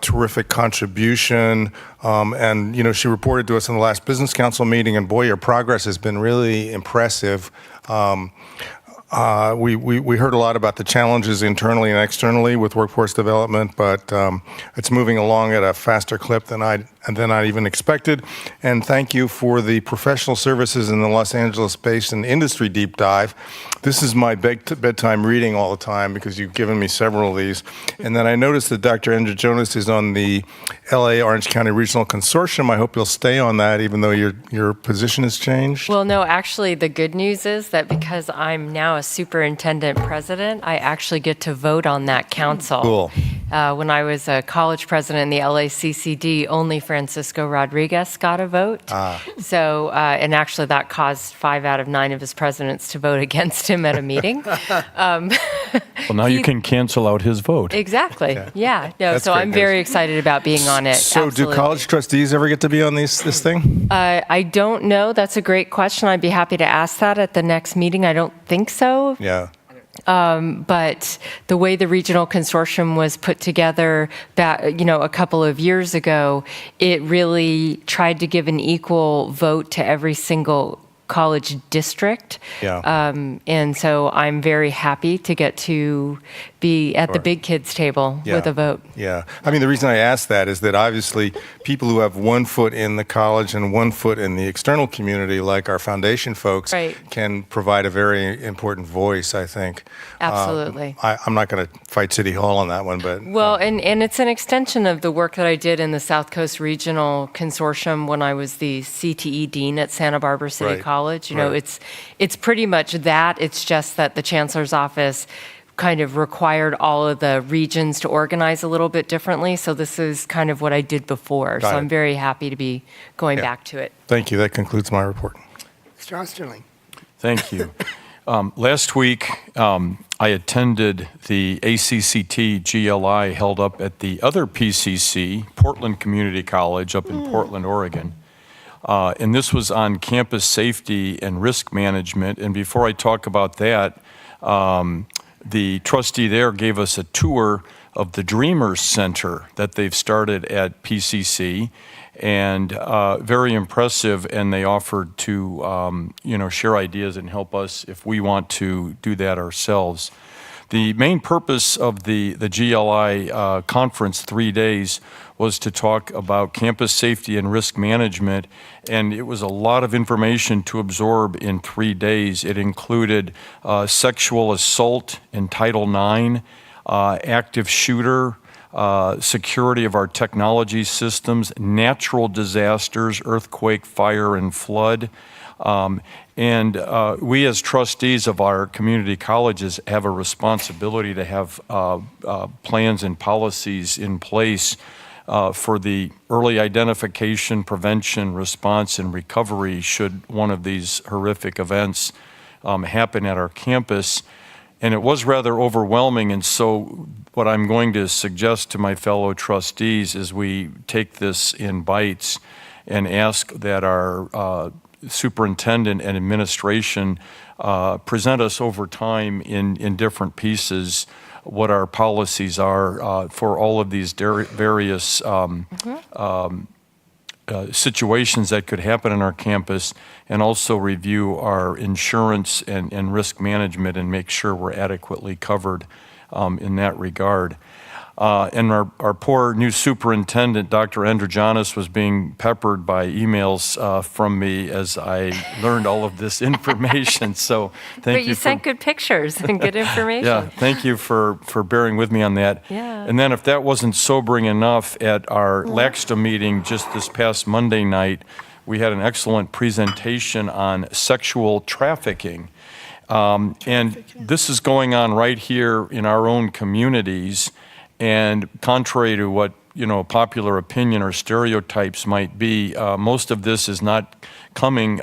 terrific contribution, and she reported to us in the last Business Council meeting, and boy, your progress has been really impressive. We heard a lot about the challenges internally and externally with workforce development, but it's moving along at a faster clip than I even expected. And thank you for the professional services in the Los Angeles Basin Industry Deep Dive. This is my bedtime reading all the time because you've given me several of these. And then I noticed that Dr. Andrew Jonas is on the LA Orange County Regional Consortium. I hope you'll stay on that even though your position has changed. Well, no, actually, the good news is that because I'm now a superintendent president, I actually get to vote on that council. Cool. When I was a college president in the LACCD, only Francisco Rodriguez got a vote. So, and actually that caused 5 out of 9 of his presidents to vote against him at a meeting. Well, now you can cancel out his vote. Exactly. Yeah. No. That's So great I'm news. very excited about being on it. So Absolutely. do college trustees ever get to be on this thing? I don't know. That's a great question. I'd be happy to ask that at the next meeting. I don't think so. Yeah. But the way the regional consortium was put together back, a couple of years ago, it really tried to give an equal vote to every single college district. Yeah. And so I'm very happy to get to be at the big kids table with a vote. Yeah. I mean, the reason I ask that is that obviously people who have one foot in the college and one foot in the external community, like our foundation folks, can provide a very important voice, I think. Absolutely. I'm not going to fight City Hall on that one, but... Well, and it's an extension of the work that I did in the South Coast Regional Consortium when I was the CTE Dean at Santa Barbara City College. It's pretty much that. It's just that the Chancellor's Office kind of required all of the regions to organize a little bit differently. So this is kind of what I did before. Got so it. I'm very happy to be going back to it. Thank you. That concludes my report. Mr. Osterling. Thank you. Last week, I attended the ACCT GLI held up at the other PCC, Portland Community College, up in Portland, Oregon. And this was on campus safety and risk management. And before I talk about that, the trustee there gave us a tour of the Dreamers Center that they've started at PCC, and very impressive. And they offered to, share ideas and help us if we want to do that ourselves. The main purpose of the GLI conference, 3 days, was to talk about campus safety and risk management, and it was a lot of information to absorb in 3 days. It included sexual assault in Title IX, active shooter, security of our technology systems, natural disasters, earthquake, fire, and flood. And we as trustees of our community colleges have a responsibility to have plans and policies in place for the early identification, prevention, response, and recovery should one of these horrific events happen at our campus. And it was rather overwhelming, and so what I'm going to suggest to my fellow trustees is we take this in bites and ask that our superintendent and administration present us over time in different pieces what our policies are for all of these various situations that could happen on our campus, and also review our insurance and risk management and make sure we're adequately covered in that regard. And our poor new superintendent, Dr. Androgianis, was being peppered by emails from me as I learned all of this information. So thank you. But you sent good pictures and good information. Yeah, thank you for bearing with me on that. Yeah. And then if that wasn't sobering enough, at our LACSTA meeting just this past Monday night, we had an excellent presentation on sexual trafficking. And this is going on right here in our own communities. And contrary to what popular opinion or stereotypes might be, most of this is not coming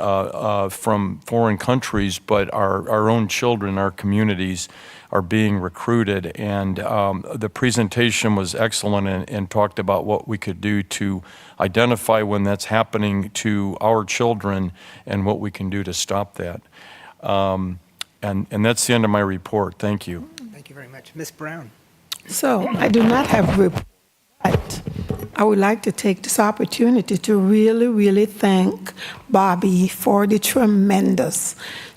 from foreign countries, but our own children, our communities are being recruited. And the presentation was excellent and talked about what we could do to identify when that's happening to our children and what we can do to stop that. And that's the end of my report. Thank you. Thank you very much. Ms. Brown. So I do not have a report. I would like to take this opportunity to really thank Bobby for the tremendous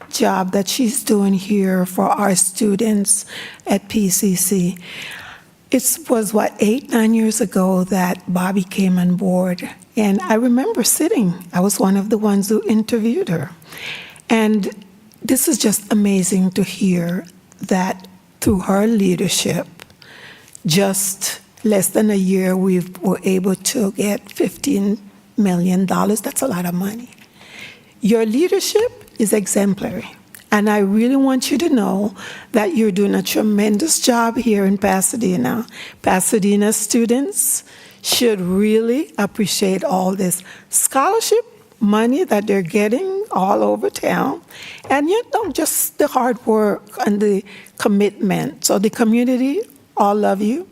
job that she's doing here for our students at PCC. It was, 8-9 years ago that Bobby came on board, and I remember I was one of the ones who interviewed her. And this is just amazing to hear that through her leadership, just less than a year, we were able to get $15 million. That's a lot of money. Your leadership is exemplary. And I really want you to know that you're doing a tremendous job here in Pasadena. Pasadena students should really appreciate all this scholarship money that they're getting all over town. And just the hard work and the commitment. So the community all love you.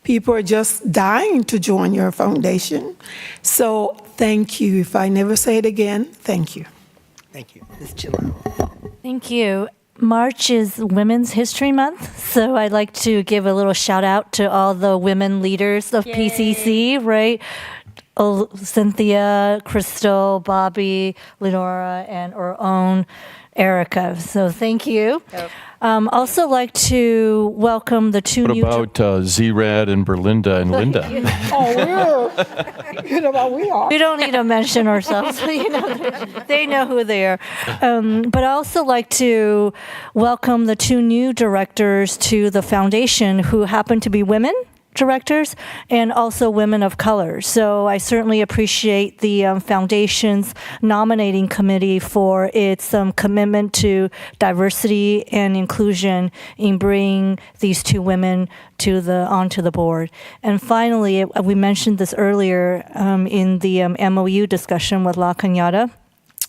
People are just dying to join your foundation. So thank you. If I never say it again, thank you. Thank you. Ms. Chilao. Thank you. March is Women's History Month, so I'd like to give a little shout out to all the women leaders of PCC, right? Cynthia, Crystal, Bobby, Lenora, and our own Erica. So thank you. Yep. Also like to welcome the two What new... about Z-Rad and Berlinda and Linda? We are. We don't need to mention ourselves. They know who they are. But I also like to welcome the two new directors to the foundation who happen to be women directors and also women of color. So I certainly appreciate the foundation's nominating committee for its commitment to diversity and inclusion in bringing these two women onto the board. And finally, we mentioned this earlier in the MOU discussion with La Cañada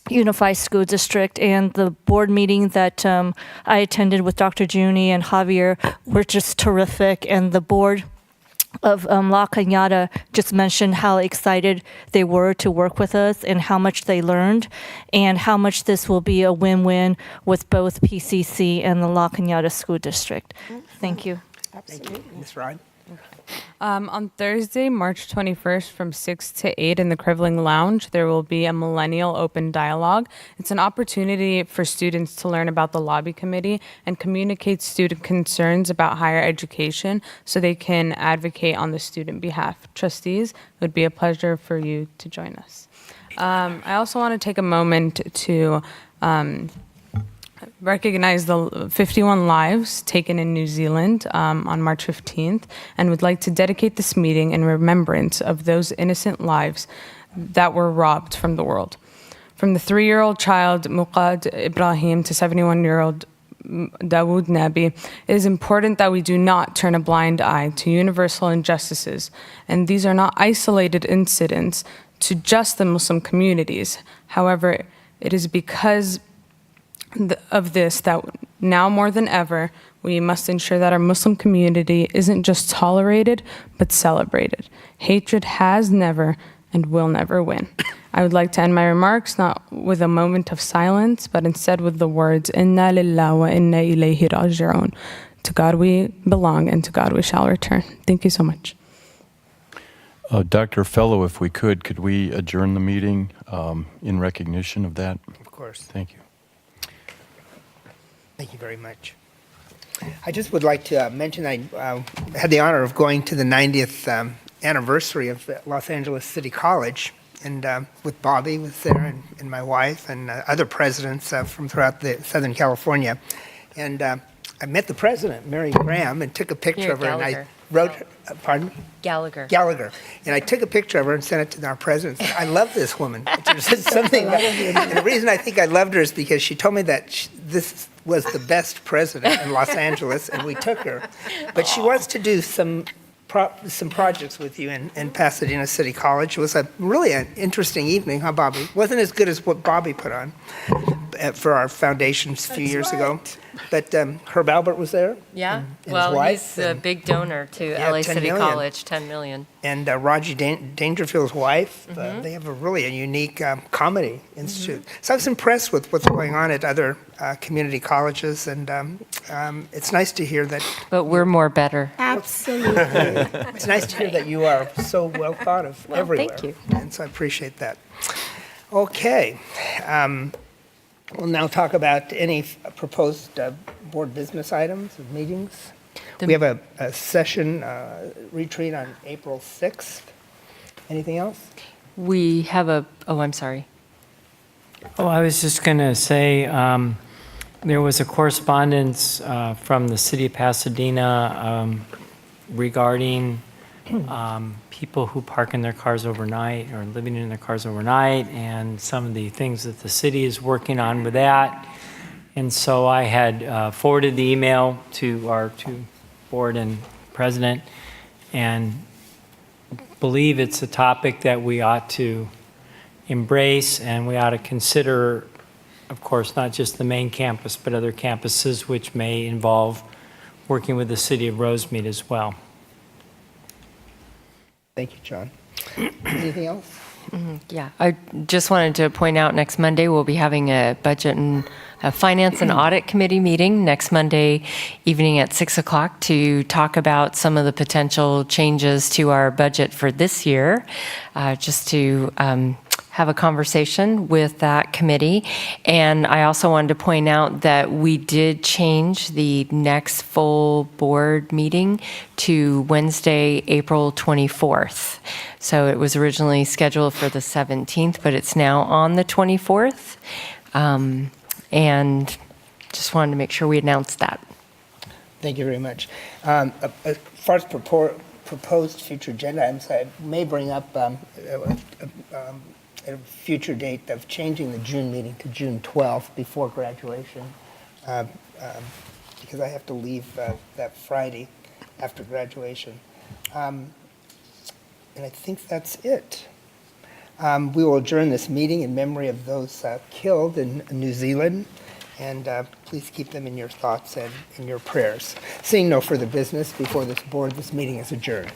Unified School District, and the board meeting that I attended with Dr. Juni and Javier were just terrific, and the board of La Cañada just mentioned how excited they were to work with us and how much they learned and how much this will be a win-win with both PCC and the La Cañada School District. Thank you. Absolutely. Ms. Rod? On Thursday, March 21st from 6 to 8 in the Krivling Lounge, there will be a Millennial Open Dialogue. It's an opportunity for students to learn about the Lobby Committee and communicate student concerns about higher education so they can advocate on the student behalf. Trustees, it would be a pleasure for you to join us. I also want to take a moment to recognize the 51 lives taken in New Zealand on March 15th, and would like to dedicate this meeting in remembrance of those innocent lives that were robbed from the world. From the 3-year-old child Muqad Ibrahim to 71-year-old Dawood Nabi, it is important that we do not turn a blind eye to universal injustices, and these are not isolated incidents to just the Muslim communities. However, it is because of this that now more than ever, we must ensure that our Muslim community isn't just tolerated, but celebrated. Hatred has never and will never win. I would like to end my remarks not with a moment of silence, but instead with the words, Inna lillah wa inna ilayhi raji'un. To God we belong and to God we shall return. Thank you so much. Dr. Fellow, if we could we adjourn the meeting in recognition of that? Of course. Thank you. Thank you very much. I just would like to mention I had the honor of going to the 90th anniversary of Los Angeles City College, and with Bobby was there, and my wife, and other presidents from throughout the Southern California. And I met the president, Mary Graham, and took a picture of her, and I wrote, pardon? Gallagher. And I took a picture of her and sent it to our president. And said, I love this woman. There's something, and the reason I think I loved her is because she told me that this was the best president in Los Angeles, and we took her. But she wants to do some some projects with you in Pasadena City College. It was really an interesting evening, huh, Bobby? Wasn't as good as what Bobby put on for our foundations a few years ago. But Herb Albert was there. Yeah, and his well, wife, he's a big donor to LA 10 City million. College, 10 million. And Raji Dangerfield's wife. They have a unique comedy institute. So I was impressed with what's going on at other community colleges, and it's nice to hear that. But we're more better. Absolutely. It's nice to hear that you are so well thought of everywhere. Thank you. And so I appreciate that. Okay. We'll now talk about any proposed board business items or meetings. We have a session retreat on April 6th. Anything else? We have I'm sorry. Oh, I was just going to say there was a correspondence from the city of Pasadena regarding people who park in their cars overnight or living in their cars overnight, and some of the things that the city is working on with that. And so I had forwarded the email to our board and president, and believe it's a topic that we ought to embrace, and we ought to consider, of course, not just the main campus, but other campuses which may involve working with the city of Rosemead as well. Thank you, John. Anything else? Yeah, I just wanted to point out next Monday we'll be having a budget and a finance and audit committee meeting next Monday evening at 6 o'clock to talk about some of the potential changes to our budget for this year, just to have a conversation with that committee. And I also wanted to point out that we did change the next full board meeting to Wednesday, April 24th. So it was originally scheduled for the 17th, but it's now on the 24th. And just wanted to make sure we announced that. Thank you very much. As far as proposed future agenda items, I may bring up a future date of changing the June meeting to June 12th before graduation, because I have to leave that Friday after graduation. And I think that's it. We will adjourn this meeting in memory of those killed in New Zealand, and please keep them in your thoughts and in your prayers. Seeing no further business before this board, this meeting is adjourned.